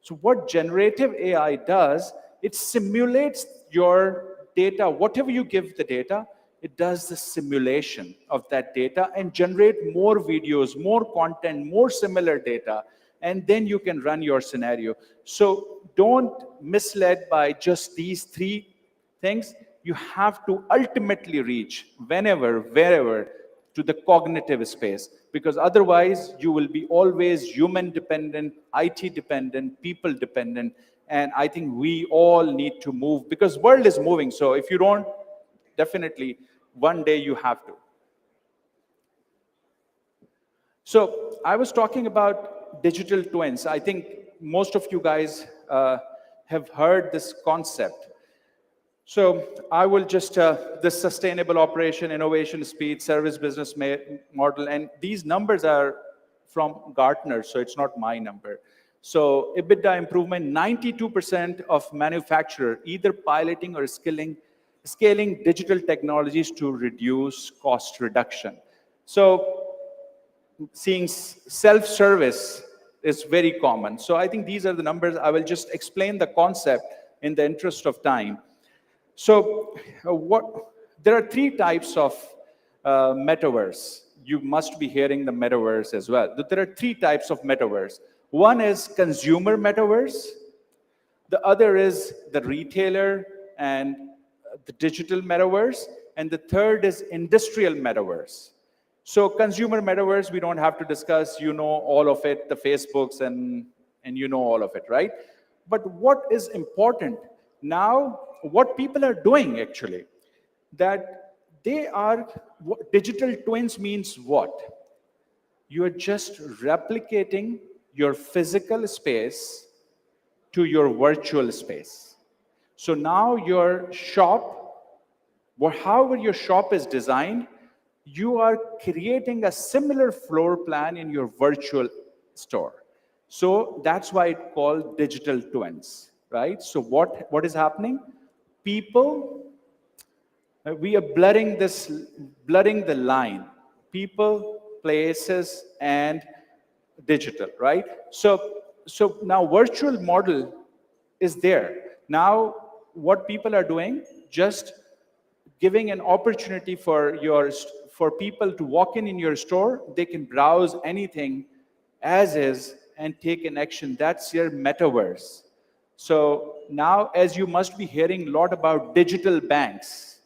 So what generative AI does, it simulates your data. Whatever you give the data, it does the simulation of that data and generate more videos, more content, more similar data, and then you can run your scenario. So don't misled by just these 3 things. You have to ultimately reach whenever, wherever, to the cognitive space, because otherwise you will be always human dependent, IT dependent, people dependent. And I think we all need to move because world is moving. So if you don't, definitely one day you have to. So I was talking about digital twins. I think most of you guys have heard this concept. So I will just, this sustainable operation, innovation, speed, service business model, and these numbers are from Gartner, so it's not my number. So EBITDA improvement, 92% of manufacturer either piloting or scaling digital technologies to reduce cost reduction. So seeing self-service is very common. So I think these are the numbers. I will just explain the concept in the interest of time. So there are 3 types of metaverse. You must be hearing the metaverse as well. There are 3 types of metaverse. One is consumer metaverse. The other is the retailer and the digital metaverse. and the third is industrial metaverse. So consumer metaverse, we don't have to discuss, you know all of it, the Facebooks and you know all of it, right? But what is important now, what people are doing actually, that they are, digital twins means what? You are just replicating your physical space to your virtual space. So now your shop, or however your shop is designed, you are creating a similar floor plan in your virtual store. So that's why it's called digital twins, right? So what is happening? People, we are blurring the line. People, places, and digital, right? So now virtual model is there. Now, what people are doing, just giving an opportunity for people to walk in your store. They can browse anything as is and take an action. That's your metaverse. So now, as you must be hearing a lot about digital banks,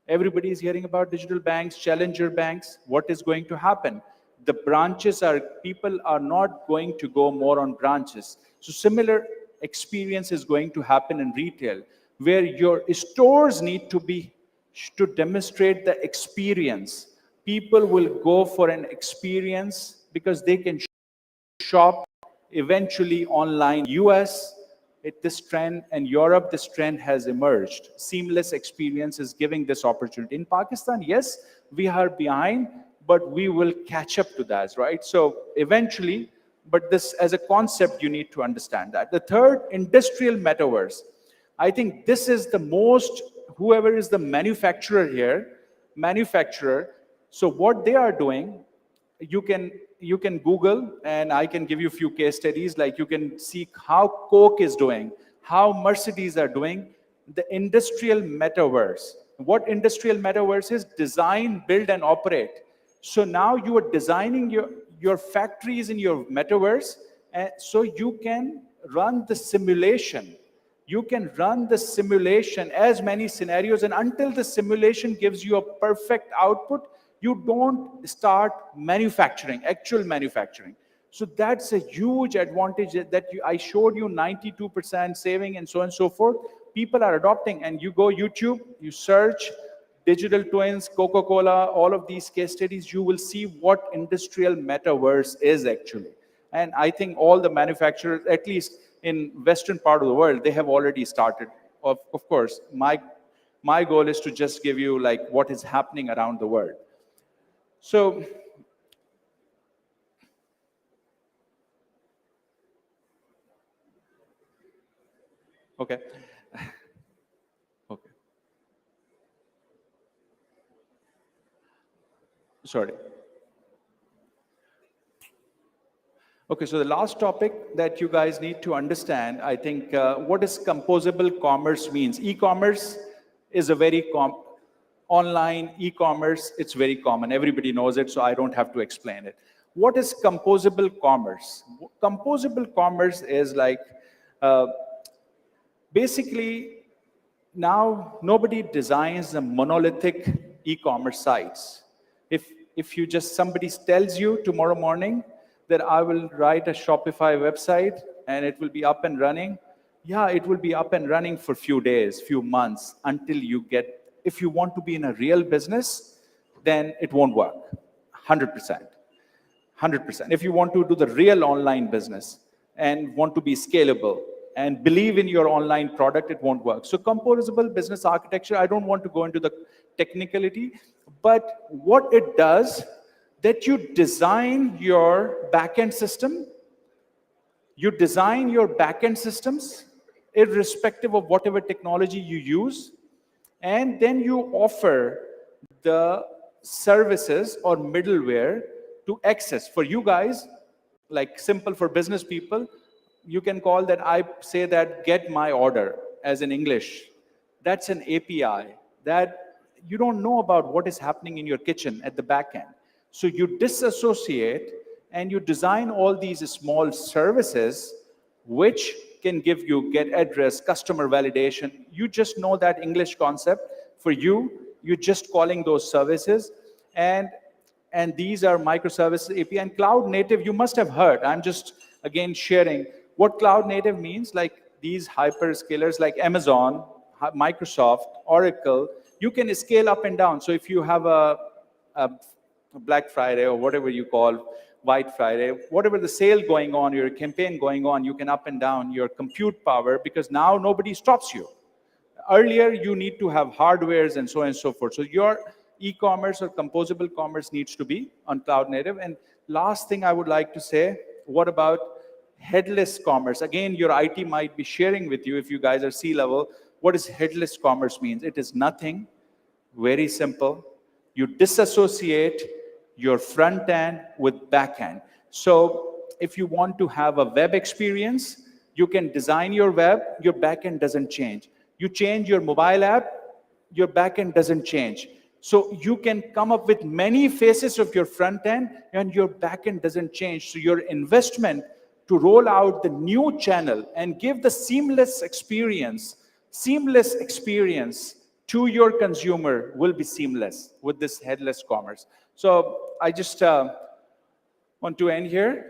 everybody is hearing about digital banks, challenger banks. What is going to happen? The branches are, people are not going to go more on branches. So similar experience is going to happen in retail, where your stores need to demonstrate the experience. People will go for an experience because they can shop eventually online. US, this trend, and Europe, this trend has emerged. Seamless experience is giving this opportunity. In Pakistan, yes, we are behind, but we will catch up to that, right? So eventually, but this as a concept, you need to understand that. The third, industrial metaverse. I think this is the most, whoever is the manufacturer here, so what they are doing, you can Google, and I can give you a few case studies, like you can see how Coke is doing, how Mercedes are doing, the industrial metaverse. What industrial metaverse is? Design, build, and operate. So now you are designing your factories in your metaverse, so you can run the simulation. You can run the simulation as many scenarios, and until the simulation gives you a perfect output, you don't start manufacturing, actual manufacturing. So that's a huge advantage that I showed you, 92% saving and so on and so forth. People are adopting, and you go YouTube, you search digital twins, Coca-Cola, all of these case studies, you will see what industrial metaverse is actually. And I think all the manufacturers, at least in Western part of the world, they have already started. Of course, my goal is to just give you like what is happening around the world. So, okay. Okay. Sorry. Okay, so the last topic that you guys need to understand, I think, what is composable commerce means. E-commerce is a very online e-commerce, it's very common. Everybody knows it, so I don't have to explain it. What is composable commerce? Composable commerce is like, basically, now nobody designs the monolithic e-commerce sites. If you just, somebody tells you tomorrow morning that I will write a Shopify website and it will be up and running, yeah, it will be up and running for few days, few months, until you get, if you want to be in a real business, then it won't work, 100%. 100%. If you want to do the real online business and want to be scalable and believe in your online product, it won't work. So composable business architecture, I don't want to go into the technicality, but what it does, that you design your backend system, you design your backend systems, irrespective of whatever technology you use, and then you offer the services or middleware to access. For you guys, like simple for business people, you can call that, I say that get my order as in English. That's an API that you don't know about what is happening in your kitchen at the back end. So you disassociate and you design all these small services which can give you get address, customer validation. You just know that English concept. For you, You're just calling those services. And these are microservices API. And cloud native, you must have heard. I'm just, again, sharing what cloud native means. Like these hyperscalers like Amazon, Microsoft, Oracle, you can scale up and down. So if you have a Black Friday or whatever you call White Friday, whatever the sale going on, your campaign going on, you can up and down your compute power because now nobody stops you. Earlier, you need to have hardwares and so on and so forth. So your e-commerce or composable commerce needs to be on cloud native. And last thing I would like to say, what about headless commerce? Again, your IT might be sharing with you, if you guys are C-level, what does headless commerce means? It is nothing, very simple. You disassociate your front end with back end. So if you want to have a web experience, you can design your web, your back end doesn't change. You change your mobile app, your back end doesn't change. So you can come up with many faces of your front end and your back end doesn't change. So your investment to roll out the new channel and give the seamless experience to your consumer will be seamless with this headless commerce. So I just want to end here.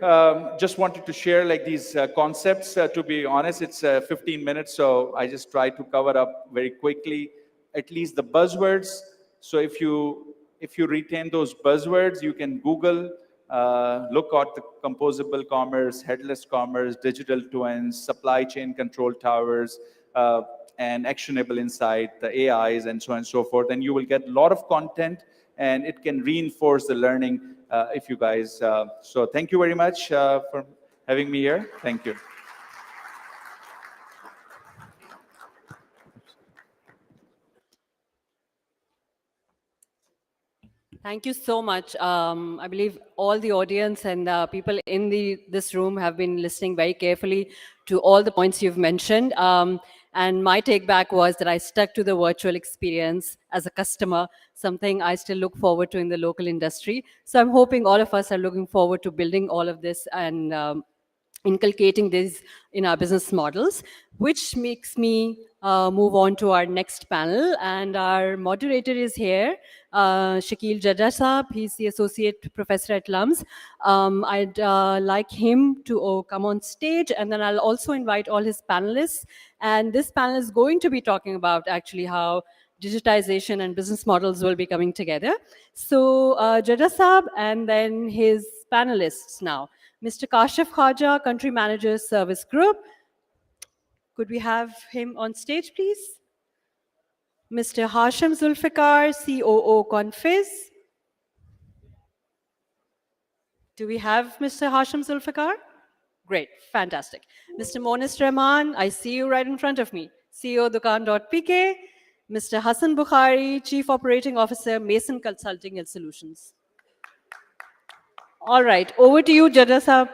Just wanted to share like these concepts. To be honest, it's 15 minutes, so I just try to cover up very quickly, at least the buzzwords. So if you retain those buzzwords, you can Google, look at the composable commerce, headless commerce, digital twins, supply chain control towers, and actionable insight, the AIs, and so on and so forth. And you will get a lot of content, and it can reinforce the learning if you guys. So thank you very much for having me here. Thank you. Thank you so much. I believe all the audience and people in this room have been listening very carefully to all the points you've mentioned. And my take back was that I stuck to the virtual experience as a customer, something I still look forward to in the local industry. So I'm hoping all of us are looking forward to building all of this and inculcating this in our business models, which makes me move on to our next panel. And our moderator is here, Shakil Jadda Saab. He's the Associate Professor at LUMS. I'd like him to come on stage, and then I'll also invite all his panelists. And this panel is going to be talking about actually how digitization and business models will be coming together. So Jadda Saab and then his panelists now. Mr. Kashif Khaja, Country Manager, Service Group. Could we have him on stage, please? Mr. Hashim Zulfikar, COO Confiz. Do we have Mr. Hashim Zulfikar? Great, fantastic. Mr. Monis Rahman, I see you right in front of me, CEO Dukaan.pk. Mr. Hassan Bukhari, Chief Operating Officer, Mason Consulting and Solutions. All right, over to you, Jadda Saab.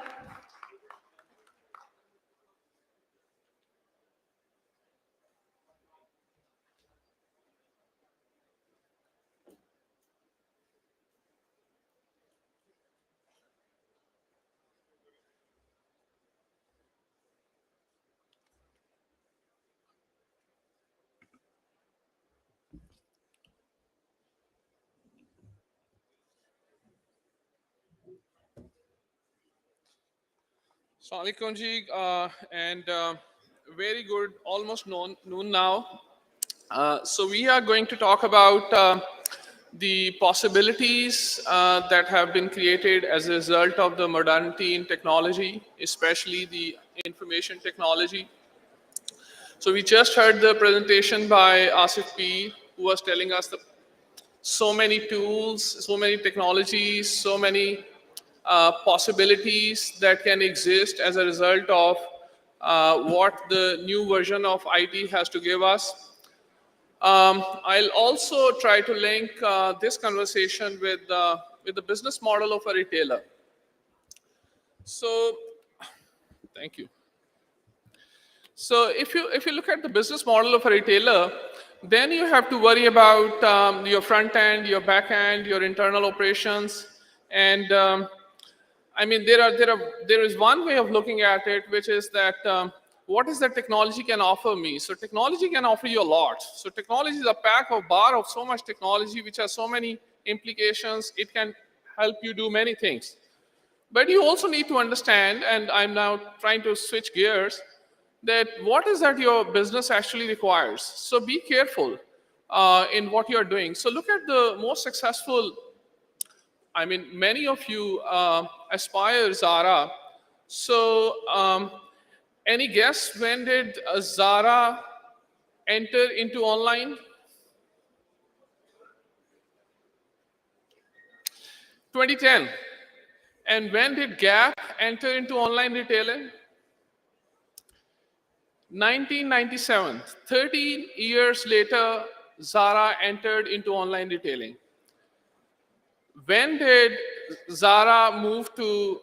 Assalamu alaikum ji, and very good, almost noon now. So we are going to talk about the possibilities that have been created as a result of the modernity in technology, especially the information technology. So we just heard the presentation by Asif P, who was telling us so many tools, so many technologies, so many possibilities that can exist as a result of what the new version of IT has to give us. I'll also try to link this conversation with the business model of a retailer. So, thank you. So if you look at the business model of a retailer, then you have to worry about your front end, your back end, your internal operations, and I mean there is one way of looking at it, which is that what is that technology can offer me? So technology can offer you a lot. So technology is a pack of bar of so much technology, which has so many implications. It can help you do many things. But you also need to understand, and I'm now trying to switch gears, that what is that your business actually requires. So be careful in what you're doing. So look at the most successful, I mean, many of you aspire Zara. So any guess when did Zara enter into online? 2010. And when did Gap enter into online retailing? 1997. 13 years later, Zara entered into online retailing. When did Zara move to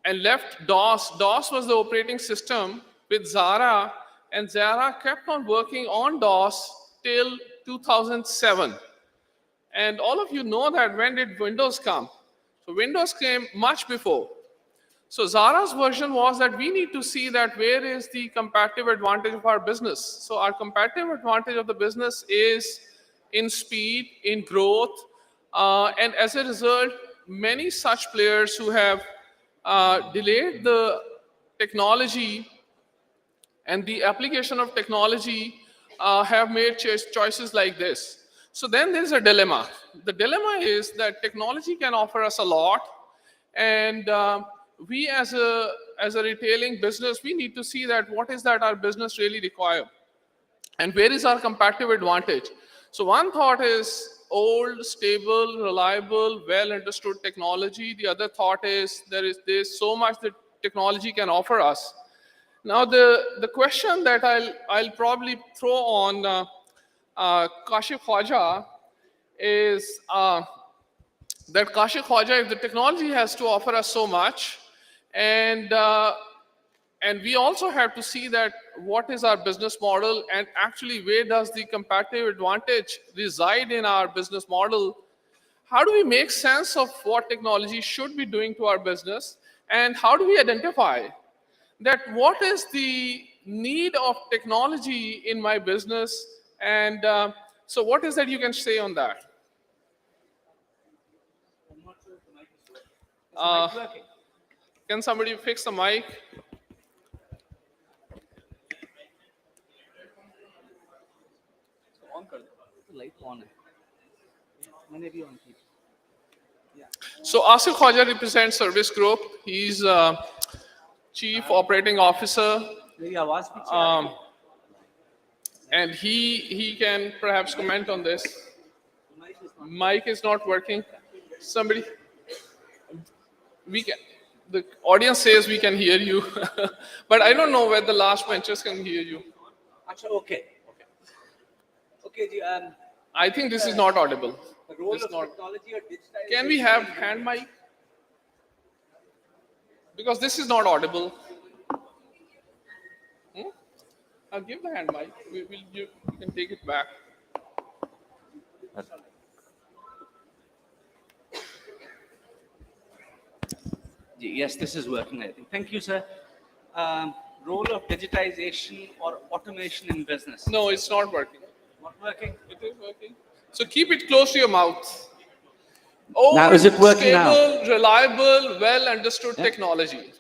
and left DOS? DOS was the operating system with Zara, and Zara kept on working on DOS till 2007. And all of you know that when did Windows come? So Windows came much before. So Zara's version was that we need to see that where is the competitive advantage of our business. So our competitive advantage of the business is in speed, in growth, and as a result, many such players who have delayed the technology and the application of technology have made choices like this. So then there's a dilemma. The dilemma is that technology can offer us a lot, and we as a retailing business, we need to see that what is that our business really require, and where is our competitive advantage. So one thought is old, stable, reliable, well understood technology. The other thought is there's so much that technology can offer us. Now the question that I'll probably throw on Kashif Khwaja is that Kashif Khwaja, if the technology has to offer us so much, and we also have to see that what is our business model, and actually where does the competitive advantage reside in our business model. How do we make sense of what technology should be doing to our business, and how do we identify that what is the need of technology in my business, and so what is that you can say on that? Can somebody fix the mic? So Asif Khwaja represents Service Group. He's Chief Operating Officer. And he can perhaps comment on this. Mic is not working. Somebody, we can. The audience says we can hear you, but I don't know whether the last benchers can hear you. Okay. I think this is not audible. The role of technology or digitization. Can we have hand mic? Because this is not audible. I'll give the hand mic. You can take it back. Yes, this is working, I think. Thank you, sir. Role of digitization or automation in business. No, it's not working. Not working? It is working. So keep it close to your mouth. Now, is it working now? Stable, reliable, well understood technology.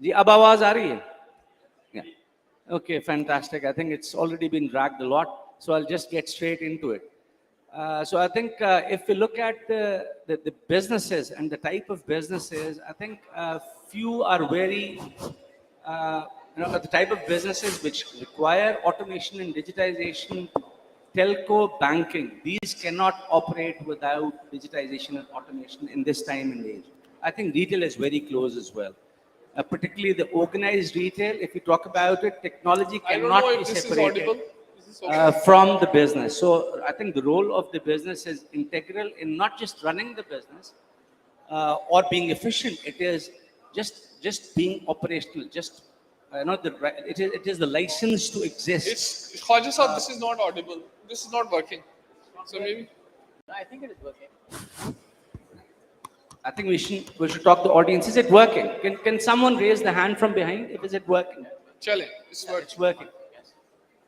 जी अब आवाज आ रही है? Yeah. Okay, fantastic. I think it's already been dragged a lot, so I'll just get straight into it. So I think if we look at the businesses and the type of businesses, I think few are very, the type of businesses which require automation and digitization, telco, banking, these cannot operate without digitization and automation in this time and age. I think retail is very close as well. Particularly the organized retail, if you talk about it, technology cannot be separated from the business. So I think the role of the business is integral in not just running the business or being efficient. It is just being operational. Just it is the license to exist. Khwaja sir, this is not audible. This is not working. So maybe. I think it is working. I think we should talk to the audience. Is it working? Can someone raise the hand from behind? Is it working? Chale, it's working. It's working.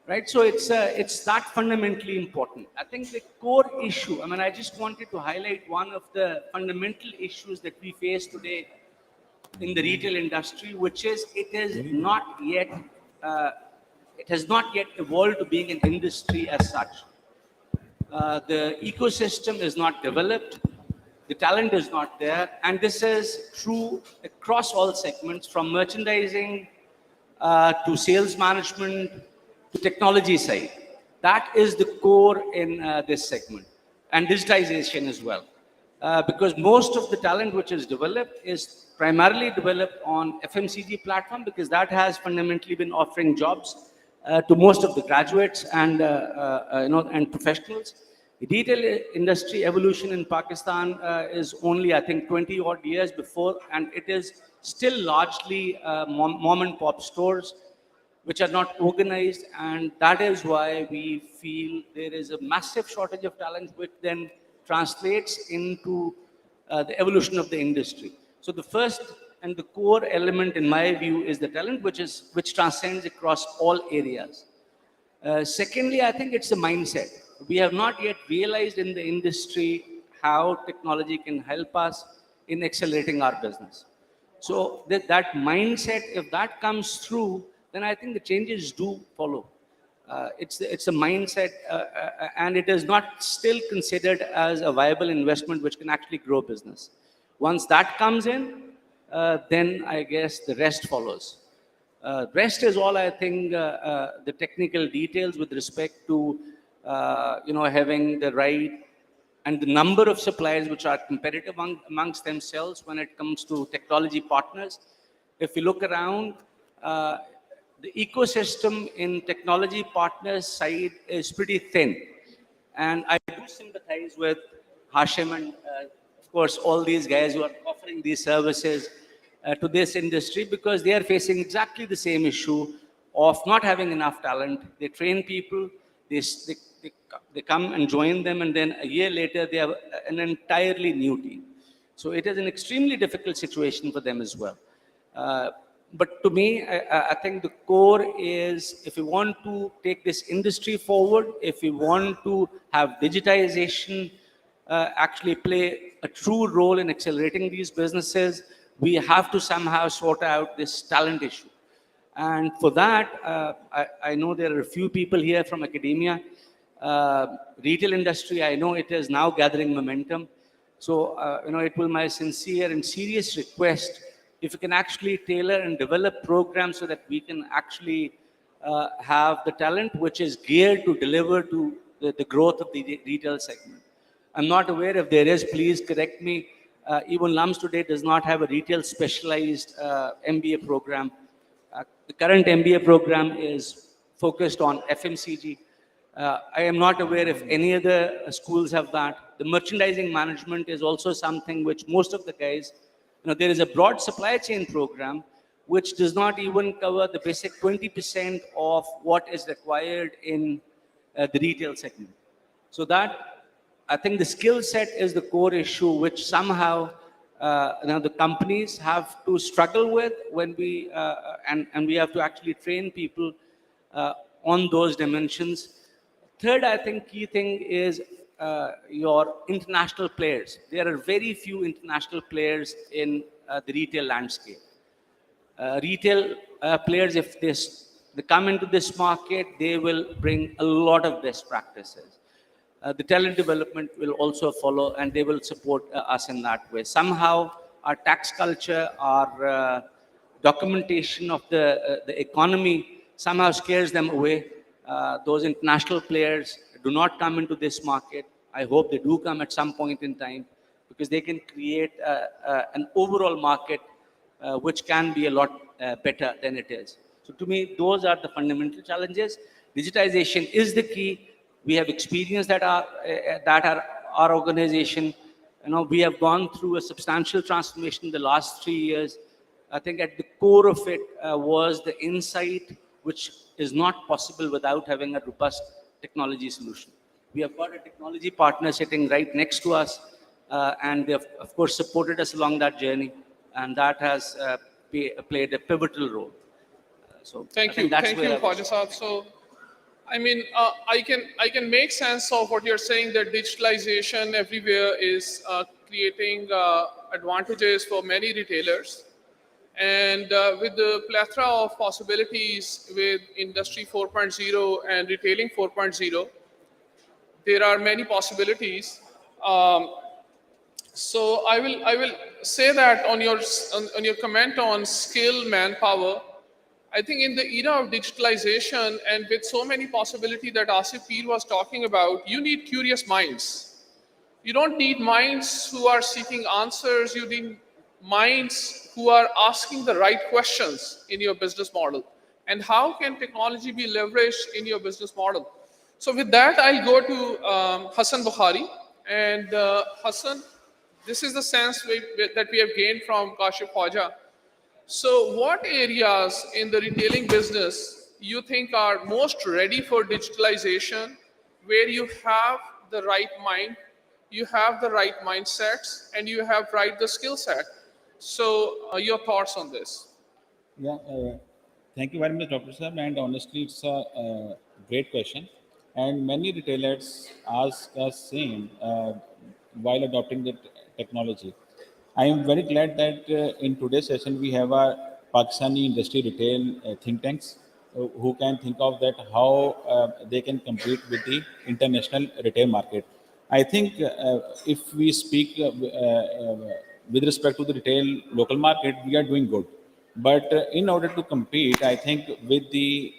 Right. So it's that fundamentally important. I think the core issue. I mean, I just wanted to highlight one of the fundamental issues that we face today in the retail industry, which is it has not yet evolved to being an industry as such. The ecosystem is not developed, the talent is not there, and this is true across all segments, from merchandising to sales management to technology side. That is the core in this segment, and digitization as well. Because most of the talent which is developed is primarily developed on FMCG platform, because that has fundamentally been offering jobs to most of the graduates and and professionals. The retail industry evolution in Pakistan is only, I think, 20 odd years before, and it is still largely mom and pop stores which are not organized, and that is why we feel there is a massive shortage of talent, which then translates into the evolution of the industry. So the first and the core element, in my view, is the talent, which transcends across all areas. Secondly, I think it's a mindset. We have not yet realized in the industry how technology can help us in accelerating our business. So that mindset, if that comes through, then I think the changes do follow. It's a mindset, and it is not still considered as a viable investment which can actually grow business. Once that comes in, then I guess the rest follows. Rest is all, I think, the technical details with respect to having the right and the number of suppliers which are competitive amongst themselves when it comes to technology partners. If you look around, the ecosystem in technology partners side is pretty thin. And I do sympathize with Hashim and, of course, all these guys who are offering these services to this industry, because they are facing exactly the same issue of not having enough talent. They train people, they come and join them, and then a year later, they have an entirely new team. So it is an extremely difficult situation for them as well. But to me, I think the core is, if we want to take this industry forward, if we want to have digitization actually play a true role in accelerating these businesses, we have to somehow sort out this talent issue. And for that, I know there are a few people here from academia. Retail industry, I know it is now gathering momentum. So, it will be my sincere and serious request if you can actually tailor and develop programs so that we can actually have the talent which is geared to deliver to the growth of the retail segment. I'm not aware if there is, please correct me. Even LUMS today does not have a retail specialized MBA program. The current MBA program is focused on FMCG. I am not aware if any other schools have that. The merchandising management is also something which most of the guys, there is a broad supply chain program which does not even cover the basic 20% of what is required in the retail segment. So that, I think the skill set is the core issue which somehow the companies have to struggle with when we, and we have to actually train people on those dimensions. Third, I think key thing is your international players. There are very few international players in the retail landscape. Retail players, if they come into this market, they will bring a lot of best practices. The talent development will also follow, and they will support us in that way. Somehow, our tax culture, our documentation of the economy somehow scares them away. Those international players do not come into this market. I hope they do come at some point in time, because they can create an overall market which can be a lot better than it is. So to me, those are the fundamental challenges. Digitization is the key. We have experienced that our organization, we have gone through a substantial transformation in the last 3 years. I think at the core of it was the insight, which is not possible without having a robust technology solution. We have got a technology partner sitting right next to us. and they have, of course, supported us along that journey, and that has played a pivotal role. So I Thank think you, that's thank where you, I was. Khwaja Saab. So, I mean, I can make sense of what you're saying, that digitalization everywhere is creating advantages for many retailers, and with the plethora of possibilities with Industry 4.0 and Retailing 4.0, there are many possibilities. Um, so I will say that on your comment on skill manpower, I think in the era of digitalization and with so many possibilities that Asif Peer was talking about, you need curious minds. You don't need minds who are seeking answers. You need minds who are asking the right questions in your business model. And how can technology be leveraged in your business model? So with that, I'll go to Hassan Bukhari. And Hassan, this is the sense that we have gained from Kashif Khwaja. So what areas in the retailing business you think are most ready for digitalization, where you have the right mind, you have the right mindsets, and you have right the skill set? So your thoughts on this? Yeah, thank you very much, Dr. Saab. And honestly, it's a great question. And many retailers ask us same while adopting the technology. I am very glad that in today's session we have a Pakistani industry retail think tanks who can think of that how they can compete with the international retail market. I think if we speak with respect to the retail local market, we are doing good. But in order to compete, I think with the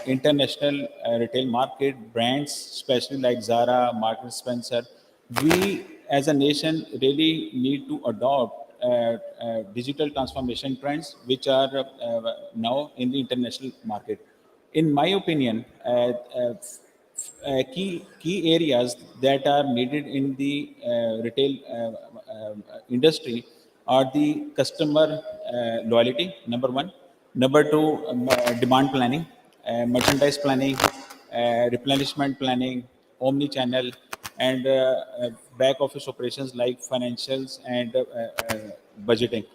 international retail market, brands, especially like Zara, Marks and Spencer, we as a nation really need to adopt digital transformation trends which are now in the international market. In my opinion, key areas that are needed in the retail industry are the customer loyalty, number one. Number two, demand planning, merchandise planning, replenishment planning, omni-channel, and back office operations like financials and budgeting.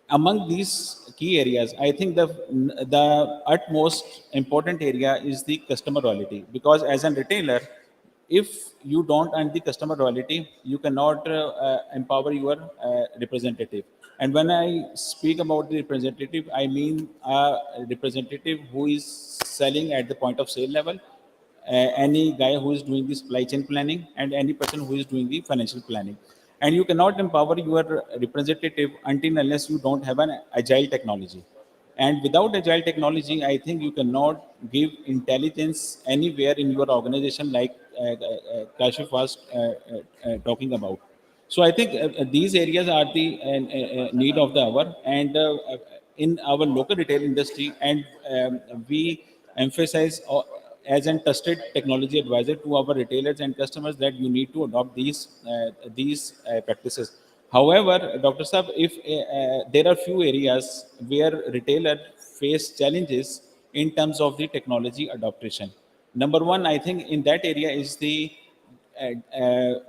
Among these key areas, I think the utmost important area is the customer loyalty, because as a retailer, if you don't earn the customer loyalty, you cannot empower your representative. And when I speak about the representative, I mean a representative who is selling at the point of sale level, any guy who is doing the supply chain planning, and any person who is doing the financial planning. And you cannot empower your representative until unless you don't have an agile technology. And without agile technology, I think you cannot give intelligence anywhere in your organization, like Kashif was talking about. So I think these areas are the need of the hour. And in our local retail industry, and we emphasize as a trusted technology advisor to our retailers and customers that you need to adopt these practices. However, Dr. Saab, if there are few areas where retailer face challenges in terms of the technology adoption. Number one, I think in that area is the uh, uh,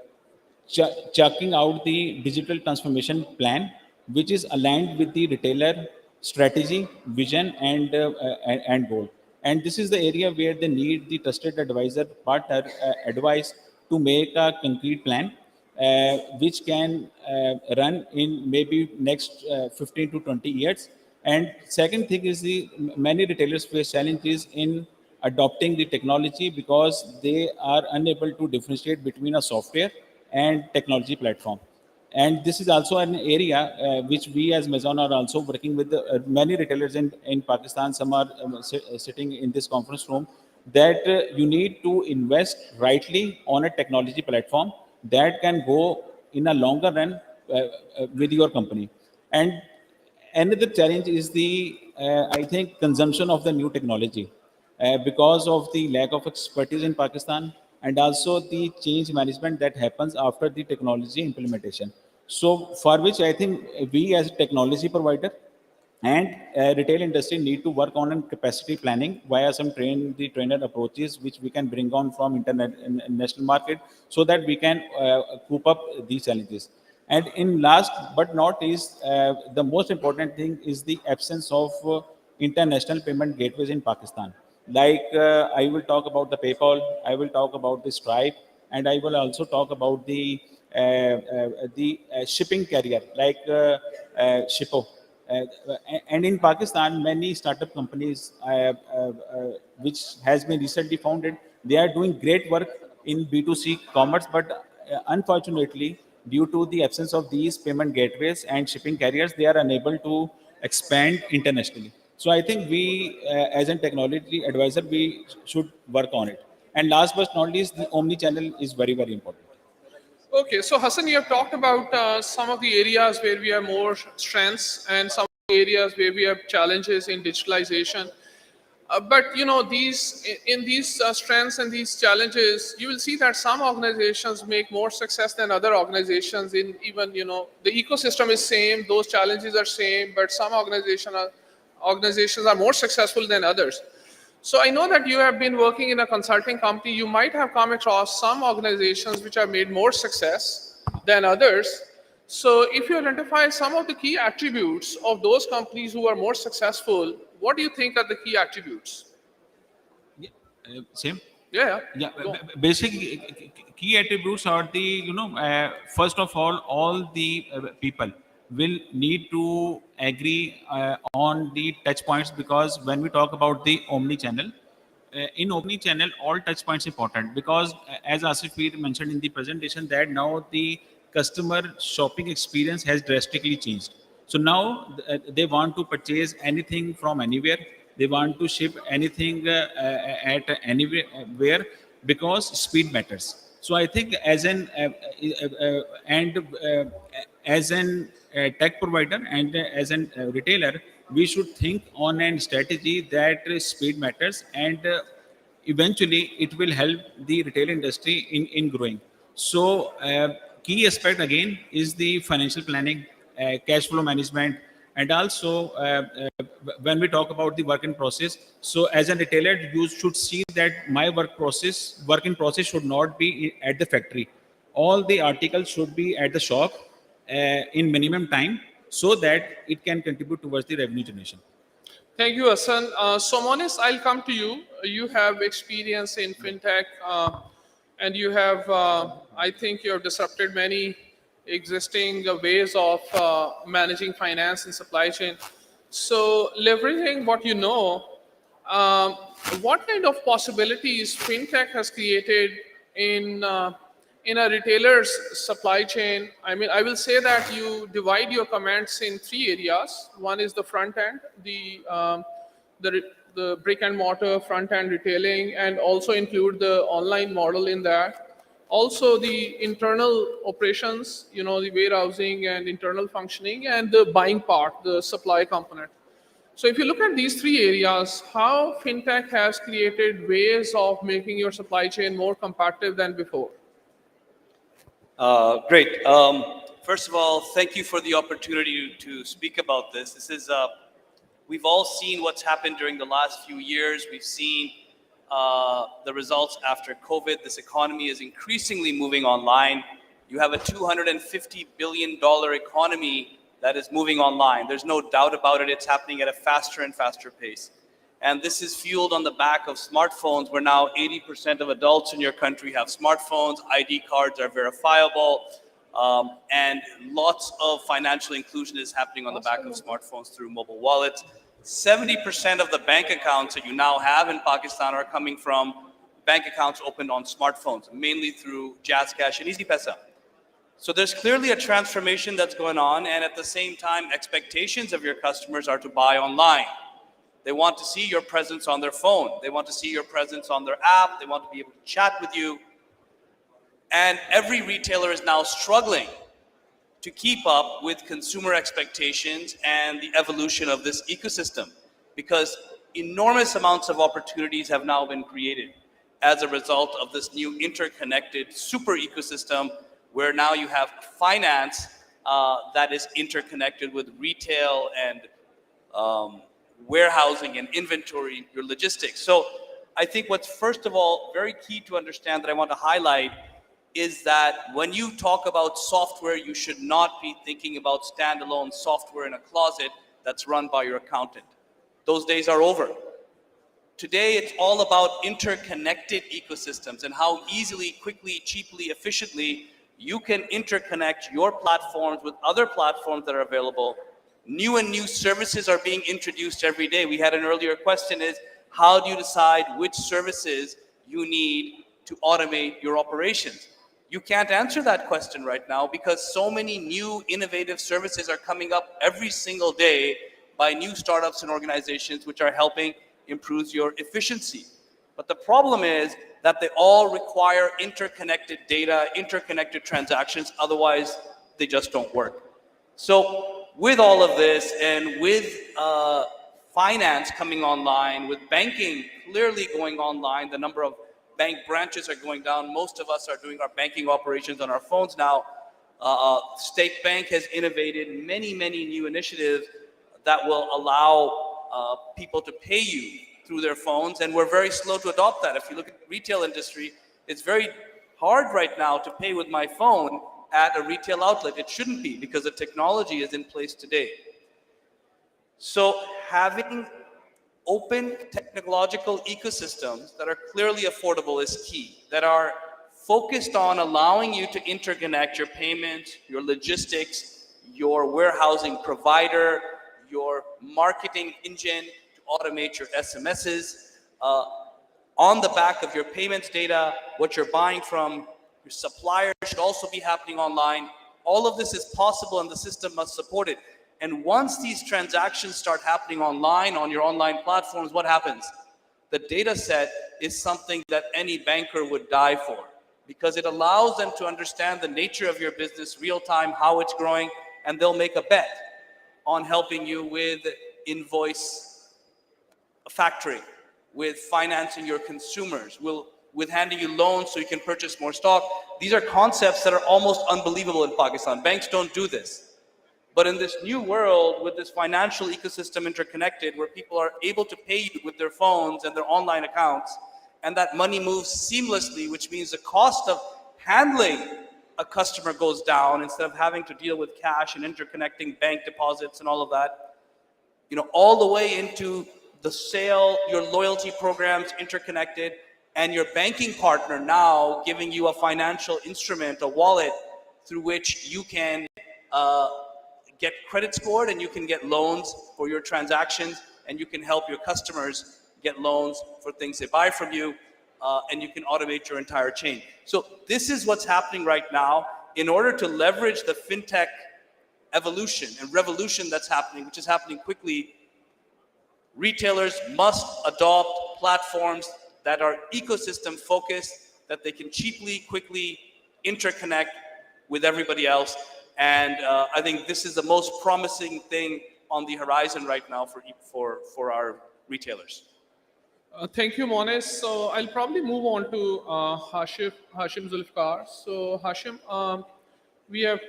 checking out the digital transformation plan, which is aligned with the retailer strategy, vision, and goal. And this is the area where they need the trusted advisor partner advice to make a concrete plan, which can run in maybe next 15 to 20 years. And second thing is the many retailers face challenges in adopting the technology because they are unable to differentiate between a software and technology platform. And this is also an area which we as Maison are also working with many retailers in Pakistan. Some are sitting in this conference room, that you need to invest rightly on a technology platform that can go in a longer run with your company. And another challenge is the, I think, consumption of the new technology because of the lack of expertise in Pakistan, and also the change management that happens after the technology implementation. So, for which I think we as a technology provider, And retail industry need to work on capacity planning via some trainer approaches, which we can bring on from international market, so that we can cope up these challenges. And in last but not least, the most important thing is the absence of international payment gateways in Pakistan. Like I will talk about the PayPal, I will talk about the Stripe, and I will also talk about the shipping carrier like Shippo. And in Pakistan, many startup companies which has been recently founded, they are doing great work in B2C commerce, but unfortunately, due to the absence of these payment gateways and shipping carriers, they are unable to expand internationally. So I think we, as a technology advisor, we should work on it. And last but not least, the omni-channel is very, very important. Okay, so Hassan, you have talked about some of the areas where we have more strengths and some of the areas where we have challenges in digitalization. But you know, in these strengths and these challenges, you will see that some organizations make more success than other organizations. In even, you know, the ecosystem is same, those challenges are same, but some organizations are more successful than others. So I know that you have been working in a consulting company. You might have come across some organizations which have made more success than others. So if you identify some of the key attributes of those companies who are more successful, what do you think are the key attributes? Same? Yeah. Yeah, basic key attributes are the, first of all the people will need to agree on the touch points, because when we talk about the omni channel, in omni channel, all touch points important, because as Asif Peer mentioned in the presentation, that now the customer shopping experience has drastically changed. So now they want to purchase anything from anywhere. They want to ship anything at anywhere, because speed matters. So I think as an as an tech provider and as an retailer, we should think on a strategy that speed matters, and eventually it will help the retail industry in growing. So key aspect again is the financial planning, cash flow management, and also when we talk about the work in process. So as a retailer, you should see that my work in process should not be at the factory. All the articles should be at the shop in minimum time, so that it can contribute towards the revenue generation. Thank you, Hassan. So Monis, I'll come to you. You have experience in fintech, and you have, I think you have disrupted many existing ways of managing finance and supply chain. So leveraging what you know, um, what kind of possibilities fintech has created in a retailer's supply chain? I mean, I will say that you divide your comments in three areas. One is the front end, the brick and mortar front end retailing, and also include the online model in that. Also the internal operations, you know, the warehousing and internal functioning, and the buying part, the supply component. So if you look at these three areas, how fintech has created ways of making your supply chain more competitive than before? Great. First of all, thank you for the opportunity to speak about this. This is, we've all seen what's happened during the last few years. We've seen the results after COVID. This economy is increasingly moving online. You have a $250 billion economy that is moving online. There's no doubt about it. It's happening at a faster and faster pace. And this is fueled on the back of smartphones, where now 80% of adults in your country have smartphones, ID cards are verifiable, and lots of financial inclusion is happening on the back of smartphones through mobile wallets. 70% of the bank accounts that you now have in Pakistan are coming from bank accounts opened on smartphones, mainly through Jazz Cash and Easy Pesa. So there's clearly a transformation that's going on, and at the same time, expectations of your customers are to buy online. They want to see your presence on their phone. They want to see your presence on their app. They want to be able to chat with you. And every retailer is now struggling to keep up with consumer expectations and the evolution of this ecosystem, because enormous amounts of opportunities have now been created as a result of this new interconnected super ecosystem, where now you have finance that is interconnected with retail and warehousing and inventory, your logistics. So I think what's first of all very key to understand that I want to highlight is that when you talk about software, you should not be thinking about standalone software in a closet that's run by your accountant. Those days are over. Today, it's all about interconnected ecosystems and how easily, quickly, cheaply, efficiently you can interconnect your platforms with other platforms that are available. New and new services are being introduced every day. We had an earlier question is, how do you decide which services you need to automate your operations? You can't answer that question right now because so many new innovative services are coming up every single day by new startups and organizations which are helping improve your efficiency. But the problem is that they all require interconnected data, interconnected transactions, otherwise they just don't work. So with all of this and with finance coming online, with banking clearly going online, the number of bank branches are going down. Most of us are doing our banking operations on our phones now. State Bank has innovated many new initiatives that will allow people to pay you through their phones, and we're very slow to adopt that. If you look at the retail industry, it's very hard right now to pay with my phone at a retail outlet. It shouldn't be because the technology is in place today. So having open technological ecosystems that are clearly affordable is key, that are focused on allowing you to interconnect your payments, your logistics, your warehousing provider, your marketing engine to automate your SMSs, on the back of your payments data, what you're buying from your supplier should also be happening online. All of this is possible and the system must support it. And once these transactions start happening online, on your online platforms, what happens? The data set is something that any banker would die for because it allows them to understand the nature of your business real time, how it's growing, and they'll make a bet on helping you with invoice factoring, with financing your consumers, with handing you loans so you can purchase more stock. These are concepts that are almost unbelievable in Pakistan. Banks don't do this. But in this new world, with this financial ecosystem interconnected, where people are able to pay you with their phones and their online accounts, and that money moves seamlessly, which means the cost of handling a customer goes down instead of having to deal with cash and interconnecting bank deposits and all of that, all the way into the sale, your loyalty programs interconnected, and your banking partner now giving you a financial instrument, a wallet, through which you can get credit scored and you can get loans for your transactions, and you can help your customers get loans for things they buy from you, and you can automate your entire chain. So this is what's happening right now. In order to leverage the fintech evolution and revolution that's happening, which is happening quickly, retailers must adopt platforms that are ecosystem focused, that they can cheaply, quickly interconnect with everybody else. And I think this is the most promising thing on the horizon right now for our retailers. Thank you, Monis. So I'll probably move on to Hashim Zulfikar. So Hashim, we have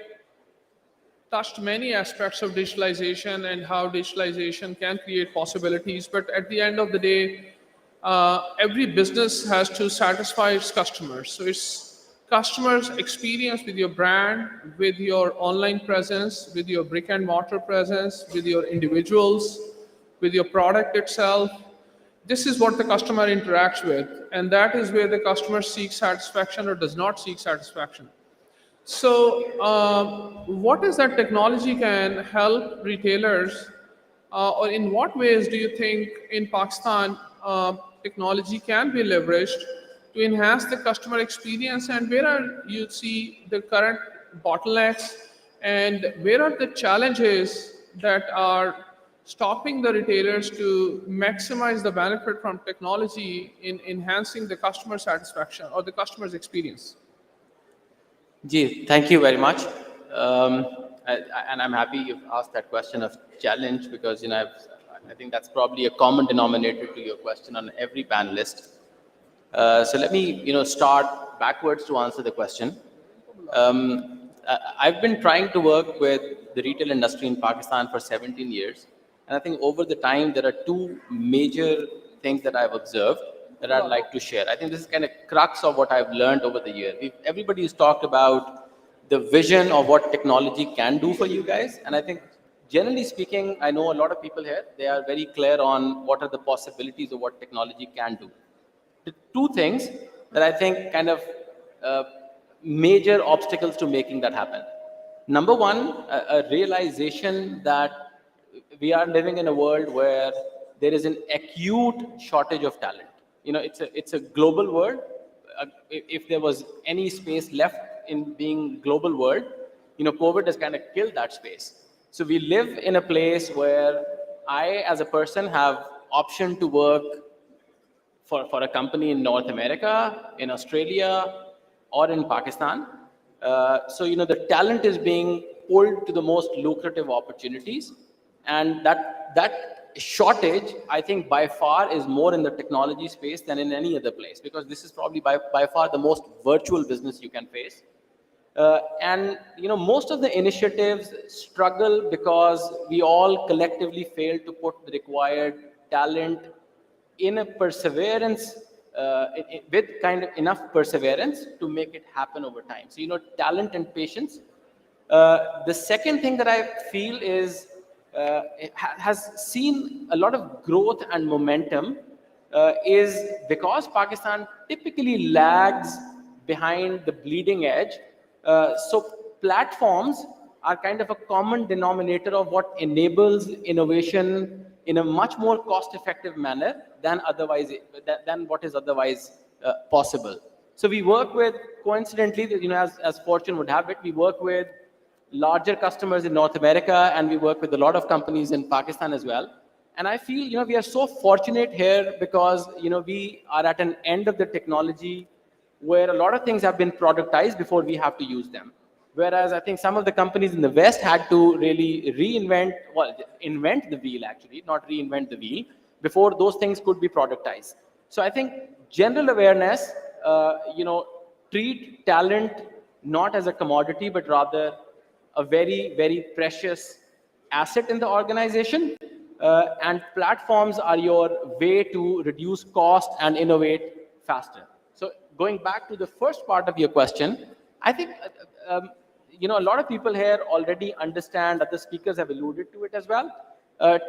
touched many aspects of digitalization and how digitalization can create possibilities. But at the end of the day, every business has to satisfy its customers. So it's customers' experience with your brand, with your online presence, with your brick and mortar presence, with your individuals, with your product itself. This is what the customer interacts with, and that is where the customer seeks satisfaction or does not seek satisfaction. So what is that technology can help retailers, or in what ways do you think in Pakistan technology can be leveraged to enhance the customer experience, and where are you see the current bottlenecks, and where are the challenges that are stopping the retailers to maximize the benefit from technology in enhancing the customer satisfaction or the customer's experience? Ji, thank you very much. And I'm happy you've asked that question of challenge because, I think that's probably a common denominator to your question on every panelist. So let me, start backwards to answer the question. I've been trying to work with the retail industry in Pakistan for 17 years. And I think over the time, there are two major things that I've observed that I'd like to share. I think this is kind of crux of what I've learned over the year. Everybody has talked about the vision of what technology can do for you guys. And I think generally speaking, I know a lot of people here, they are very clear on what are the possibilities of what technology can do. The two things that I think kind of major obstacles to making that happen. Number one, a realization that we are living in a world where there is an acute shortage of talent. You know, it's a global world. If there was any space left in being global world, you know, COVID has kind of killed that space. So we live in a place where I, as a person, have option to work for a company in North America, in Australia, or in Pakistan. So, you know, the talent is being pulled to the most lucrative opportunities. And that shortage, I think, by far is more in the technology space than in any other place, because this is probably by far the most virtual business you can face. And, you know, most of the initiatives struggle because we all collectively fail to put the required talent in a perseverance, with kind of enough perseverance to make it happen over time. So, you know, talent and patience. The second thing that I feel is it has seen a lot of growth and momentum is because Pakistan typically lags behind the bleeding edge. So platforms are kind of a common denominator of what enables innovation in a much more cost-effective manner than what is otherwise possible. So we work with, coincidentally, you know, as fortune would have it, we work with larger customers in North America, and we work with a lot of companies in Pakistan as well. And I feel, you know, we are so fortunate here because, you know, we are at an end of the technology where a lot of things have been productized before we have to use them. Whereas I think some of the companies in the West had to really invent the wheel actually, not reinvent the wheel, before those things could be productized. So I think general awareness, you know, treat talent not as a commodity, but rather a very, very precious asset in the organization. And platforms are your way to reduce cost and innovate faster. So going back to the first part of your question, I think, you know, a lot of people here already understand, other speakers have alluded to it as well.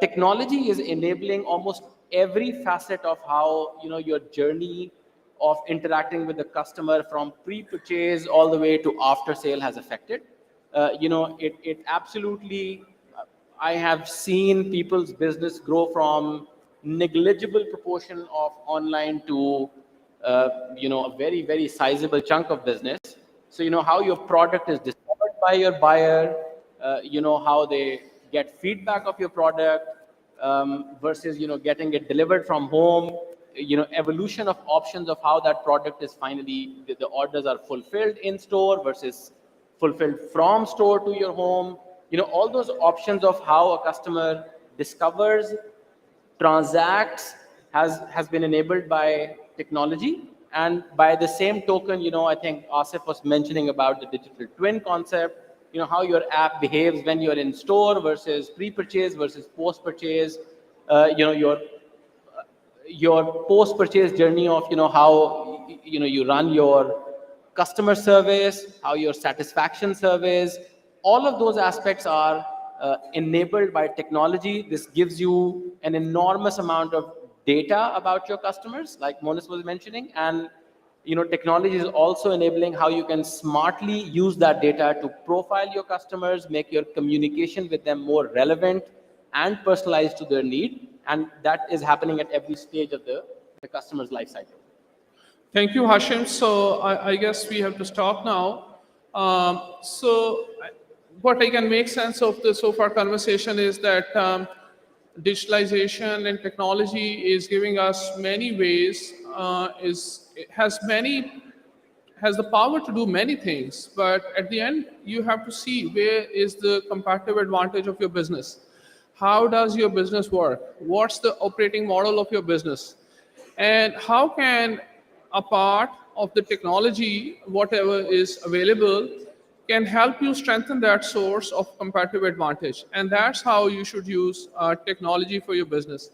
Technology is enabling almost every facet of how, you know, your journey of interacting with the customer from pre-purchase all the way to after sale has affected. You know, it absolutely, I have seen people's business grow from negligible proportion of online to, you know, a very, very sizable chunk of business. So, you know, how your product is discovered by your buyer, you know, how they get feedback of your product versus, you know, getting it delivered from home, you know, evolution of options of how that product is finally, the orders are fulfilled in store versus fulfilled from store to your home. You know, all those options of how a customer discovers, transacts, has been enabled by technology. And by the same token, you know, I think Asif was mentioning about the digital twin concept, you know, how your app behaves when you're in store versus pre-purchase versus post-purchase, you know, your post-purchase journey of, you know, how, you know, you run your customer service, how your satisfaction service, all of those aspects are enabled by technology. This gives you an enormous amount of data about your customers, like Monis was mentioning, and, you know, technology is also enabling how you can smartly use that data to profile your customers, make your communication with them more relevant and personalized to their need. And that is happening at every stage of the customer's life cycle. Thank you, Hashim. So I guess we have to stop now. What I can make sense of the so far conversation is that digitalization and technology is giving us many ways, has the power to do many things, but at the end, you have to see where is the competitive advantage of your business. How does your business work? What's the operating model of your business? And how can a part of the technology, whatever is available, can help you strengthen that source of competitive advantage. And that's how you should use technology for your business.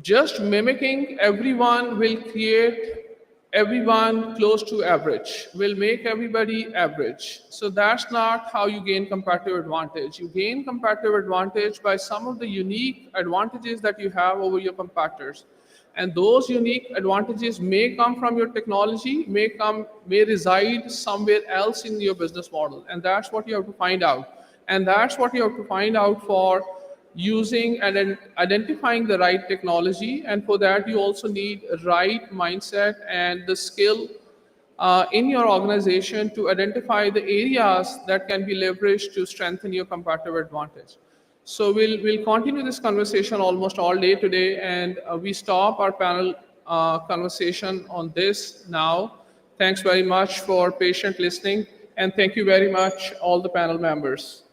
Just mimicking everyone will create everyone close to average, will make everybody average. So that's not how you gain competitive advantage. You gain competitive advantage by some of the unique advantages that you have over your competitors. And those unique advantages may come from your technology, may reside somewhere else in your business model. And that's what you have to find out. And that's what you have to find out for using and identifying the right technology. And for that, you also need a right mindset and the skill in your organization to identify the areas that can be leveraged to strengthen your competitive advantage. So we'll continue this conversation almost all day today, and we stop our panel conversation on this now. Thanks very much for patient listening, and thank you very much, all the panel members.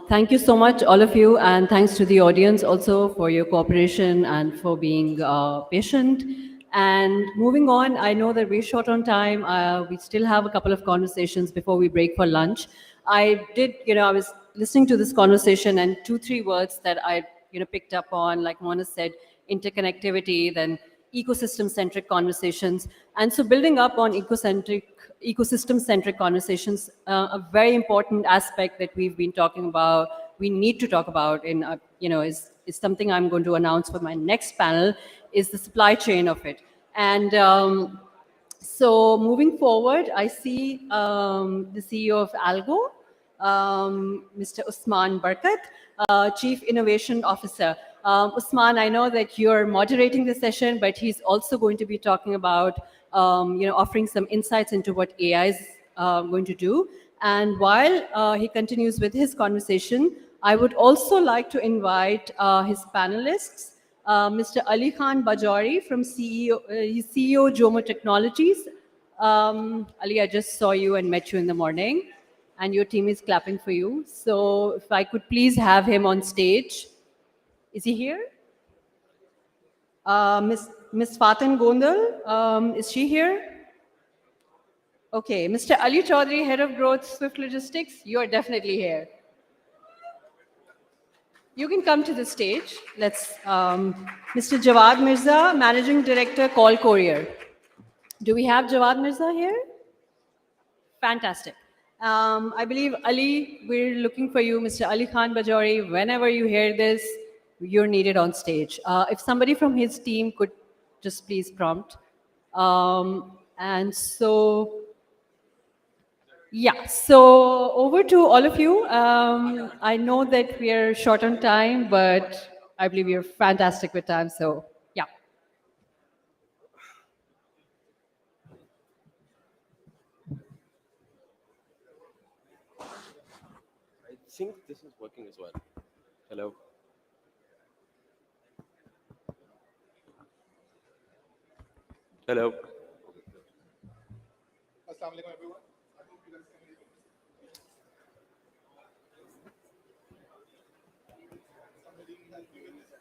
Thank you so much, all of you, and thanks to the audience also for your cooperation and for being patient. And moving on, I know that we're short on time. We still have a couple of conversations before we break for lunch. I was listening to this conversation, and 2-3 words that I picked up on, like Mona said, interconnectivity, then ecosystem-centric conversations. And so building up on ecosystem-centric conversations, a very important aspect that we've been talking about, we need to talk about is something I'm going to announce for my next panel, is the supply chain of it. And so moving forward, I see the CEO of Algo, Mr. Usman Barkat, Chief Innovation Officer. Usman, I know that you're moderating the session, but he's also going to be talking about, offering some insights into what AI is going to do. And while he continues with his conversation, I would also like to invite his panelists, Mr. Ali Khan Bajori from CEO Jomo Technologies. Ali, I just saw you and met you in the morning, and your team is clapping for you. So if I could please have him on stage. Is he here? Miss Fatin Gondal, is she here? Okay, Mr. Ali Chaudhary, Head of Growth, Swift Logistics, you are definitely here. You can come to the stage. Let's, Mr. Jawad Mirza, Managing Director, Call Courier. Do we have Jawad Mirza here? Fantastic. I believe, Ali, we're looking for you, Mr. Ali Khan Bajori. Whenever you hear this, you're needed on stage. If somebody from his team could just please prompt. And so, yeah, so over to all of you. I know that we are short on time, but I believe you're fantastic with time, so yeah. I think this is working as well. Hello. Hello. Assalamu alaikum, everyone. I hope you guys can hear me. Somebody help me with this.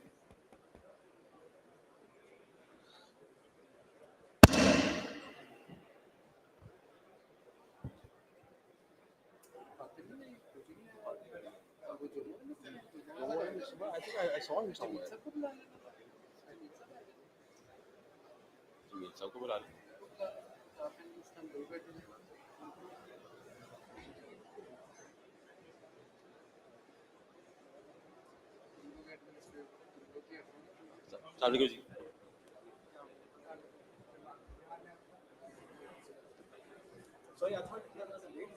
I think I saw him somewhere. Sorry, I thought it was a late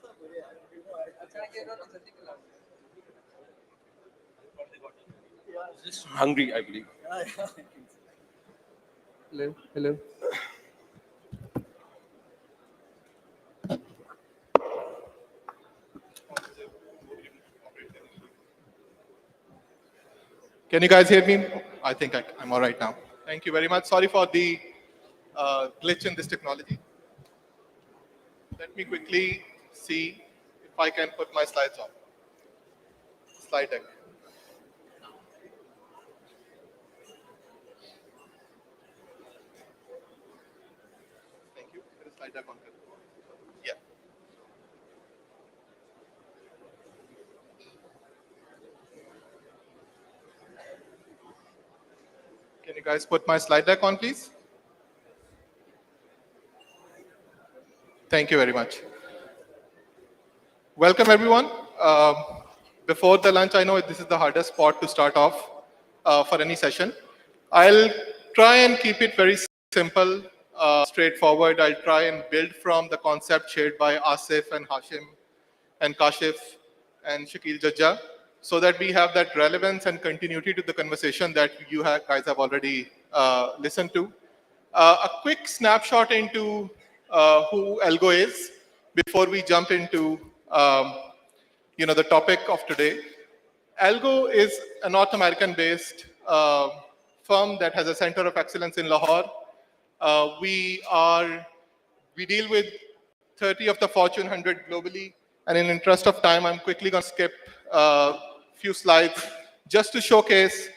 Just hungry, I believe. Hello, hello. Can you guys hear me? I think I'm all right now. Thank you very much. Sorry for the glitch in this technology. Let me quickly see if I can put my slides on. Slide deck. Thank you. Slide deck on. Yeah. Can you guys put my slide deck on, please? Thank you very much. Welcome, everyone. Before the lunch, I know this is the hardest spot to start off for any session. I'll try and keep it very simple, straightforward. I'll try and build from the concept shared by Asif and Hashim and Kashif and Shakil Jajja, so that we have that relevance and continuity to the conversation that you guys have already listened to. A quick snapshot into who Algo is before we jump into the topic of today. Algo is a North American-based firm that has a center of excellence in Lahore. We deal with 30 of the Fortune 100 globally. And in interest of time, I'm quickly going to skip a few slides just to showcase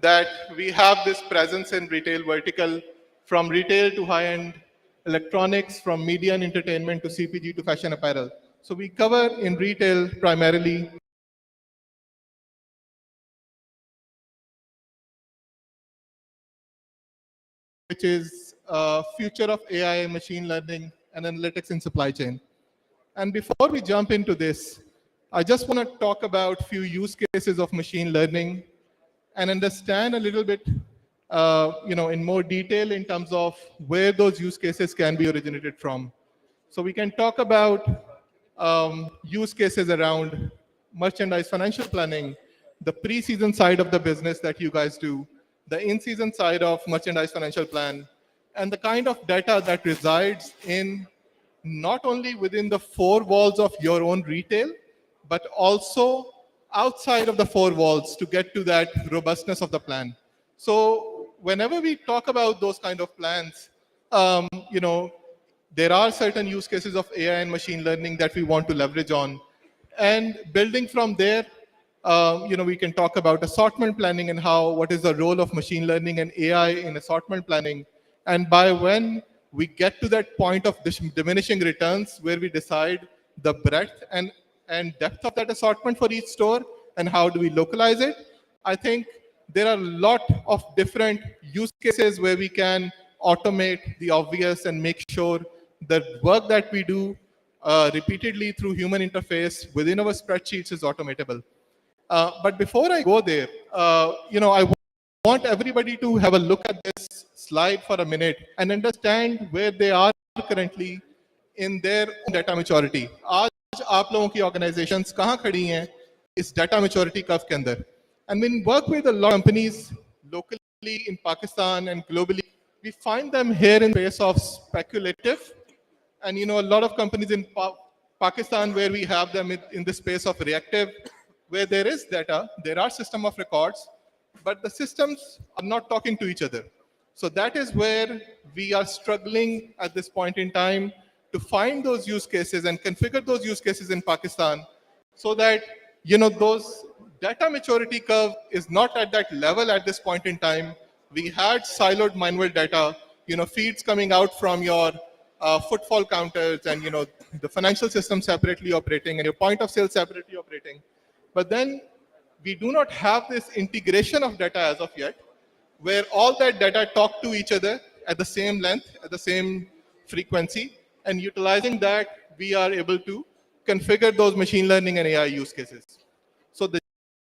that we have this presence in retail vertical, from retail to high-end electronics, from media and entertainment to CPG to fashion apparel. So we cover in retail primarily which is future of AI, machine learning, and analytics in supply chain. And before we jump into this, I just want to talk about a few use cases of machine learning and understand a little bit, in more detail in terms of where those use cases can be originated from. So we can talk about use cases around merchandise financial planning, the pre-season side of the business that you guys do, the in-season side of merchandise financial plan, and the kind of data that resides in not only within the four walls of your own retail, but also outside of the four walls to get to that robustness of the plan. So whenever we talk about those kind of plans, there are certain use cases of AI and machine learning that we want to leverage on. And building from there, we can talk about assortment planning and what is the role of machine learning and AI in assortment planning. And by when we get to that point of diminishing returns where we decide the breadth and depth of that assortment for each store and how do we localize it, I think there are a lot of different use cases where we can automate the obvious and make sure the work that we do repeatedly through human interface within our spreadsheets is automatable. But before I go there, I want everybody to have a look at this slide for a minute and understand where they are currently in their data maturity. आज आप लोगों की organizations कहाँ खड़ी हैं इस data maturity curve के अंदर? And when we work with a lot of companies locally in Pakistan and globally, we find them here in the space of speculative. And a lot of companies in Pakistan where we have them in the space of reactive, where there is data, there are system of records, but the systems are not talking to each other. So that is where we are struggling at this point in time to find those use cases and configure those use cases in Pakistan so that, those data maturity curve is not at that level at this point in time. We had siloed manual data, feeds coming out from your footfall counters and, the financial system separately operating and your point of sale separately operating. But then we do not have this integration of data as of yet, where all that data talk to each other at the same length, at the same frequency, and utilizing that, we are able to configure those machine learning and AI use cases. So the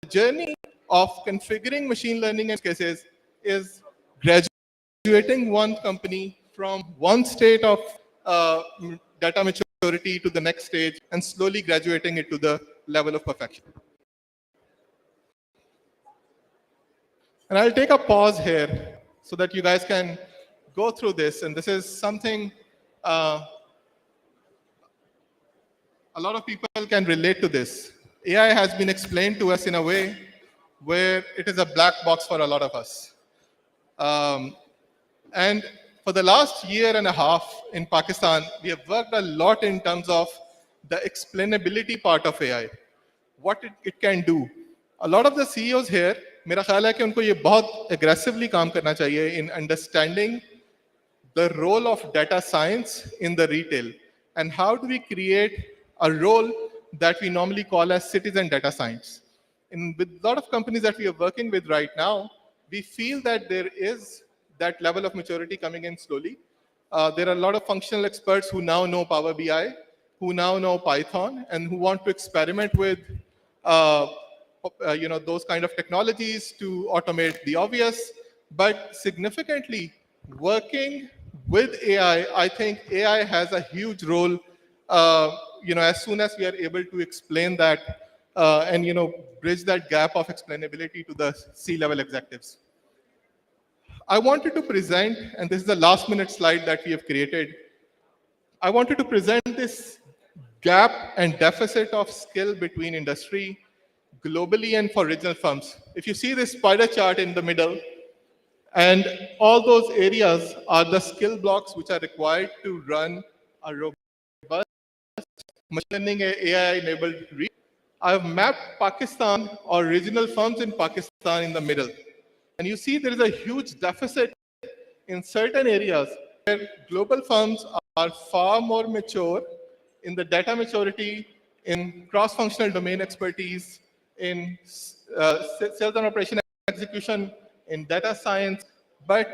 journey of configuring machine learning use cases is graduating one company from one state of data maturity to the next stage and slowly graduating it to the level of perfection. And I'll take a pause here so that you guys can go through this. And this is something a lot of people can relate to this. AI has been explained to us in a way where it is a black box for a lot of us. And For the last year and a half in Pakistan, we have worked a lot in terms of the explainability part of AI, what it can do. A lot of the CEOs here, मेरा ख्याल है कि उनको ये बहुत aggressively काम करना चाहिए in understanding the role of data science in the retail and how do we create a role that we normally call as citizen data science. With a lot of companies that we are working with right now, we feel that there is that level of maturity coming in slowly. There are a lot of functional experts who now know Power BI, who now know Python, and who want to experiment with those kind of technologies to automate the obvious. But significantly, working with AI, I think AI has a huge role. As soon as we are able to explain that and bridge that gap of explainability to the C-level executives. I wanted to present, and this is the last minute slide that we have created. I wanted to present this gap and deficit of skill between industry globally and for regional firms. If you see this spider chart in the middle, and all those areas are the skill blocks which are required to run a robust machine learning AI-enabled research. I've mapped Pakistan or regional firms in Pakistan in the middle. And you see there is a huge deficit in certain areas where global firms are far more mature in the data maturity, in cross-functional domain expertise, in sales and operation execution, in data science. But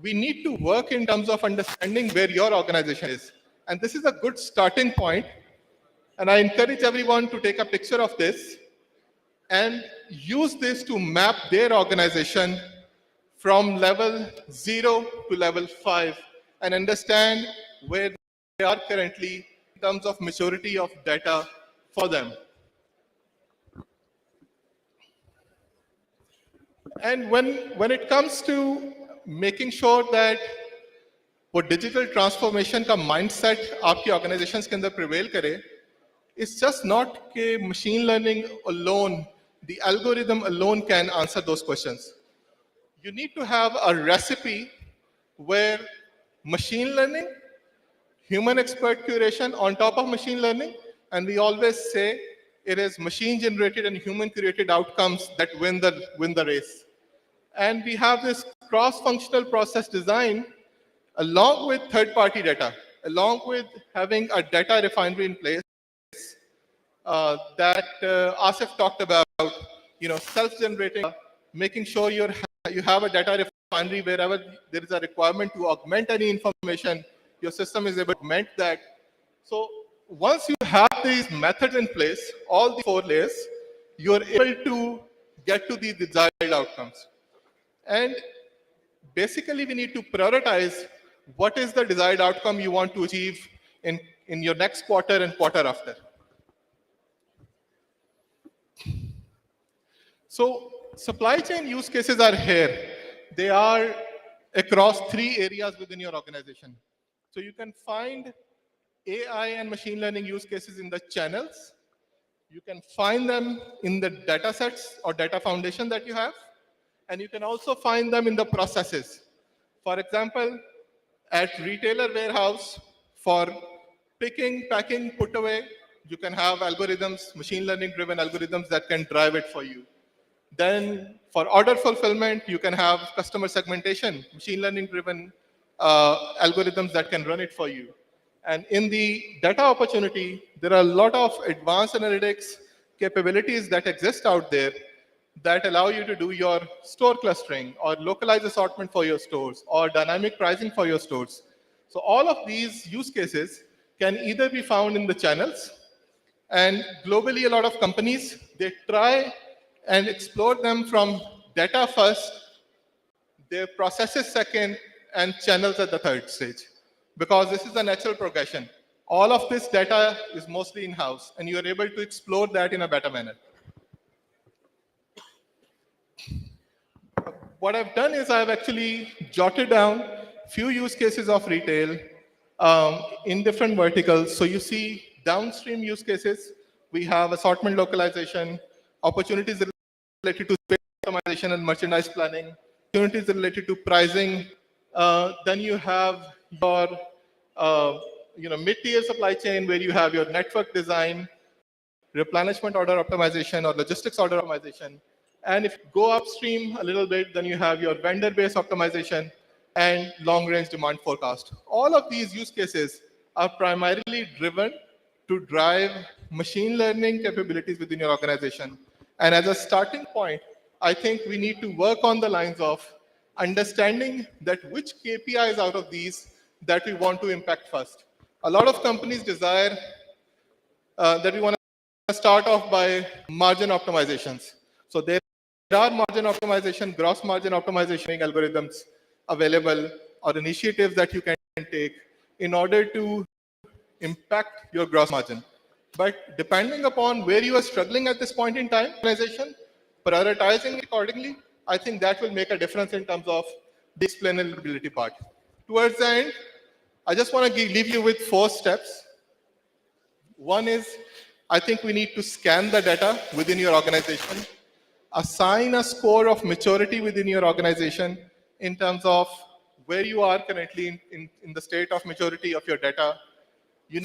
we need to work in terms of understanding where your organization is. And this is a good starting point. And I encourage everyone to take a picture of this and use this to map their organization from level 0 to level 5 and understand where they are currently in terms of maturity of data for them. And when it comes to making sure that वो digital transformation का mindset आपकी organizations के अंदर prevail करे, it's just not that machine learning alone, the algorithm alone can answer those questions. You need to have a recipe where machine learning, human expert curation on top of machine learning, and we always say it is machine generated and human created outcomes that win the race. And we have this cross-functional process design along with third-party data, along with having a data refinery in place that Asif talked about, self-generating, making sure you have a data refinery wherever there is a requirement to augment any information, your system is able to augment that. So once you have these methods in place, all the 4 layers, you are able to get to the desired outcomes. And basically, we need to prioritize what is the desired outcome you want to achieve in your next quarter and quarter after. So supply chain use cases are here. They are across 3 areas within your organization. So you can find AI and machine learning use cases in the channels. You can find them in the data sets or data foundation that you have. And you can also find them in the processes. For example, at retailer warehouse, for picking, packing, put away, you can have algorithms, machine learning driven algorithms that can drive it for you. Then for order fulfillment, you can have customer segmentation, machine learning driven algorithms that can run it for you. And in the data opportunity, there are a lot of advanced analytics capabilities that exist out there that allow you to do your store clustering or localized assortment for your stores or dynamic pricing for your stores. So all of these use cases can either be found in the channels, and globally a lot of companies, they try and explore them from data first, their processes second, and channels at the third stage. Because this is a natural progression. All of this data is mostly in-house, and you are able to explore that in a better manner. What I've done is I've actually jotted down a few use cases of retail in different verticals. So you see downstream use cases. We have assortment localization, opportunities related to space optimization and merchandise planning, opportunities related to pricing, Then you have your mid-tier supply chain where you have your network design, replenishment order optimization or logistics order optimization. And if you go upstream a little bit, then you have your vendor-based optimization and long-range demand forecast. All of these use cases are primarily driven to drive machine learning capabilities within your organization. And as a starting point, I think we need to work on the lines of understanding that which KPIs out of these that we want to impact first. A lot of companies desire that we want to start off by margin optimizations. So there are margin optimization, gross margin optimization algorithms available or initiatives that you can take in order to impact your gross margin. But depending upon where you are struggling at this point in time, organization, prioritizing accordingly, I think that will make a difference in terms of the explainability part. Towards the end, I just want to leave you with 4 steps. One is, I think we need to scan the data within your organization, assign a score of maturity within your organization in terms of where you are currently in the state of maturity of your data. You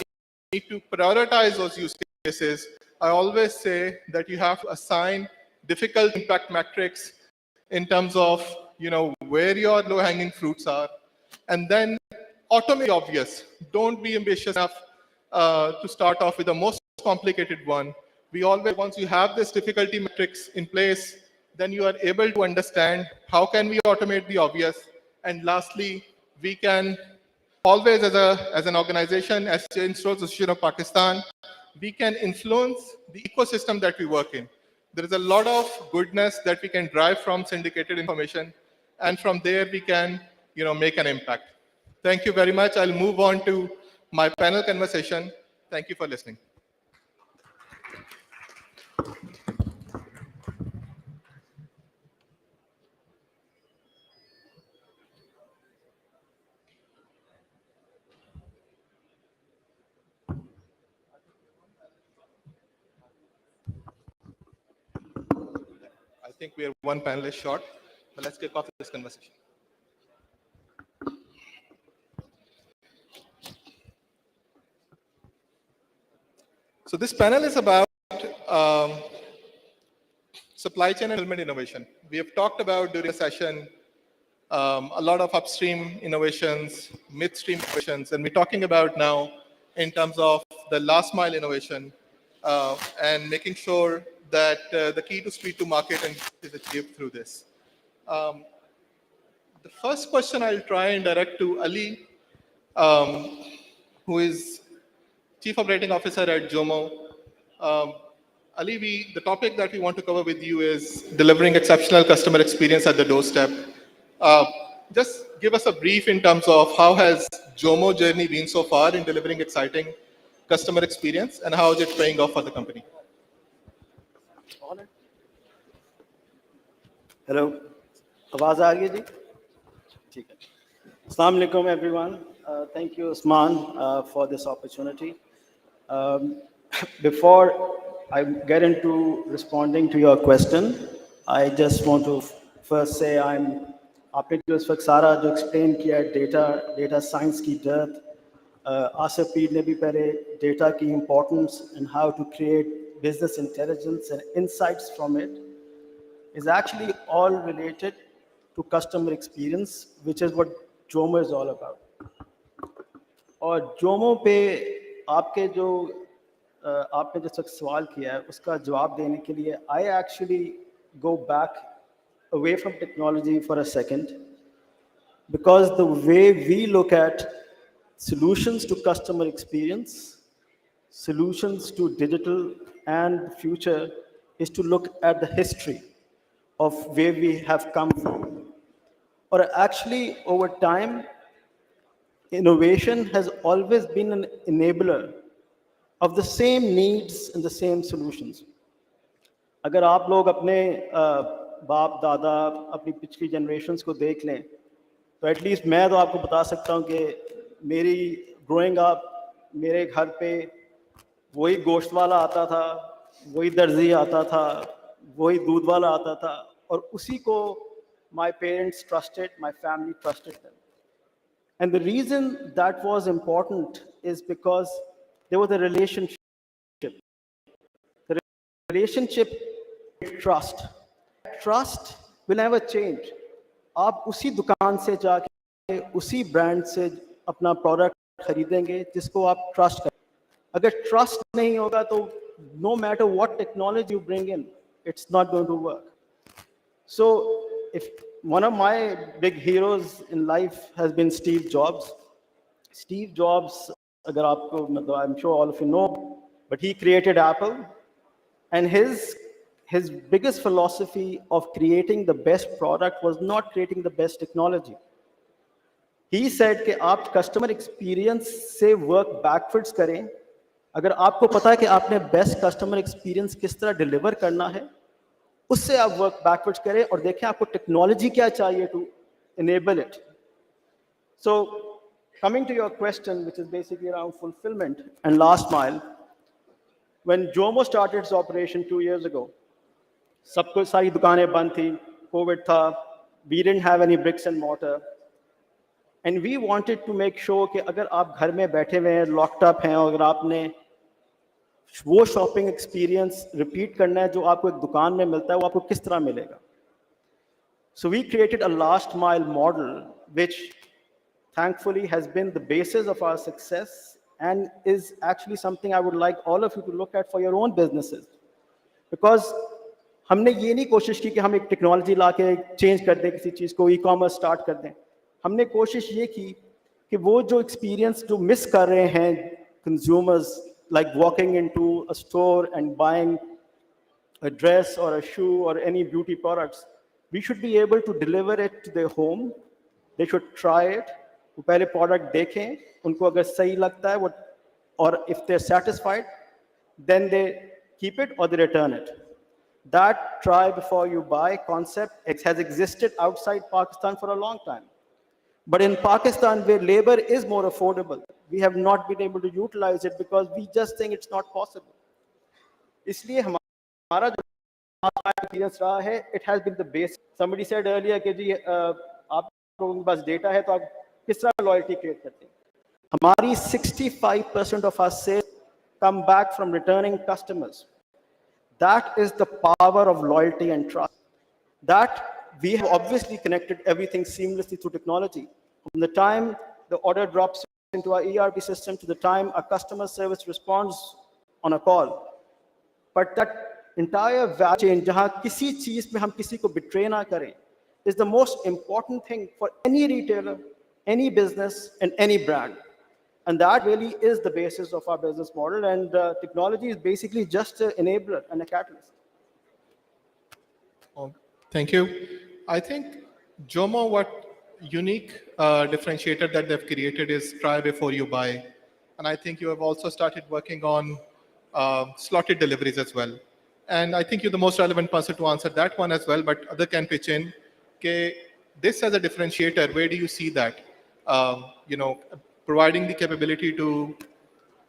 need to prioritize those use cases. I always say that you have to assign difficult impact metrics in terms of where your low-hanging fruits are, and then automate the obvious. Don't be ambitious enough to start off with the most complicated one. We always, once you have this difficulty metrics in place, then you are able to understand how can we automate the obvious. And lastly, we can always, as an organization, as Chain Stores Association of Pakistan, we can influence the ecosystem that we work in. There is a lot of goodness that we can drive from syndicated information, and from there we can, make an impact. Thank you very much. I'll move on to my panel conversation. Thank you for listening. I think we are one panelist short, but let's kick off this conversation. So this panel is about supply chain and fulfillment innovation. We have talked about during the session a lot of upstream innovations, midstream innovations, and we're talking about now in terms of the last mile innovation and making sure that the key to speed to market is achieved through this. The first question I'll try and direct to Ali, who is Chief Operating Officer at Jomo. Ali, the topic that we want to cover with you is delivering exceptional customer experience at the doorstep. Just give us a brief in terms of how has Jomo journey been so far in delivering exciting customer experience, and how is it paying off for the company? Hello, आवाज आ रही है जी? ठीक है. Assalamu alaikum everyone. Thank you, Usman, for this opportunity. Before I get into responding to your question, I just want to first say आपने जो इस वक्त सारा जो explain किया है data science की depth, आसिफ पीर ने भी पहले data की importance and how to create business intelligence and insights from it is actually all related to customer experience, which is what Jomo is all about. और Jomo पे आपके जो आपने जिस वक्त सवाल किया है उसका जवाब देने के लिए I actually go back away from technology for a second, because the way we look at solutions to customer experience, solutions to digital and future, is to look at the history of where we have come from. Or actually, over time, innovation has always been an enabler of the same needs and the same solutions. अगर आप लोग अपने बाप दादा अपनी पिछली generations को देख लें तो एटलीस्ट मैं तो आपको बता सकता हूँ कि मेरी ग्रोइंग अप मेरे घर पे वही गोश्त वाला आता था, वही दर्जी आता था, वही दूध वाला आता था, और उसी को my parents trusted, my family trusted them. And the reason that was important is because there was a relationship. The relationship, trust. Trust will never change. आप उसी दुकान से जाके उसी ब्रांड से अपना प्रोडक्ट खरीदेंगे जिसको आप ट्रस्ट करें. अगर ट्रस्ट नहीं होगा तो no matter what technology you bring in, it's not going to work. So if one of my big heroes in life has been Steve Jobs. Steve Jobs, अगर आपको, I'm sure all of you know, but he created Apple, and his biggest philosophy of creating the best product was not creating the best technology. He said कि आप customer experience से work backwards करें. अगर आपको पता है कि आपने best customer experience किस तरह deliver करना है, उससे आप work backwards करें और देखें आपको technology क्या चाहिए to enable it. So coming to your question, which is basically around fulfillment and last mile, when Jomo started its operation 2 years ago, सबको सारी दुकानें बंद थी, COVID था, we didn't have any bricks and mortar, and we wanted to make sure कि अगर आप घर में बैठे हुए हैं, locked up हैं, और अगर आपने वो shopping experience repeat करना है जो आपको एक दुकान में मिलता है, वो आपको किस तरह मिलेगा? So we created a last mile model, which thankfully has been the basis of our success and is actually something I would like all of you to look at for your own businesses. Because हमने ये नहीं कोशिश की कि हम एक technology लाके change कर दें किसी चीज़ को, ई-कॉमर्स स्टार्ट कर दें. हमने कोशिश ये की कि वो जो एक्सपीरियंस जो मिस कर रहे हैं consumers, like walking into a store and buying a dress or a shoe or any beauty products, we should be able to deliver it to their home. They should try it. वो पहले product देखें, उनको अगर सही लगता है वो, और if they're satisfied, then they keep it or they return it. That try before you buy concept has existed outside Pakistan for a long time. But in Pakistan, where labor is more affordable, we have not been able to utilize it because we just think it's not possible. इसलिए हमारा जो experience रहा है, it has been the base. Somebody said earlier कि जी आप लोगों के पास data है तो आप किस तरह loyalty create करते हैं? हमारी 65% of our sales come back from returning customers. That is the power of loyalty and trust. That we have obviously connected everything seamlessly through technology. From the time the order drops into our ERP system to the time our customer service responds on a call. But that entire value chain, जहाँ किसी चीज़ में हम किसी को betray ना करें, is the most important thing for any retailer, any business, and any brand. And that really is the basis of our business model. And technology is basically just an enabler and a catalyst. Thank you. I think Jomo, what unique differentiator that they've created is try before you buy. And I think you have also started working on slotted deliveries as well. And I think you're the most relevant person to answer that one as well, but other can pitch in. Okay, this as a differentiator, where do you see that? Providing the capability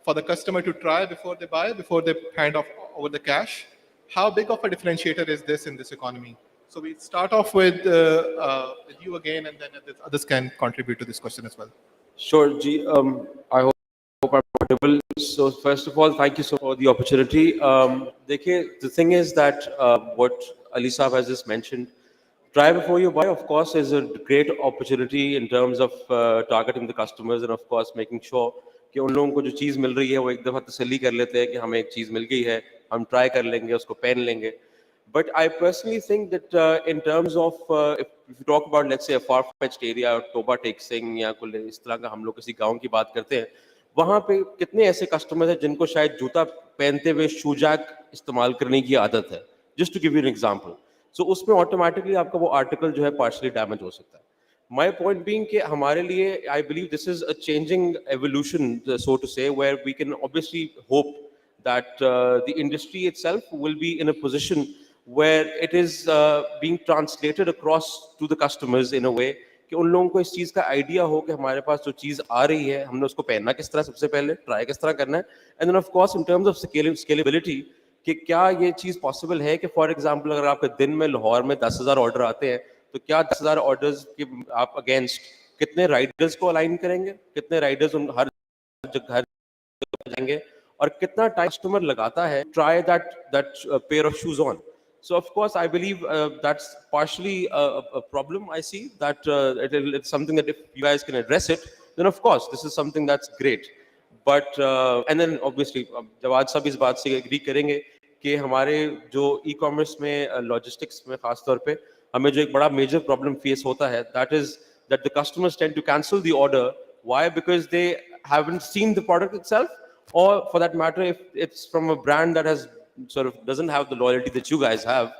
for the customer to try before they buy, before they hand off over the cash. How big of a differentiator is this in this economy? So we start off with you again, and then others can contribute to this question as well. Sure, G. I hope I'm audible. So first of all, thank you so much for the opportunity. The thing is that what Ali Saab has just mentioned, try before you buy, of course, is a great opportunity in terms of targeting the customers and of course making sure कि उन लोगों को जो चीज़ मिल रही है वो एक दफ़ा तसल्ली कर लेते हैं कि हमें एक चीज़ मिल गई है, हम ट्राई कर लेंगे, उसको पहन लेंगे. But I personally think that in terms of if you talk about let's say a far-fetched area or Toba Texing या कुल इस तरह का हम लोग किसी गांव की बात करते हैं, वहाँ पे कितने ऐसे कस्टमर्स हैं जिनको शायद जूता पहनते हुए शू जैक इस्तेमाल करने की आदत है. Just to give you an example. So उसमें ऑटोमेटिकली आपका वो आर्टिकल जो है पार्शली डैमेज हो सकता है. My point being कि हमारे लिए I believe this is a changing evolution, so to say, where we can obviously hope that the industry itself will be in a position where it is being translated across to the customers in a way कि उन लोगों को इस चीज़ का idea हो कि हमारे पास जो चीज़ आ रही है हमने उसको पहनना किस तरह सबसे पहले ट्राई किस तरह करना है, and then of course in terms of scalability कि क्या ये चीज़ पॉसिबल है कि फॉर एग्जांपल अगर आपके दिन में लाहौर में 10,000 ऑर्डर आते हैं तो क्या 10,000 ऑर्डर्स के आप अगेंस्ट कितने राइडर्स को अलाइन करेंगे, कितने राइडर्स उन हर जगह जाएंगे, और कितना टाइम कस्टमर लगाता है try that pair of shoes on. So of course, I believe that's partially a problem. I see that it's something that if you guys can address it, then of course this is something that's great. But and then obviously Jawad sahab इस बात से agree करेंगे कि हमारे जो e-commerce में logistics में खास तौर पे हमें जो एक बड़ा major problem face होता है, that is that the customers tend to cancel the order. Why? Because they haven't seen the product itself, or for that matter, if it's from a brand that has sort of doesn't have the loyalty that you guys have,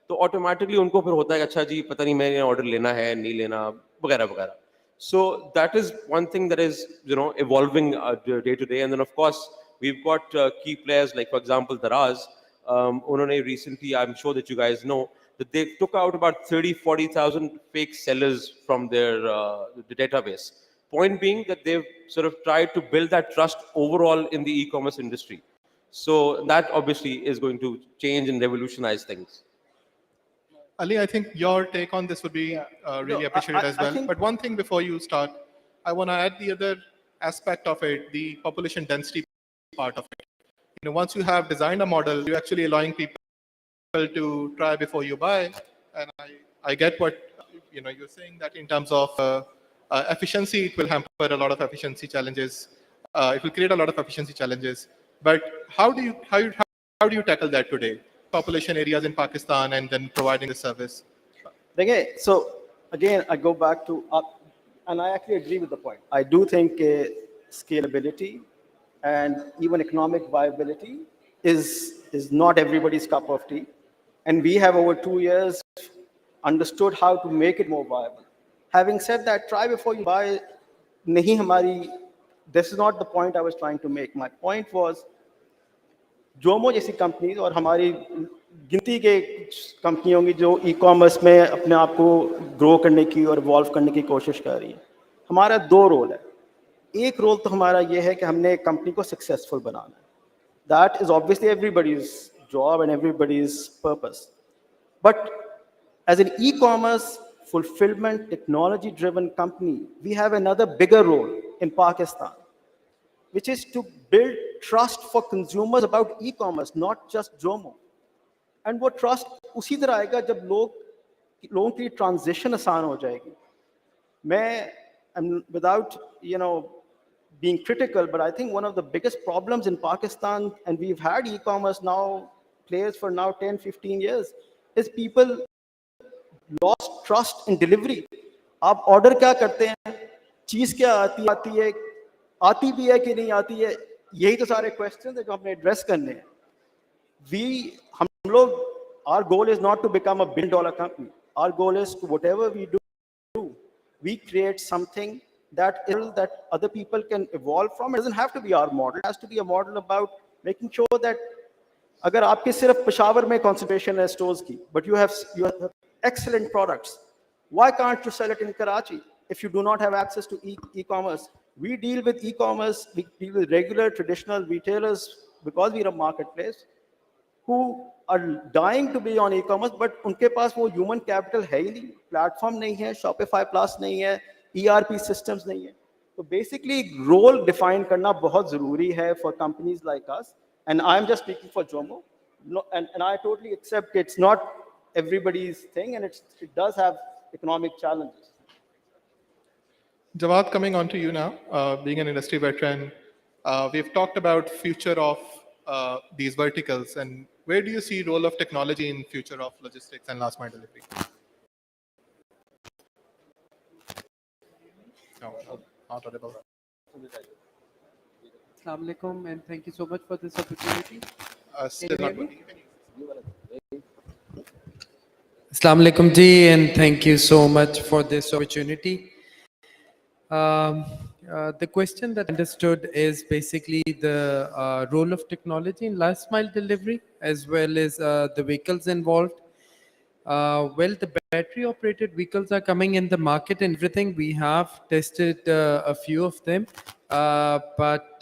तो automatically उनको फिर होता है कि अच्छा जी पता नहीं मैंने order लेना है नहीं लेना वगैरह वगैरह. So that is one thing that is evolving day to day, and then of course we've got key players like for example Daraz. उन्होंने recently, I'm sure that you guys know, that they took out about 30,000-40,000 fake sellers from their the database. Point being that they've sort of tried to build that trust overall in the e-commerce industry. So that obviously is going to change and revolutionize things. Ali, I think your take on this would be really appreciated as well. But one thing before you start, I want to add the other aspect of it, the population density part of it. Once you have designed a model, you're actually allowing people to try before you buy. And I get what you're saying, that in terms of efficiency, it will hamper a lot of efficiency challenges. It will create a lot of efficiency challenges. But how do you tackle that today? Population areas in Pakistan and then providing the service. Okay, so again, I go back to and I actually agree with the point. I do think scalability and even economic viability is not everybody's cup of tea. And we have over 2 years understood how to make it more viable. Having said that, try before you buy. Nahi hamari. This is not the point I was trying to make. My point was, Jomo जैसी companies और हमारी गिनती के कंपनियां होंगी जो e-commerce में अपने आप को ग्रो करने की और इवॉल्व करने की कोशिश कर रही है. हमारा 2 रोल है. एक रोल तो हमारा ये है कि हमने कंपनी को सक्सेसफुल बनाना है. That is obviously everybody's job and everybody's purpose. But as an e-commerce fulfillment technology driven company, we have another bigger role in Pakistan, which is to build trust for consumers about e-commerce, not just Zomo. And वो trust उसी तरह आएगा जब लोगों की transition आसान हो जाएगी. मैं without being critical, but I think one of the biggest problems in Pakistan, and we've had e-commerce now players for now 10-15 years, is people lost trust in delivery. आप order क्या करते हैं, चीज क्या आती भी है कि नहीं आती है, यही तो सारे questions हैं जो हमने address करने हैं. हम लोग, our goal is not to become a $1 billion company. Our goal is to whatever we do, we create something that other people can evolve from. It doesn't have to be our model. It has to be a model about making sure that अगर आपके सिर्फ पेशावर में concentration है stores की, but you have excellent products, why can't you sell it in Karachi if you do not have access to e-commerce? We deal with e-commerce, we deal with regular traditional retailers because we're a marketplace who are dying to be on e-commerce, but उनके पास वो human capital है ही नहीं, platform नहीं है, Shopify Plus नहीं है, ERP systems नहीं है. So basically role define करना बहुत ज़रूरी है for companies like us. And I'm just speaking for Zomo. No, and I totally accept it's not everybody's thing, and it does have economic challenges. Jawad, coming on to you now, being an industry veteran, we've talked about future of these verticals, and where do you see role of technology in future of logistics and last mile delivery? No, not audible. Assalamu alaikum, and thank you so much for this opportunity. Assalamu alaikum ji, and thank you so much for this opportunity. The question that I understood is basically the role of technology in last mile delivery as well as the vehicles involved. Well, the battery operated vehicles are coming in the market and everything. We have tested a few of them, but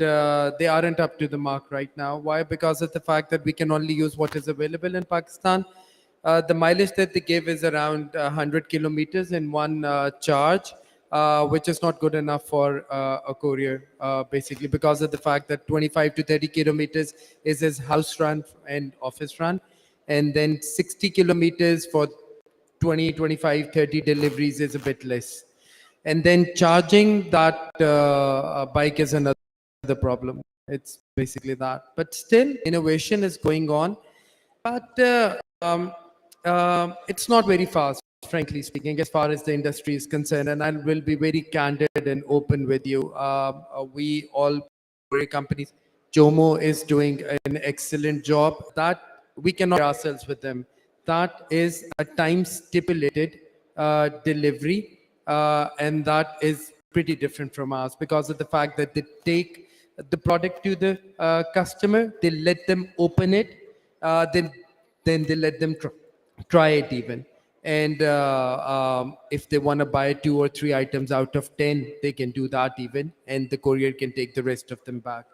they aren't up to the mark right now. Why? Because of the fact that we can only use what is available in Pakistan. The mileage that they give is around 100 kilometers in one charge. which is not good enough for a courier, basically because of the fact that 25 to 30 kilometers is his house run and office run, and then 60 kilometers for 20, 25, 30 deliveries is a bit less. And then charging that bike is another problem. It's basically that. But still, innovation is going on. But it's not very fast, frankly speaking, as far as the industry is concerned. And I will be very candid and open with you. We all companies, Jomo is doing an excellent job. That we cannot compare ourselves with them. That is a time stipulated delivery, and that is pretty different from ours because of the fact that they take the product to the customer, they let them open it, then they let them try it even. And if they want to buy 2 or 3 items out of 10, they can do that even, and the courier can take the rest of them back.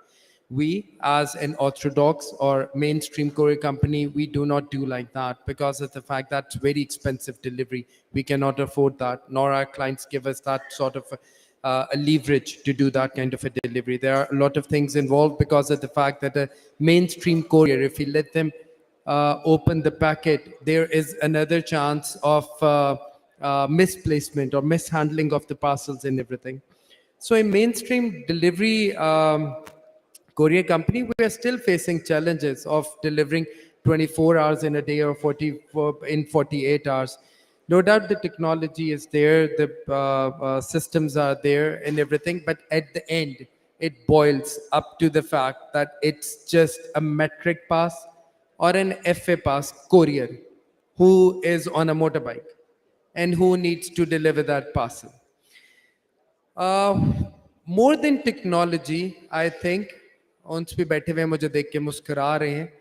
We, as an orthodox or mainstream courier company, we do not do like that because of the fact that's very expensive delivery. We cannot afford that, nor our clients give us that sort of a leverage to do that kind of a delivery. There are a lot of things involved because of the fact that a mainstream courier, if we let them open the packet, there is another chance of misplacement or mishandling of the parcels and everything. So in mainstream delivery courier company, we are still facing challenges of delivering 24 hours in a day or 48 hours. No doubt the technology is there, the systems are there and everything, but at the end, it boils up to the fact that it's just a metric pass or an FA pass courier who is on a motorbike and who needs to deliver that parcel. More than technology, I think, उनस भी बैठे हुए मुझे देख के मुस्कुरा रहे हैं,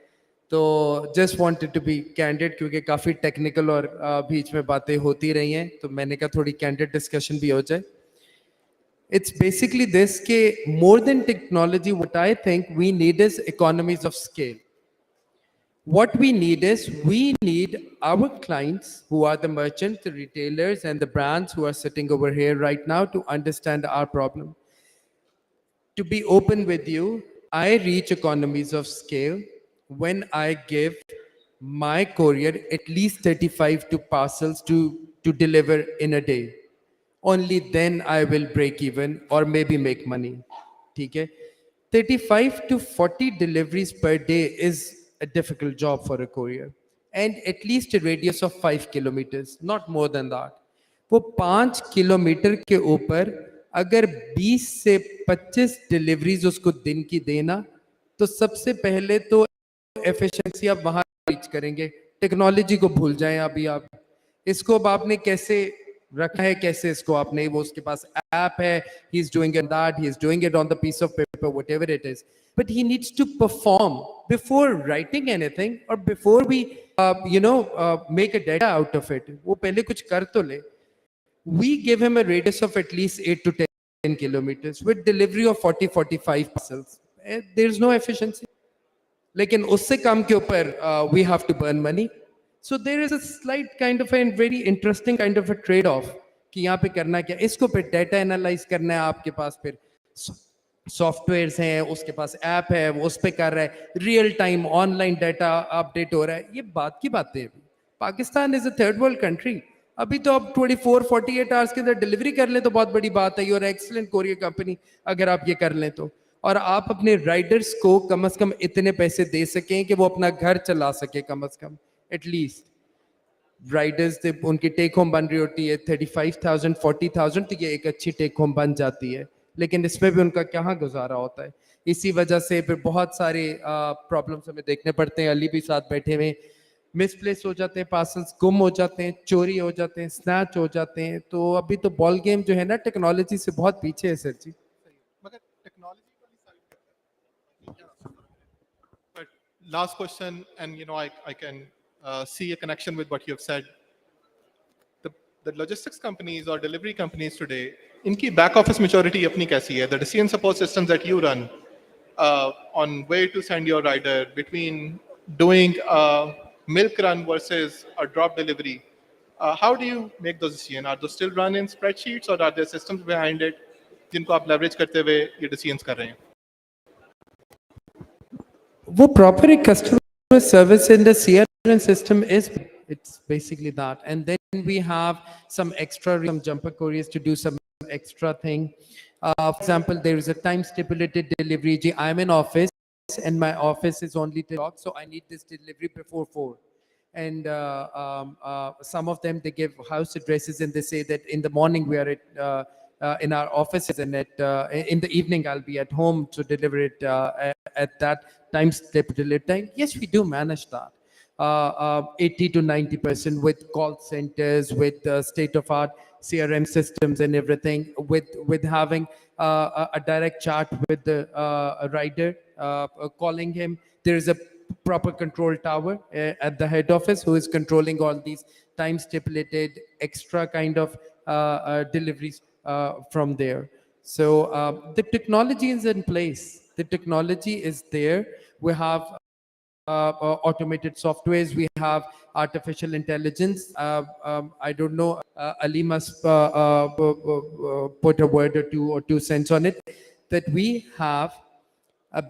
तो just wanted to be candid क्योंकि काफ़ी technical और बीच में बातें होती रही हैं, तो मैंने कहा थोड़ी candid discussion भी हो जाए. It's basically this कि more than technology, what I think we need is economies of scale. What we need is, we need our clients who are the merchants, the retailers, and the brands who are sitting over here right now to understand our problem. To be open with you, I reach economies of scale when I give my courier at least 35 to parcels to deliver in a day. Only then I will break even or maybe make money. Okay? 35 to 40 deliveries per day is a difficult job for a courier. And at least a radius of 5 kilometers, not more than that. वो 5 kilometre के ऊपर अगर 20 से 25 deliveries उसको दिन की देना, तो सबसे पहले तो एफिशिएंसी आप वहां रीच करेंगे. टेक्नोलॉजी को भूल जाएं अभी आप. इसको अब आपने कैसे रखा है, कैसे इसको आपने, वो उसके पास ऐप है, he is doing it that, he is doing it on the piece of paper, whatever it is, but he needs to perform before writing anything or before we make a data out of it. वो पहले कुछ कर तो ले. We give him a radius of at least 8 to 10 kilometers with delivery of 40-45 parcels. There's no efficiency. लेकिन उससे कम के ऊपर we have to burn money. So there is a slight kind of a very interesting kind of a trade-off कि यहाँ पे करना क्या, इसको फिर data analyze करना है, आपके पास फिर सॉफ्टवेयर्स हैं, उसके पास ऐप है, वो उस पे कर रहा है, real time online data update हो रहा है. ये बात की बातें हैं. Pakistan is a third world country. अभी तो आप 24-48 आवर्स के अंदर डिलीवरी कर लें तो बहुत बड़ी बात है. यूर एक्सीलेंट कोरियर कंपनी अगर आप ये कर लें तो, और आप अपने राइडर्स को कम से कम इतने पैसे दे सकें कि वो अपना घर चला सके, कम से कम एटलीस्ट. राइडर्स उनकी टेक होम बन रही होती है 35,000 40,000, तो ये एक अच्छी टेक होम बन जाती है, लेकिन इसमें भी उनका कहाँ गुजारा होता है. इसी वजह से फिर बहुत सारे प्रॉब्लम्स हमें देखने पड़ते हैं. अली भी साथ बैठे हुए, मिसप्लेस हो जाते हैं, पार्सल्स गुम हो जाते हैं, चोरी हो जाते हैं, स्नैच हो जाते हैं. तो अभी तो बॉल गेम जो है ना टेक्नोलॉजी से बहुत पीछे है सर जी. But last question, and I can see a connection with what you have said. The logistics companies or delivery companies today, इनकी back office maturity अपनी कैसी है? The decision support systems that you run on where to send your rider, between doing a milk run versus a drop delivery, How do you make those decisions? Are those still run in spreadsheets or are there systems behind it जिनको आप leverage करते हुए ये decisions कर रहे हैं? वो proper एक customer service in the CRM system is, it's basically that. And then we have some extra, some jumper couriers to do some extra thing. For example, there is a time stipulated delivery. I'm in office and my office is only 10 o'clock, so I need this delivery before 4. And some of them, they give house addresses and they say that in the morning we are in our offices, and in the evening I'll be at home to deliver it at that time stipulated time. Yes, we do manage that. 80 to 90% with call centers, with state-of-art CRM systems and everything, with having a direct chat with the rider, calling him. There is a proper control tower at the head office who is controlling all these time stipulated extra kind of deliveries from there. So the technology is in place. The technology is there. We have automated softwares, we have artificial intelligence. I don't know, Ali must put a word or two cents on it, that we have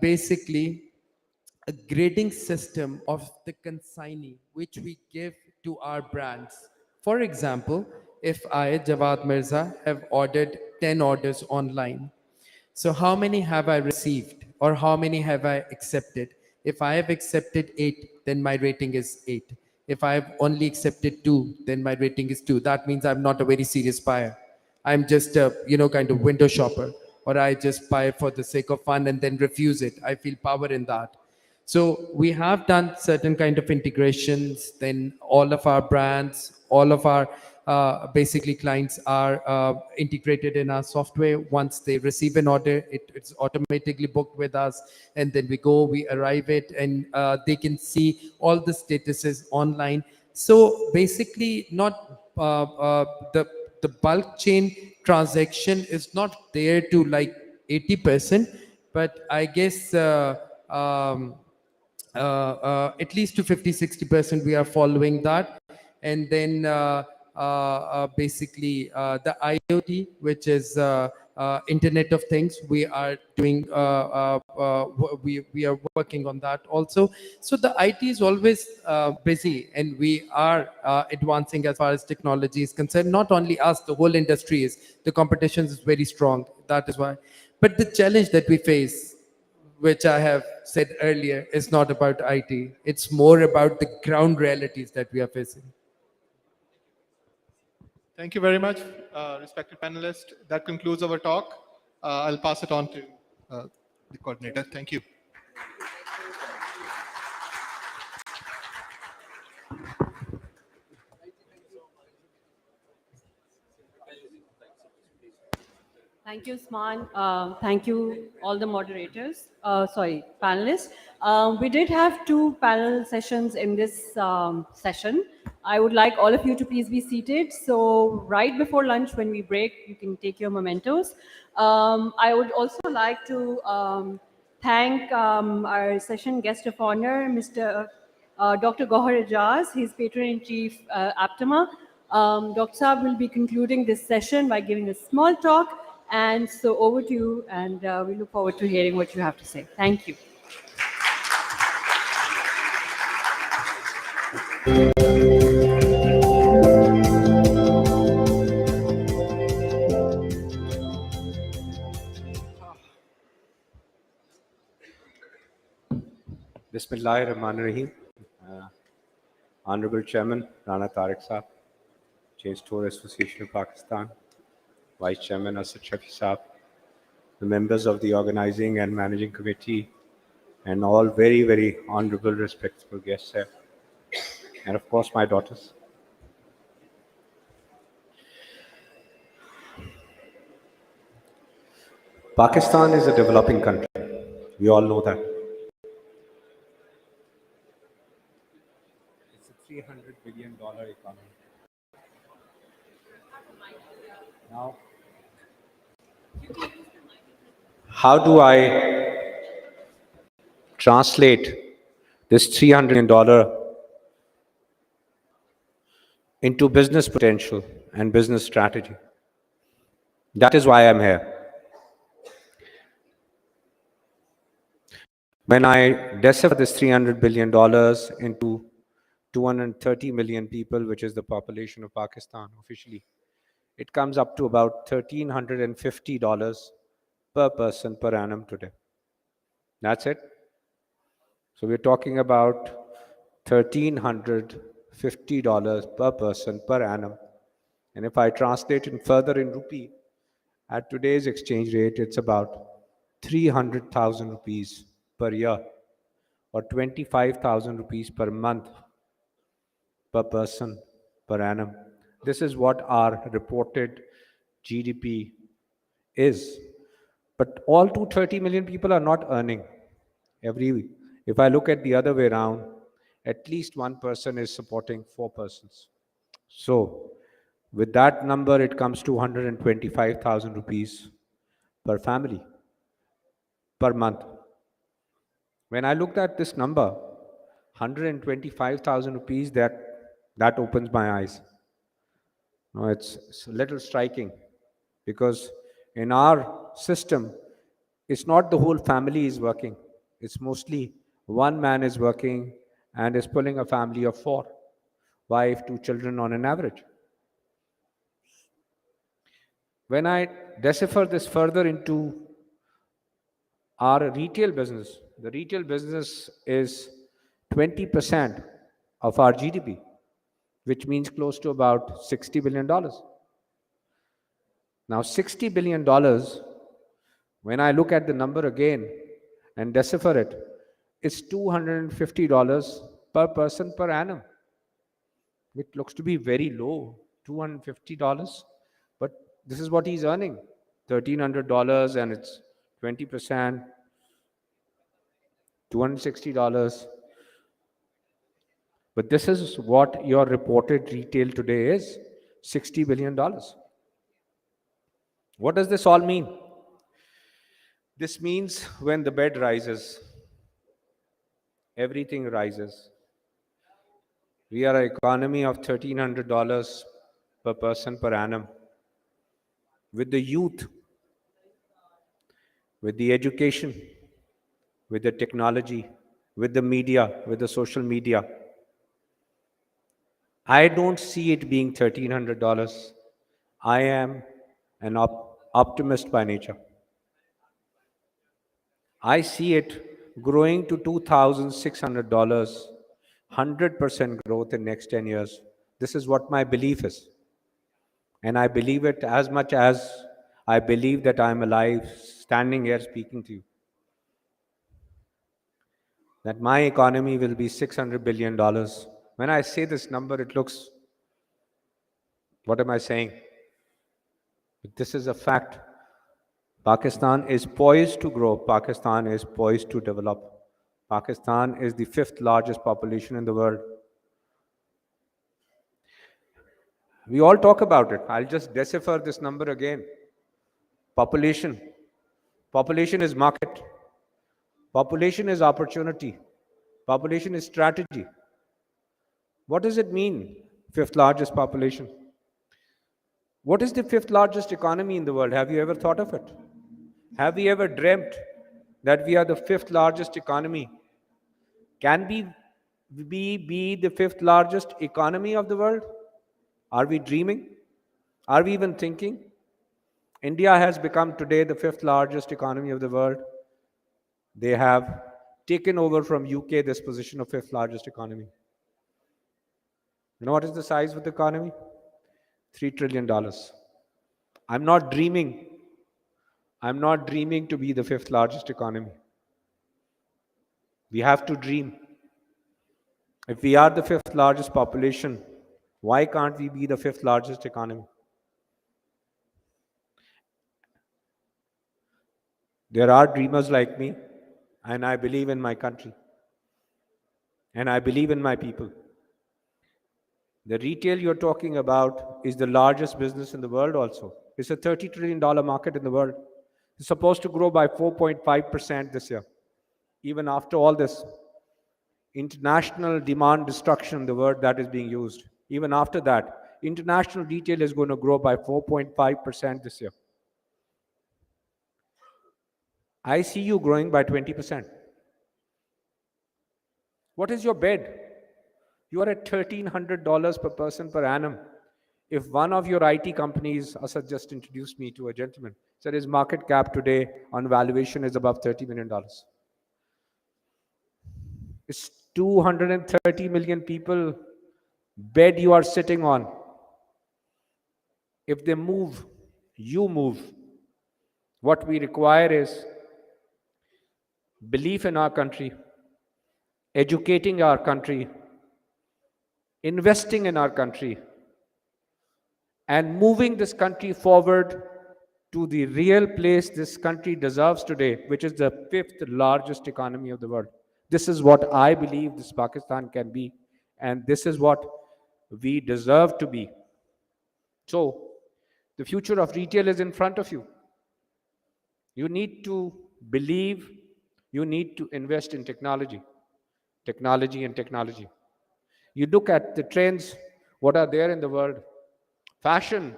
basically a grading system of the consignee which we give to our brands. For example, if I, Jawad Mirza, have ordered 10 orders online, so how many have I received or how many have I accepted? If I have accepted 8, then my rating is 8. If I have only accepted 2, then my rating is 2. That means I'm not a very serious buyer. I'm just a, kind of window shopper, or I just buy for the sake of fun and then refuse it. I feel power in that. So we have done certain kind of integrations. Then all of our brands, all of our basically clients are integrated in our software. Once they receive an order, it's automatically booked with us, and then we arrive it, and they can see all the statuses online. So basically, not the bulk chain transaction is not there to like 80%, but I guess at least to 50-60% we are following that. And then basically the IoT, which is Internet of Things, we are doing we are working on that also. So the IT is always busy, and we are advancing as far as technology is concerned. Not only us, the whole industry is. The competition is very strong, that is why. But the challenge that we face, which I have said earlier, is not about IT. It's more about the ground realities that we are facing. Thank you very much, respected panelists. That concludes our talk. I'll pass it on to the coordinator. Thank you. Thank you, Usman. Thank you, all the moderators, panelists. We did have 2 panel sessions in this session. I would like all of you to please be seated. So right before lunch, when we break, you can take your mementos. I would also like to thank our session guest of honor, Mr. Dr. Gohar Ijaz, his patron-in-chief, APTMA. Dr. Saab will be concluding this session by giving a small talk. And so over to you, and we look forward to hearing what you have to say. Thank you. Bismillahirrahmanirrahim. Honorable Chairman Rana Tariq Saab, Chain Store Association of Pakistan, Vice Chairman Asad Shafi Saab, the members of the organizing and managing committee, and all very, very honorable, respectful guests here, and of course my daughters. Pakistan is a developing country. We all know that. It's a $300 billion economy. Now, how do I translate this $300 billion into business potential and business strategy. That is why I'm here. When I decipher this $300 billion into 230 million people, which is the population of Pakistan officially, it comes up to about $1,350 per person per annum today. That's it. So we're talking about $1,350 per person per annum. And if I translate it further in rupee, at today's exchange rate, it's about 300,000 rupees per year or 25,000 rupees per month per person per annum. This is what our reported GDP is. But all 230 million people are not earning. If I look at the other way around, at least one person is supporting four persons. So with that number, it comes to 125,000 rupees per family per month. When I looked at this number, 125,000 rupees, that opens my eyes. No, it's a little striking because in our system, it's not the whole family is working. It's mostly one man is working and is pulling a family of four, wife, two children on an average. When I decipher this further into our retail business, the retail business is 20% of our GDP, which means close to about $60 billion. Now, $60 billion, when I look at the number again and decipher it, it's $250 per person per annum. It looks to be very low, $250, but this is what he's earning, $1,300, and it's 20%, $260. But this is what your reported retail today is, $60 billion. What does this all mean? This means when the bed rises, everything rises. We are an economy of $1,300 per person per annum. With the youth, with the education, with the technology, with the media, with the social media, I don't see it being $1,300. I am an optimist by nature. I see it growing to $2,600, 100% growth in next 10 years. This is what my belief is. And I believe it as much as I believe that I'm alive, standing here speaking to you. That my economy will be $600 billion. When I say this number, it looks, what am I saying? But this is a fact. Pakistan is poised to grow. Pakistan is poised to develop. Pakistan is the 5th largest population in the world. We all talk about it. I'll just decipher this number again. Population. Population is market. Population is opportunity. Population is strategy. What does it mean, 5th largest population? What is the 5th largest economy in the world? Have you ever thought of it? Have we ever dreamt that we are the 5th largest economy? Can we be the 5th largest economy of the world? Are we dreaming? Are we even thinking? India has become today the 5th largest economy of the world. They have taken over from UK this position of 5th largest economy. You know what is the size of the economy? $3 trillion. I'm not dreaming. I'm not dreaming to be the 5th largest economy. We have to dream. If we are the 5th largest population, why can't we be the 5th largest economy? There are dreamers like me, and I believe in my country. And I believe in my people. The retail you're talking about is the largest business in the world also. It's a $30 trillion market in the world. It's supposed to grow by 4.5% this year. Even after all this international demand destruction, the word that is being used, Even after that, international retail is going to grow by 4.5% this year. I see you growing by 20%. What is your bed? You are at $1,300 per person per annum. If one of your IT companies, Asad just introduced me to a gentleman, said his market cap today on valuation is above $30 million. It's 230 million people bed you are sitting on. If they move, you move. What we require is belief in our country, educating our country, investing in our country, and moving this country forward to the real place this country deserves today, which is the 5th largest economy of the world. This is what I believe this Pakistan can be, and this is what we deserve to be. So, the future of retail is in front of you. You need to believe, you need to invest in technology, technology and technology. You look at the trends, what are there in the world. Fashion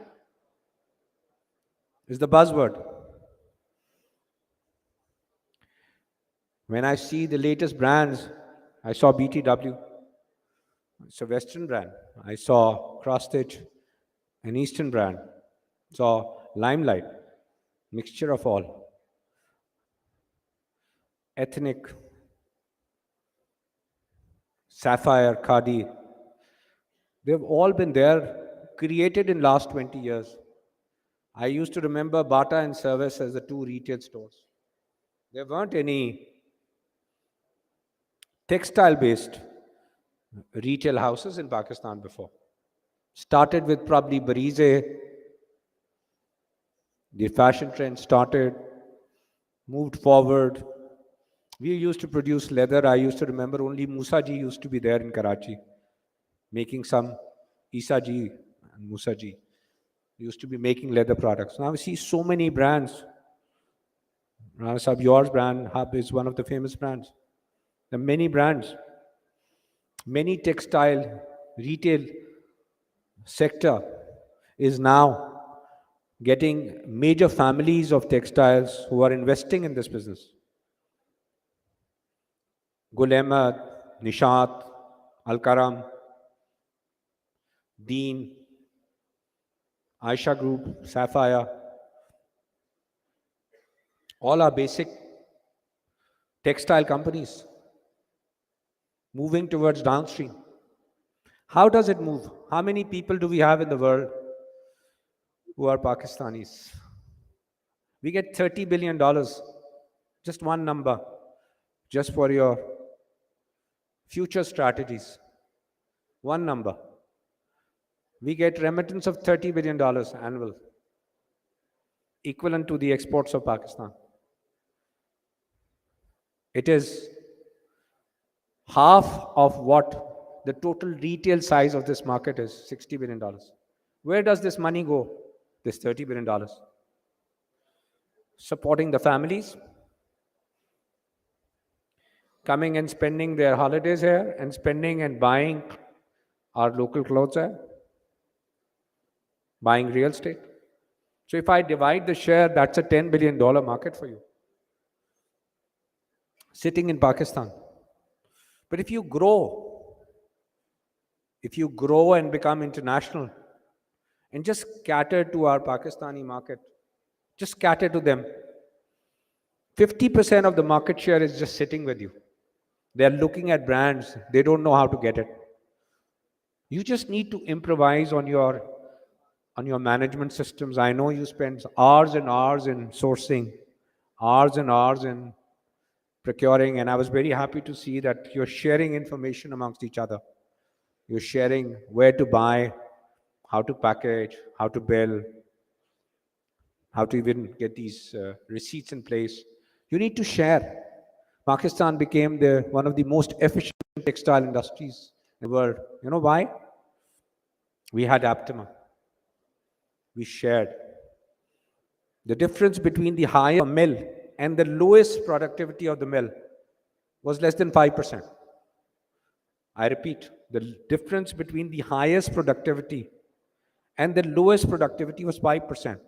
is the buzzword. When I see the latest brands, I saw BTW. It's a Western brand. I saw Cross Stitch, an Eastern brand. Saw Limelight, mixture of all. Ethnic, Sapphire, Khadi. They've all been there, created in last 20 years. I used to remember Bata and Service as the two retail stores. There weren't any textile-based retail houses in Pakistan before. Started with probably Barize. The fashion trend started, moved forward. We used to produce leather. I used to remember only Musa ji used to be there in Karachi, making some Isa ji and Musa ji. Used to be making leather products. Now we see so many brands. Rana Sahab, yours brand, Hub is one of the famous brands. There are many brands. Many textile retail sector is now getting major families of textiles who are investing in this business. Gul Ahmed, Nishat, Al-Karam, Deen, Aisha Group, Sapphire, all are basic textile companies moving towards downstream. How does it move? How many people do we have in the world who are Pakistanis? We get $30 billion, just one number, just for your future strategies. One number. We get remittance of $30 billion annual, equivalent to the exports of Pakistan. It is half of what the total retail size of this market is, $60 billion. Where does this money go? This $30 billion. Supporting the families, coming and spending their holidays here, and spending and buying our local clothes here, buying real estate. So if I divide the share, that's a $10 billion market for you, sitting in Pakistan. But if you grow and become international, and just cater to our Pakistani market, just cater to them, 50% of the market share is just sitting with you. They're looking at brands, they don't know how to get it. You just need to improvise on your management systems. I know you spend hours and hours in sourcing, hours and hours in procuring, and I was very happy to see that you're sharing information amongst each other. You're sharing where to buy, how to package, how to bill, how to even get these receipts in place. You need to share. Pakistan became one of the most efficient textile industries in the world. You know why? We had Aptima. We shared. The difference between the higher mill and the lowest productivity of the mill was less than 5%. I repeat, the difference between the highest productivity and the lowest productivity was 5%.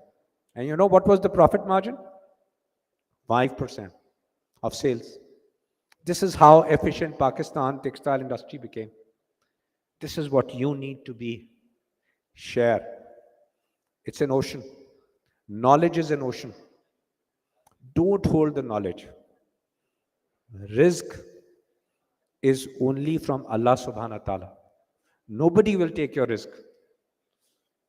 And you know what was the profit margin? 5% of sales. This is how efficient Pakistan textile industry became. This is what you need to be. Share. It's an ocean. Knowledge is an ocean. Don't hold the knowledge. Rizq is only from Allah subhanahu wa ta'ala. Nobody will take your rizq.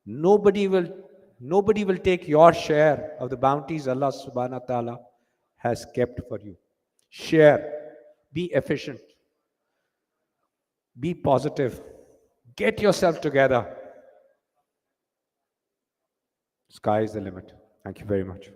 Nobody will take your share of the bounties Allah subhanahu wa ta'ala has kept for you. Share. Be efficient. Be positive. Get yourself together. Sky is the limit. Thank you very much.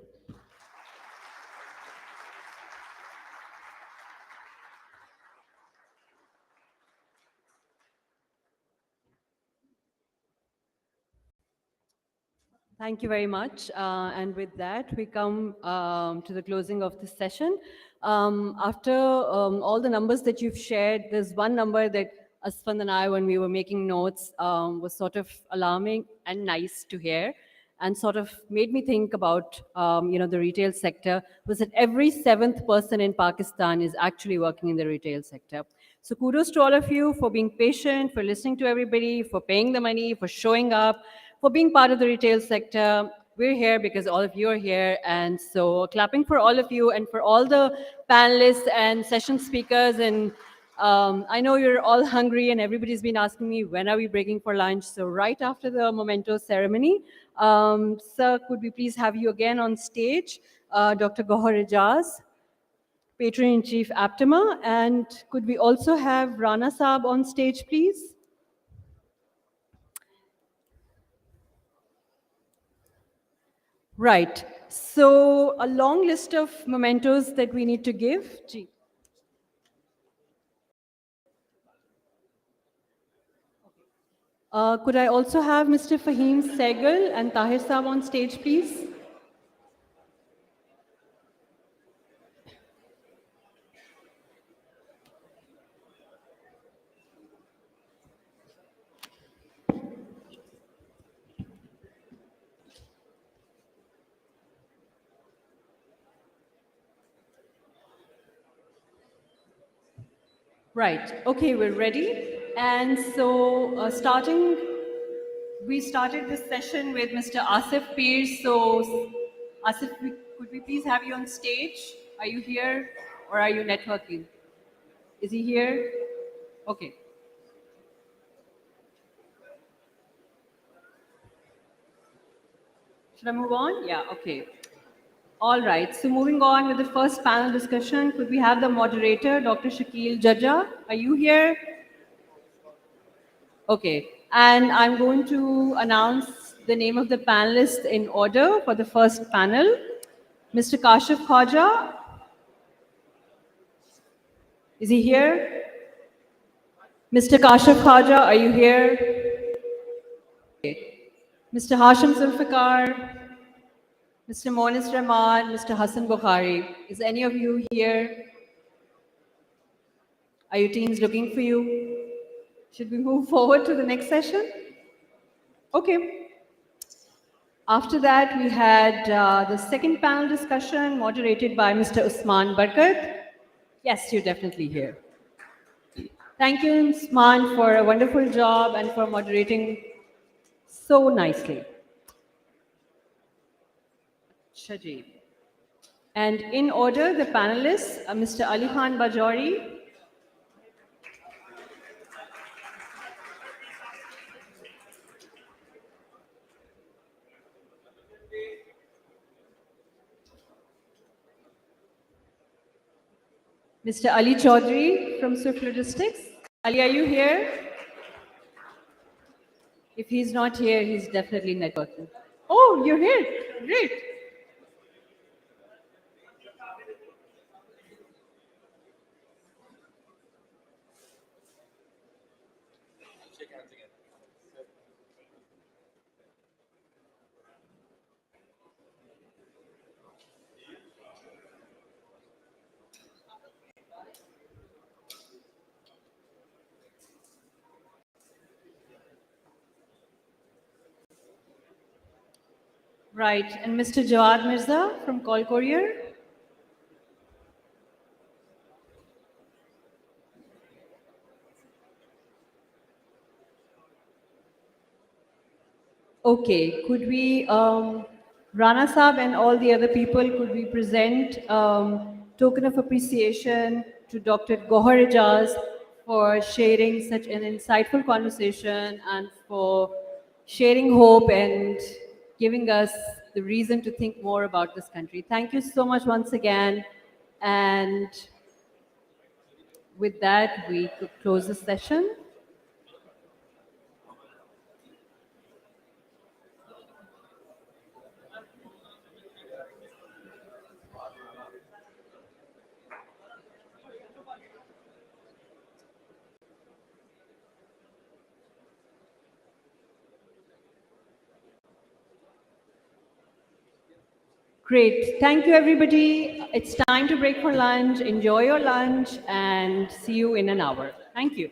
Thank you very much. And with that, we come to the closing of this session. After all the numbers that you've shared, there's one number that Asfand and I, when we were making notes, was sort of alarming and nice to hear, and sort of made me think about the retail sector, was that every seventh person in Pakistan is actually working in the retail sector. So kudos to all of you for being patient, for listening to everybody, for paying the money, for showing up, for being part of the retail sector. We're here because all of you are here. And so clapping for all of you and for all the panelists and session speakers. And I know you're all hungry and everybody's been asking me, when are we breaking for lunch? So right after the memento ceremony, sir, could we please have you again on stage? Dr. Gohar Ijaz, Patron-in-Chief Aptima. And could we also have Rana Saab on stage, please? Right. So a long list of mementos that we need to give. Gee. Could I also have Mr. Fahim Sehgal and Tahir Saab on stage, please? Right. Okay, we're ready. And so we started this session with Mr. Asif Peer. So Asif, could we please have you on stage? Are you here or are you networking? Is he here? Okay. Should I move on? Yeah, okay. All right, so moving on with the first panel discussion, could we have the moderator, Dr. Shakil Jaja? Are you here? Okay, and I'm going to announce the name of the panelists in order for the first panel. Mr. Kashif Khaja. Is he here? Mr. Kashif Khaja, are you here? Okay. Mr. Hashim Zulfikar. Mr. Monis Rahman, Mr. Hassan Bukhari. Is any of you here? Are your teams looking for you? Should we move forward to the next session? Okay. After that, we had the second panel discussion moderated by Mr. Usman Barkat. Yes, you're definitely here. Thank you, Usman, for a wonderful job and for moderating so nicely. Shajib. And in order, the panelists, Mr. Ali Khan Bajori, Mr. Ali Chaudhry from Swift Logistics. Ali, are you here? If he's not here, he's definitely networking. Oh, you're here. Great. Right, and Mr. Jawad Mirza from Call Courier. Okay, could we, Rana Saab and all the other people, could we present token of appreciation to Dr. Gohar Ijaz for sharing such an insightful conversation and for sharing hope and giving us the reason to think more about this country. Thank you so much once again. And with that, we could close the session. Great. Thank you, everybody. It's time to break for lunch. Enjoy your lunch and see you in an hour. Thank you.